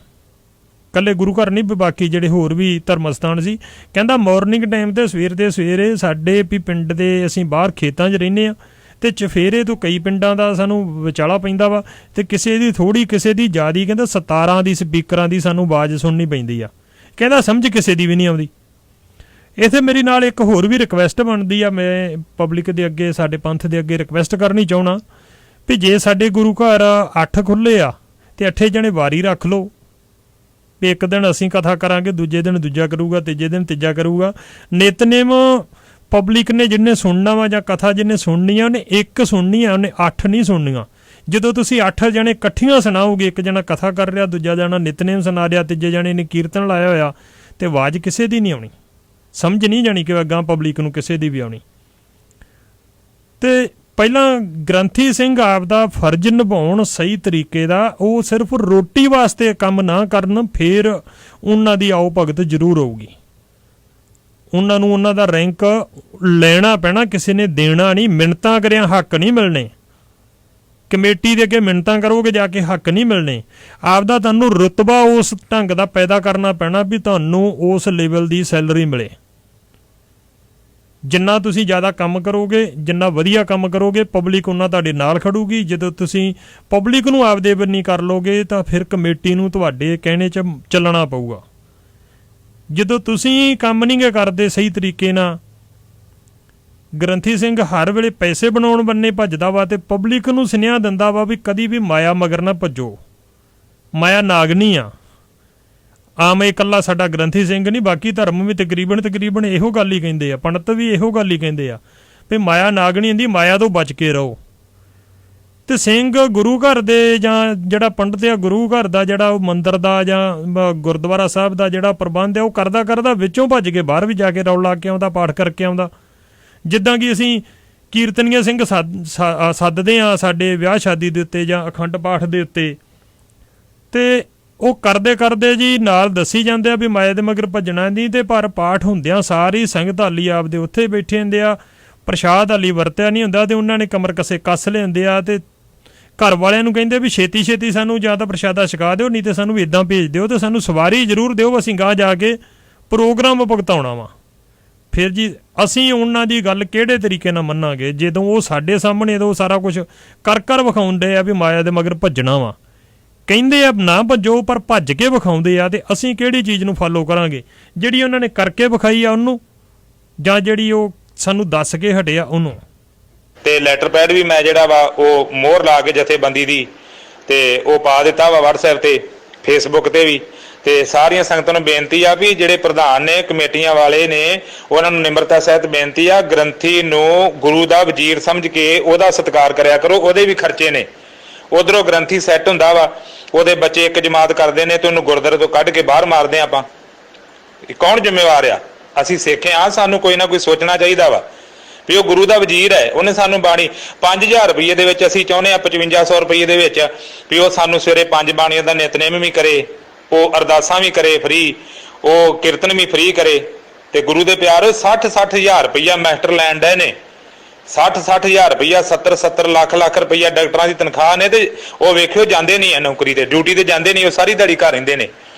ਇਕੱਲੇ ਗੁਰੂ ਘਰ ਨਹੀਂ, ਬਾਕੀ ਜਿਹੜੇ ਹੋਰ ਵੀ ਧਰਮ ਸਥਾਨ ਸੀ। ਕਹਿੰਦਾ ਮੋਰਨਿੰਗ ਟਾਈਮ ਤੇ ਸਵੇਰੇ ਸਾਡੇ ਵੀ ਪਿੰਡ ਦੇ, ਅਸੀਂ ਬਾਹਰ ਖੇਤਾਂ 'ਚ ਰਹਿੰਦੇ ਆ ਤੇ ਚਫੇਰੇ ਤੋਂ ਕਈ ਪਿੰਡਾਂ ਦਾ ਸਾਨੂੰ ਵਿਚਾਲਾ ਪੈਂਦਾ ਵਾ, ਤੇ ਕਿਸੇ ਦੀ ਥੋੜੀ ਕਿਸੇ ਦੀ ਜ਼ਿਆਦੀ, ਕਹਿੰਦਾ 17 ਦੀ ਸਪੀਕਰਾਂ ਦੀ ਸਾਨੂੰ ਆਵਾਜ਼ ਸੁਣਨੀ ਪੈਂਦੀ ਆ। ਕਹਿੰਦਾ ਸਮਝ ਕਿਸੇ ਦੀ ਵੀ ਨਹੀਂ ਆਉਂਦੀ। ਇੱਥੇ ਮੇਰੀ ਨਾਲ ਇੱਕ ਹੋਰ ਵੀ ਰਿਕਵੈਸਟ ਬਣਦੀ ਆ, ਮੈਂ ਪਬਲਿਕ ਦੇ ਅੱਗੇ, ਸਾਡੇ ਪੰਥ ਦੇ ਅੱਗੇ ਰਿਕਵੈਸਟ ਕਰਨੀ ਚਾਹੁੰਦਾ ਵੀ ਜੇ ਸਾਡੇ ਗੁਰੂ ਘਰ 8 ਖੁੱਲ੍ਹੇ ਆ ਤੇ 8 ਜਣੇ ਵਾਰੀ ਰੱਖ ਲਓ ਵੀ ਇੱਕ ਦਿਨ ਅਸੀਂ ਕਥਾ ਕਰਾਂਗੇ, ਦੂਜੇ ਦਿਨ ਦੂਜਾ ਕਰੂਗਾ, ਤੀਜੇ ਦਿਨ ਤੀਜਾ ਕਰੂਗਾ। ਨਿਤਨੇਮ ਪਬਲਿਕ ਨੇ ਜਿਹਨੇ ਸੁਣਨਾ ਵਾ ਜਾਂ ਕਥਾ ਜਿਹਨੇ ਸੁਣਨੀ ਆ ਉਹਨੇ ਇੱਕ ਸੁਣਨੀ ਆ, ਉਹਨੇ 8 ਨਹੀਂ ਸੁਣਨੀਆਂ। ਜਦੋਂ ਤੁਸੀਂ 8 ਜਣੇ ਇਕੱਠੀਆਂ ਸੁਣਾਓਗੇ, ਇੱਕ ਜਣਾ ਕਥਾ ਕਰ ਰਿਹਾ, ਦੂਜਾ ਜਣਾ ਨਿਤਨੇਮ ਸੁਣਾ ਰਿਹਾ, ਤੀਜੇ ਜਣੇ ਨੇ ਕੀਰਤਨ ਲਾਇਆ ਹੋਇਆ, ਤੇ ਆਵਾਜ਼ ਕਿਸੇ ਦੀ ਨਹੀਂ ਆਉਣੀ, ਸਮਝ ਨਹੀਂ ਜਾਣੀ ਕਿ ਅੱਗਾਂ ਪਬਲਿਕ ਨੂੰ ਕਿਸੇ ਦੀ ਵੀ ਆਉਣੀ। ਤੇ ਪਹਿਲਾਂ ਗ੍ਰੰਥੀ ਸਿੰਘ ਆਪਦਾ ਫਰਜ਼ ਨਿਭਾਉਣ ਸਹੀ ਤਰੀਕੇ ਦਾ, ਉਹ ਸਿਰਫ ਰੋਟੀ ਵਾਸਤੇ ਕੰਮ ਨਾ ਕਰਨ, ਫਿਰ ਉਹਨਾਂ ਦੀ ਆਓ ਭਗਤ ਜ਼ਰੂਰ ਹੋਊਗੀ। ਉਹਨਾਂ ਨੂੰ ਉਹਨਾਂ ਦਾ ਰੈਂਕ ਲੈਣਾ ਪੈਣਾ, ਕਿਸੇ ਨੇ ਦੇਣਾ ਨਹੀਂ। ਮਿੰਨਤਾਂ ਕਰਿਆ ਹੱਕ ਨਹੀਂ ਮਿਲਣੇ, ਕਮੇਟੀ ਦੇ ਅੱਗੇ ਮਿੰਨਤਾਂ ਕਰੋਗੇ ਜਾ ਕੇ ਹੱਕ ਨਹੀਂ ਮਿਲਣੇ। ਆਪਦਾ ਤੁਹਾਨੂੰ ਰੁਤਬਾ ਉਸ ਢੰਗ ਦਾ ਪੈਦਾ ਕਰਨਾ ਪੈਣਾ ਵੀ ਤੁਹਾਨੂੰ ਉਸ ਲੈਵਲ ਦੀ ਸੈਲਰੀ ਮਿਲੇ। ਜਿੰਨਾ ਤੁਸੀਂ ਜ਼ਿਆਦਾ ਕੰਮ ਕਰੋਗੇ, ਜਿੰਨਾ ਵਧੀਆ ਕੰਮ ਕਰੋਗੇ, ਪਬਲਿਕ ਉਹਨਾਂ ਤੁਹਾਡੇ ਨਾਲ ਖੜੂਗੀ। ਜਦੋਂ ਤੁਸੀਂ ਪਬਲਿਕ ਨੂੰ ਆਪਦੇ ਬੰਨੀ ਕਰ ਲੋਗੇ ਤਾਂ ਫਿਰ ਕਮੇਟੀ ਨੂੰ ਤੁਹਾਡੇ ਕਹਿਣੇ 'ਚ ਚੱਲਣਾ ਪਊਗਾ। ਜਦੋਂ ਤੁਸੀਂ ਕੰਮ ਨਹੀਂ ਗੇ ਕਰਦੇ ਸਹੀ ਤਰੀਕੇ ਨਾਲ, ਗ੍ਰੰਥੀ ਸਿੰਘ ਹਰ ਵੇਲੇ ਪੈਸੇ ਬਣਾਉਣ ਬੰਨੇ ਭੱਜਦਾ ਵਾ ਤੇ ਪਬਲਿਕ ਨੂੰ ਸੁਨੇਹਾ ਦਿੰਦਾ ਵਾ ਵੀ ਕਦੀ ਵੀ ਮਾਇਆ ਮਗਰ ਨਾ ਭੱਜੋ, ਮਾਇਆ ਨਾਗਨੀ ਆ। ਆਮ ਇਕੱਲਾ ਸਾਡਾ ਗ੍ਰੰਥੀ ਸਿੰਘ ਨਹੀਂ, ਬਾਕੀ ਧਰਮ ਵੀ ਤਕਰੀਬਨ ਇਹੋ ਗੱਲ ਹੀ ਕਹਿੰਦੇ ਆ, ਪੰਡਤ ਵੀ ਇਹੋ ਗੱਲ ਹੀ ਕਹਿੰਦੇ ਆ ਵੀ ਮਾਇਆ ਨਾਗਣੀ ਹੁੰਦੀ, ਮਾਇਆ ਤੋਂ ਬਚ ਕੇ ਰਹੋ। ਤੇ ਸਿੰਘ ਗੁਰੂ ਘਰ ਦੇ ਜਾਂ ਜਿਹੜਾ ਪੰਡਤ ਆ, ਗੁਰੂ ਘਰ ਦਾ ਜਿਹੜਾ ਉਹ ਮੰਦਿਰ ਦਾ ਜਾਂ ਗੁਰਦੁਆਰਾ ਸਾਹਿਬ ਦਾ ਜਿਹੜਾ ਪ੍ਰਬੰਧ ਆ, ਉਹ ਕਰਦਾ ਵਿੱਚੋਂ ਭੱਜ ਕੇ ਬਾਹਰ ਵੀ ਜਾ ਕੇ ਰੌਲਾ ਲਾ ਕੇ ਆਉਂਦਾ, ਪਾਠ ਕਰਕੇ ਆਉਂਦਾ। ਜਿੱਦਾਂ ਕਿ ਅਸੀਂ ਕੀਰਤਨੀਆ ਸਿੰਘ ਸੱਦਦੇ ਆ ਸਾਡੇ ਵਿਆਹ ਸ਼ਾਦੀ ਦੇ ਉੱਤੇ ਜਾਂ ਅਖੰਡ ਪਾਠ ਦੇ ਉੱਤੇ, ਤੇ ਉਹ ਕਰਦੇ ਜੀ ਨਾਲ ਦੱਸੀ ਜਾਂਦੇ ਆ ਵੀ ਮਾਇਆ ਦੇ ਮਗਰ ਭੱਜਣਾ ਨਹੀਂ। ਤੇ ਪਰ ਪਾਠ ਹੁੰਦਿਆਂ ਸਾਰੀ ਸੰਗਤ ਹਾਲੀ ਆਪਦੇ ਉੱਥੇ ਬੈਠੇ ਹੁੰਦੇ ਆ, ਪ੍ਰਸ਼ਾਦ ਹਾਲੀ ਵਰਤਿਆ ਨਹੀਂ ਹੁੰਦਾ, ਤੇ ਉਹਨਾਂ ਨੇ ਕਮਰ ਕੱਸ ਲਿਆਉਂਦੇ ਆ। ਤੇ ਘਰ ਵਾਲਿਆਂ ਨੂੰ ਕਹਿੰਦੇ ਵੀ ਛੇਤੀ ਸਾਨੂੰ ਜਾਂ ਤਾਂ ਪ੍ਰਸ਼ਾਦਾ ਛਕਾ ਦਿਓ, ਨਹੀਂ ਤੇ ਸਾਨੂੰ ਇੱਦਾਂ ਭੇਜ ਦਿਓ, ਤੇ ਸਾਨੂੰ ਸਵਾਰੀ ਜ਼ਰੂਰ ਦਿਓ, ਅਸੀਂ ਗਾਹ ਜਾ ਕੇ ਪ੍ਰੋਗਰਾਮ ਭੁਗਤਾਉਣਾ ਵਾ। ਫਿਰ ਜੀ ਅਸੀਂ ਉਹਨਾਂ ਦੀ ਗੱਲ ਕਿਹੜੇ ਤਰੀਕੇ ਨਾਲ ਮੰਨਾਂਗੇ ਜਦੋਂ ਉਹ ਸਾਡੇ ਸਾਹਮਣੇ ਉਹ ਸਾਰਾ ਕੁਝ ਕਰ ਵਿਖਾਉਂਦੇ ਆ ਵੀ ਮਾਇਆ ਦੇ ਮਗਰ ਭੱਜਣਾ ਵਾ। ਕਹਿੰਦੇ ਆ ਨਾ ਭੱਜੋ, ਪਰ ਭੱਜ ਕੇ ਵਿਖਾਉਂਦੇ ਆ। ਤੇ ਅਸੀਂ ਕਿਹੜੀ ਚੀਜ਼ ਨੂੰ ਫਾਲੋ ਕਰਾਂਗੇ, ਜਿਹੜੀ ਉਹਨਾਂ ਨੇ ਕਰਕੇ ਵਿਖਾਈ ਆ ਉਹਨੂੰ, ਜਾਂ ਜਿਹੜੀ ਉਹ ਸਾਨੂੰ ਦੱਸ ਕੇ ਹਟਿਆ ਉਹਨੂੰ? ਤੇ ਲੈਟਰ ਪੈਡ ਵੀ ਮੈਂ ਜਿਹੜਾ ਵਾ ਉਹ ਮੋਹਰ ਲਾ ਕੇ ਜਥੇਬੰਦੀ ਦੀ ਤੇ ਉਹ ਪਾ ਦਿੱਤਾ ਵਾ WhatsApp ਤੇ, Facebook ਤੇ ਵੀ, ਤੇ ਸਾਰੀਆਂ ਸੰਗਤਾਂ ਨੂੰ ਬੇਨਤੀ ਆ ਵੀ ਜਿਹੜੇ ਪ੍ਰਧਾਨ ਨੇ ਕਮੇਟੀਆਂ ਵਾਲੇ ਨੇ ਉਹਨਾਂ ਨੂੰ ਨਿਮਰਤਾ ਸਹਿਤ ਬੇਨਤੀ ਆ, ਗ੍ਰੰਥੀ ਨੂੰ ਗੁਰੂ ਦਾ ਵਜ਼ੀਰ ਸਮਝ ਕੇ ਉਹਦਾ ਸਤਿਕਾਰ ਕਰਿਆ ਕਰੋ। ਉਹਦੇ ਵੀ ਖਰਚੇ ਨੇ। ਉਧਰੋਂ ਗ੍ਰੰਥੀ ਸੈੱਟ ਹੁੰਦਾ ਵਾ, ਉਹਦੇ ਬੱਚੇ ਇੱਕ ਜਮਾਤ ਕਰਦੇ ਨੇ ਤੇ ਉਹਨੂੰ ਗੁਰਦੁਆਰੇ ਤੋਂ ਕੱਢ ਕੇ ਬਾਹਰ ਮਾਰਦੇ ਆਪਾਂ। ਕੌਣ ਜ਼ਿੰਮੇਵਾਰ ਆ? ਅਸੀਂ ਸਿੱਖ ਆ, ਸਾਨੂੰ ਕੋਈ ਨਾ ਕੋਈ ਸੋਚਣਾ ਚਾਹੀਦਾ ਵਾ ਵੀ ਉਹ ਗੁਰੂ ਦਾ ਵਜ਼ੀਰ ਹੈ। ਉਹਨੇ ਸਾਨੂੰ ਬਾਣੀ 5000 ਰੁਪਏ ਦੇ ਵਿੱਚ, ਅਸੀਂ ਚਾਹੁੰਦੇ ਹਾਂ 5500 ਰੁਪਏ ਦੇ ਵਿੱਚ ਵੀ ਉਹ ਸਾਨੂੰ ਸਵੇਰੇ 5 ਬਾਣੀਆਂ ਦਾ ਨਿਤਨੇਮ ਵੀ ਕਰੇ, ਉਹ ਅਰਦਾਸਾਂ ਵੀ ਕਰੇ ਫ੍ਰੀ, ਉਹ ਕੀਰਤਨ ਵੀ ਫ੍ਰੀ ਕਰੇ। ਤੇ ਗੁਰੂ ਦੇ ਪਿਆਰ 60-60000 ਰੁਪਈਆ ਮਾਸਟਰ ਲੈਣ ਡਏ ਨੇ, 60-60000 ਰੁਪਈਆ, 70-70 ਲੱਖ ਰੁਪਈਆ ਡਾਕਟਰਾਂ ਦੀ ਤਨਖਾਹ ਨੇ। ਤੇ ਉਹ ਵੇਖਿਓ ਜਾਂਦੇ ਨਹੀਂ ਆ ਨੌਕਰੀ ਤੇ, ਡਿਊਟੀ ਤੇ ਜਾਂਦੇ ਨਹੀਂ, ਉਹ ਸਾਰੀ ਦਿਹਾੜੀ ਘਰ ਰਹਿੰਦੇ ਨੇ।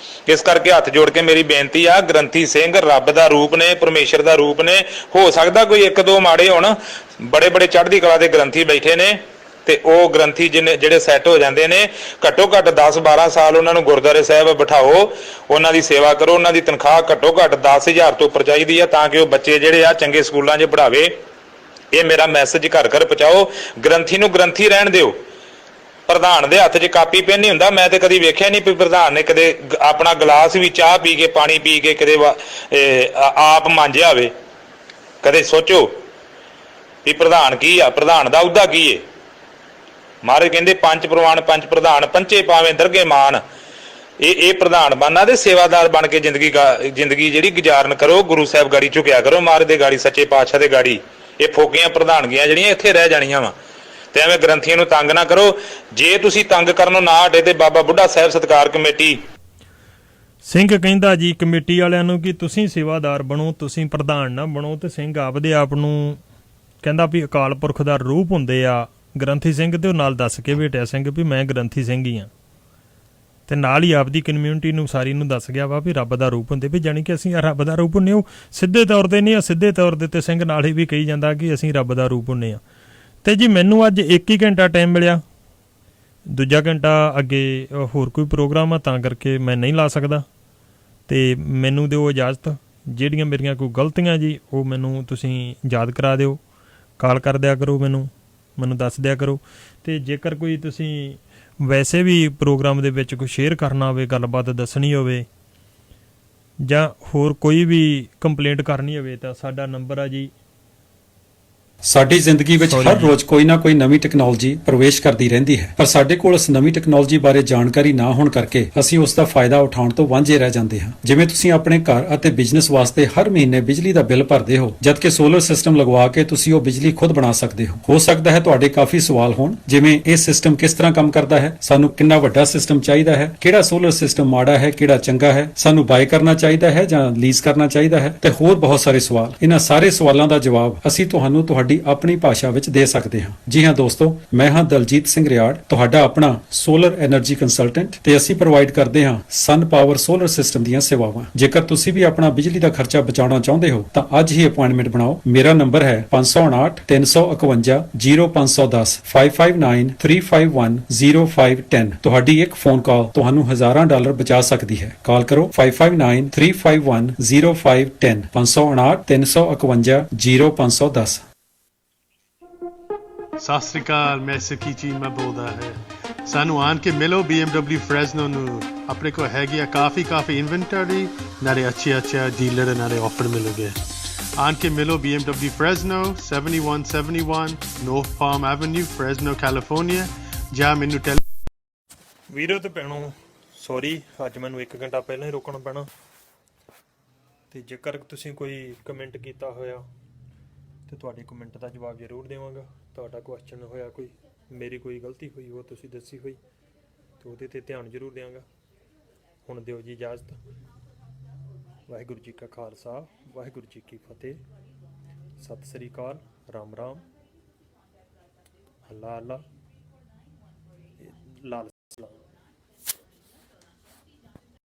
ਇਸ ਕਰਕੇ ਹੱਥ ਜੋੜ ਕੇ ਮੇਰੀ ਬੇਨਤੀ ਆ, ਗ੍ਰੰਥੀ ਸਿੰਘ ਰੱਬ ਦਾ ਰੂਪ ਨੇ, ਪਰਮੇਸ਼ਰ ਦਾ ਰੂਪ ਨੇ। ਹੋ ਸਕਦਾ ਕੋਈ ਇੱਕ ਦੋ ਮਾੜੇ ਹੋਣ, ਬੜੇ ਬੜੇ ਚੜ੍ਹਦੀ ਕਲਾ ਦੇ ਗ੍ਰੰਥੀ ਬੈਠੇ ਨੇ ਤੇ ਉਹ ਗ੍ਰੰਥੀ ਜਿਹੜੇ ਸੈੱਟ ਹੋ ਜਾਂਦੇ ਨੇ, ਘੱਟੋ ਘੱਟ 10-12 ਸਾਲ ਉਹਨਾਂ ਨੂੰ ਗੁਰਦੁਆਰੇ ਸਾਹਿਬ ਬਿਠਾਓ, ਉਹਨਾਂ ਦੀ ਸੇਵਾ ਕਰੋ। ਉਹਨਾਂ ਦੀ ਤਨਖਾਹ ਘੱਟੋ ਘੱਟ 10,000 ਤੋਂ ਉੱਪਰ ਚਾਹੀਦੀ ਆ, ਤਾਂ ਕਿ ਉਹ ਬੱਚੇ ਜਿਹੜੇ ਆ ਚੰਗੇ ਸਕੂਲਾਂ 'ਚ ਪੜ੍ਹਾਵੇ। ਇਹ ਮੇਰਾ ਮੈਸੇਜ ਘਰ ਘਰ ਪਹੁੰਚਾਓ। ਗ੍ਰੰਥੀ ਨੂੰ ਗ੍ਰੰਥੀ ਰਹਿਣ ਦਿਓ। ਪ੍ਰਧਾਨ ਦੇ ਹੱਥ 'ਚ ਕਾਪੀ ਪੈਨ ਨਹੀਂ ਹੁੰਦਾ। ਮੈਂ ਤੇ ਕਦੀ ਵੇਖਿਆ ਨਹੀਂ ਵੀ ਪ੍ਰਧਾਨ ਨੇ ਕਦੇ ਆਪਣਾ ਗਲਾਸ ਵੀ ਚਾਹ ਪੀ ਕੇ, ਪਾਣੀ ਪੀ ਕੇ ਕਦੇ ਆਪ ਮਾਂਜਿਆ ਹੋਵੇ। ਕਦੇ ਸੋਚੋ ਵੀ ਪ੍ਰਧਾਨ ਕੀ ਆ, ਪ੍ਰਧਾਨ ਦਾ ਅਹੁਦਾ ਕੀ ਹੈ। ਮਹਾਰਾਜ ਕਹਿੰਦੇ ਪੰਜ ਪ੍ਰਵਾਨ ਪੰਜ ਪ੍ਰਧਾਨ, ਪੰਚੇ ਪਾਵੇਂ ਦਰਗੇ ਮਾਨ। ਇਹ ਪ੍ਰਧਾਨ ਬਣਨਾ ਤੇ ਸੇਵਾਦਾਰ ਬਣ ਕੇ ਜ਼ਿੰਦਗੀ ਜਿਹੜੀ ਗੁਜ਼ਾਰਨ ਕਰੋ, ਗੁਰੂ ਸਾਹਿਬ ਗਾੜੀ ਝੁਕਿਆ ਕਰੋ, ਮਹਾਰਾਜ ਦੇ ਗਾੜੀ, ਸੱਚੇ ਪਾਤਸ਼ਾਹ ਦੇ ਗਾੜੀ। ਇਹ ਫੋਕੀਆਂ ਪ੍ਰਧਾਨਗੀਆਂ ਜਿਹੜੀਆਂ ਇੱਥੇ ਰਹਿ ਜਾਣੀਆਂ ਵਾ। ਤੇ ਐਵੇਂ ਗ੍ਰੰਥੀਆਂ ਨੂੰ ਤੰਗ ਨਾ ਕਰੋ। ਜੇ ਤੁਸੀਂ ਤੰਗ ਕਰਨੋਂ ਨਾ ਹਟੇ ਤੇ ਬਾਬਾ ਬੁੱਢਾ ਸਾਹਿਬ ਸਤਿਕਾਰ ਕਮੇਟੀ ਸਿੰਘ ਕਹਿੰਦਾ ਜੀ ਕਮੇਟੀ ਵਾਲਿਆਂ ਨੂੰ ਕਿ ਤੁਸੀਂ ਸੇਵਾਦਾਰ ਬਣੋ, ਤੁਸੀਂ ਪ੍ਰਧਾਨ ਨਾ ਬਣੋ। ਤੇ ਸਿੰਘ ਆਪਦੇ ਆਪ ਨੂੰ ਕਹਿੰਦਾ ਵੀ ਅਕਾਲ ਪੁਰਖ ਦਾ ਰੂਪ ਹੁੰਦੇ ਆ ਗ੍ਰੰਥੀ ਸਿੰਘ, ਤੇ ਉਹ ਨਾਲ ਦੱਸ ਕੇ ਭੇਟਿਆ ਸਿੰਘ ਵੀ ਮੈਂ ਗ੍ਰੰਥੀ ਸਿੰਘ ਹੀ ਹਾਂ। ਤੇ ਨਾਲ ਹੀ ਆਪਦੀ ਕਮਿਊਨਿਟੀ ਨੂੰ ਸਾਰੀ ਨੂੰ ਦੱਸ ਗਿਆ ਵਾ ਵੀ ਰੱਬ ਦਾ ਰੂਪ ਹੁੰਦੇ, ਵੀ ਜਾਣੀ ਕਿ ਅਸੀਂ ਰੱਬ ਦਾ ਰੂਪ ਹੁੰਦੇ। ਉਹ ਸਿੱਧੇ ਤੌਰ ਤੇ ਨਹੀਂ, ਸਿੱਧੇ ਤੌਰ ਤੇ ਸਿੰਘ ਨਾਲ ਹੀ ਵੀ ਕਹੀ ਜਾਂਦਾ ਕਿ ਅਸੀਂ ਰੱਬ ਦਾ ਰੂਪ ਹੁੰਦੇ ਆ। ਤੇ ਜੀ ਮੈਨੂੰ ਅੱਜ 1 ਹੀ ਘੰਟਾ ਟਾਈਮ ਮਿਲਿਆ, ਦੂਜਾ ਘੰਟਾ ਅੱਗੇ ਹੋਰ ਕੋਈ ਪ੍ਰੋਗਰਾਮ ਆ, ਤਾਂ ਕਰਕੇ ਮੈਂ ਨਹੀਂ ਲਾ ਸਕਦਾ। ਤੇ ਮੈਨੂੰ ਦਿਓ ਇਜਾਜ਼ਤ। ਜਿਹੜੀਆਂ ਮੇਰੀਆਂ ਕੋਈ ਗਲਤੀਆਂ ਜੀ ਉਹ ਮੈਨੂੰ ਤੁਸੀਂ ਯਾਦ ਕਰਾ ਦਿਓ, ਕਾਲ ਕਰ ਦਿਆ ਕਰੋ, ਮੈਨੂੰ ਦੱਸ ਦਿਆ ਕਰੋ। ਤੇ ਜੇਕਰ ਕੋਈ ਤੁਸੀਂ ਵੈਸੇ ਵੀ ਪ੍ਰੋਗਰਾਮ ਦੇ ਵਿੱਚ ਕੋਈ ਸ਼ੇਅਰ ਕਰਨਾ ਹੋਵੇ, ਗੱਲਬਾਤ ਦੱਸਣੀ ਹੋਵੇ, ਜਾਂ ਹੋਰ ਕੋਈ ਵੀ ਕੰਪਲੇਂਟ ਕਰਨੀ ਹੋਵੇ, ਤਾਂ ਸਾਡਾ ਨੰਬਰ ਆ ਜੀ। ਸਾਡੀ ਜ਼ਿੰਦਗੀ ਵਿੱਚ ਹਰ ਰੋਜ਼ ਕੋਈ ਨਾ ਕੋਈ ਨਵੀਂ ਟੈਕਨੋਲੋਜੀ ਪ੍ਰਵੇਸ਼ ਕਰਦੀ ਰਹਿੰਦੀ ਹੈ, ਪਰ ਸਾਡੇ ਕੋਲ ਉਸ ਨਵੀਂ ਟੈਕਨੋਲੋਜੀ ਬਾਰੇ ਜਾਣਕਾਰੀ ਨਾ ਹੋਣ ਕਰਕੇ ਅਸੀਂ ਉਸ ਦਾ ਫਾਇਦਾ ਉਠਾਉਣ ਤੋਂ ਵਾਂਝੇ ਰਹਿ ਜਾਂਦੇ ਹਾਂ। ਜਿਵੇਂ ਤੁਸੀਂ ਆਪਣੇ ਘਰ ਅਤੇ ਬਿਜ਼ਨਸ ਵਾਸਤੇ ਹਰ ਮਹੀਨੇ ਬਿਜਲੀ ਦਾ ਬਿੱਲ ਭਰਦੇ ਹੋ, ਜਦਕਿ ਸੋਲਰ ਸਿਸਟਮ ਲਗਵਾ ਕੇ ਤੁਸੀਂ ਉਹ ਬਿਜਲੀ ਖੁਦ ਬਣਾ ਸਕਦੇ ਹੋ ਸਕਦਾ ਹੈ ਤੁਹਾਡੇ ਕਾਫੀ ਸਵਾਲ ਹੋਣ, ਜਿਵੇਂ ਇਹ ਸਿਸਟਮ ਕਿਸ ਤਰ੍ਹਾਂ ਕੰਮ ਕਰਦਾ ਹੈ, ਸਾਨੂੰ ਕਿੰਨਾ ਵੱਡਾ ਸਿਸਟਮ ਚਾਹੀਦਾ ਹੈ, ਕਿਹੜਾ ਸੋਲਰ ਸਿਸਟਮ ਮਾੜਾ ਹੈ, ਕਿਹੜਾ ਚੰਗਾ ਹੈ, ਸਾਨੂੰ ਬਾਏ ਕਰਨਾ ਚਾਹੀਦਾ ਹੈ ਜਾਂ ਲੀਜ਼ ਕਰਨਾ ਚਾਹੀਦਾ ਹੈ, ਤੇ ਹੋਰ ਬਹੁਤ ਸਾਰੇ ਸਵਾਲ। ਇਹਨਾਂ ਸਾਰੇ ਸਵਾਲਾਂ ਦਾ ਜਵਾਬ ਅਸੀਂ ਤੁਹਾਨੂੰ ਤੁਹਾਡੀ ਆਪਣੀ ਭਾਸ਼ਾ ਵਿੱਚ ਦੇ ਸਕਦੇ ਹਾਂ। ਜੀ ਹਾਂ ਦੋਸਤੋ, ਮੈਂ ਹਾਂ ਦਲਜੀਤ ਸਿੰਘ ਰਿਆੜ, ਤੁਹਾਡਾ ਆਪਣਾ ਸੋਲਰ એનર્ਜੀ ਕੰਸਲਟੈਂਟ, ਤੇ ਅਸੀਂ ਪ੍ਰੋਵਾਈਡ ਕਰਦੇ ਹਾਂ ਸਨ ਪਾਵਰ ਸੋਲਰ ਸਿਸਟਮ ਦੀਆਂ ਸੇਵਾਵਾਂ। ਜੇਕਰ ਤੁਸੀਂ ਵੀ ਆਪਣਾ ਬਿਜਲੀ ਦਾ ਖਰਚਾ ਬਚਾਉਣਾ ਚਾਹੁੰਦੇ ਹੋ ਤਾਂ ਅੱਜ ਹੀ ਅਪਾਇੰਟਮੈਂਟ ਬਣਾਓ। ਮੇਰਾ ਨੰਬਰ ਹੈ 559 351 0510 559 351 0510। ਤੁਹਾਡੀ ਇੱਕ ਫੋਨ ਕਾਲ ਤੁਹਾਨੂੰ ਹਜ਼ਾਰਾਂ ਡਾਲਰ ਬਚਾ ਸਕਦੀ ਹੈ। ਕਾਲ ਕਰੋ 559 351 0510 559 351 0510। ਸਤਿ ਸ੍ਰੀ ਅਕਾਲ, ਮੈਂ ਸਖੀਚੀ ਮੈਂ ਬੋਲਦਾ ਹੈ। ਸਾਨੂੰ ਆਣ ਕੇ ਮਿਲੋ BMW ਫ੍ਰੈਜ਼ਨੋ ਨੂੰ। ਆਪਣੇ ਕੋਲ ਹੈਗੀ ਆ ਕਾਫੀ ਇਨਵੈਂਟਰੀ, ਨਾਲੇ ਅੱਛੇ ਡੀਲਰ, ਨਾਲੇ ਆਫਰ ਮਿਲੋਗੇ। ਆਣ ਕੇ ਮਿਲੋ BMW Fresno 7171 North Palm Avenue, Fresno, California। ਜਾਂ ਮੈਨੂੰ ਵੀਰੋ ਤੇ ਭੈਣੋ, ਸੌਰੀ ਅੱਜ ਮੈਨੂੰ 1 ਘੰਟਾ ਪਹਿਲਾਂ ਹੀ ਰੋਕਣਾ ਪੈਣਾ। ਤੇ ਜੇਕਰ ਤੁਸੀਂ ਕੋਈ ਕਮੈਂਟ ਕੀਤਾ ਹੋਇਆ ਤੇ ਤੁਹਾਡੇ ਕਮੈਂਟ ਦਾ ਜਵਾਬ ਜ਼ਰੂਰ ਦੇਵਾਂਗਾ। ਤੁਹਾਡਾ ਕੁਐਸਚਨ ਹੋਇਆ ਕੋਈ, ਮੇਰੀ ਕੋਈ ਗਲਤੀ ਹੋਈ ਉਹ ਤੁਸੀਂ ਦੱਸੀ ਹੋਈ, ਤੇ ਉਹਦੇ ਤੇ ਧਿਆਨ ਜ਼ਰੂਰ ਦੇਵਾਂਗਾ। ਹੁਣ ਦਿਓ ਜੀ ਇਜਾਜ਼ਤ। ਵਾਹਿਗੁਰੂ ਜੀ ਕਾ ਖਾਲਸਾ, ਵਾਹਿਗੁਰੂ ਜੀ ਕੀ ਫਤਿਹ। ਸਤਿ ਸ੍ਰੀ ਅਕਾਲ, ਰਾਮ ਰਾਮ, ਅੱਲਾ ਅੱਲਾ, ਲਾਲ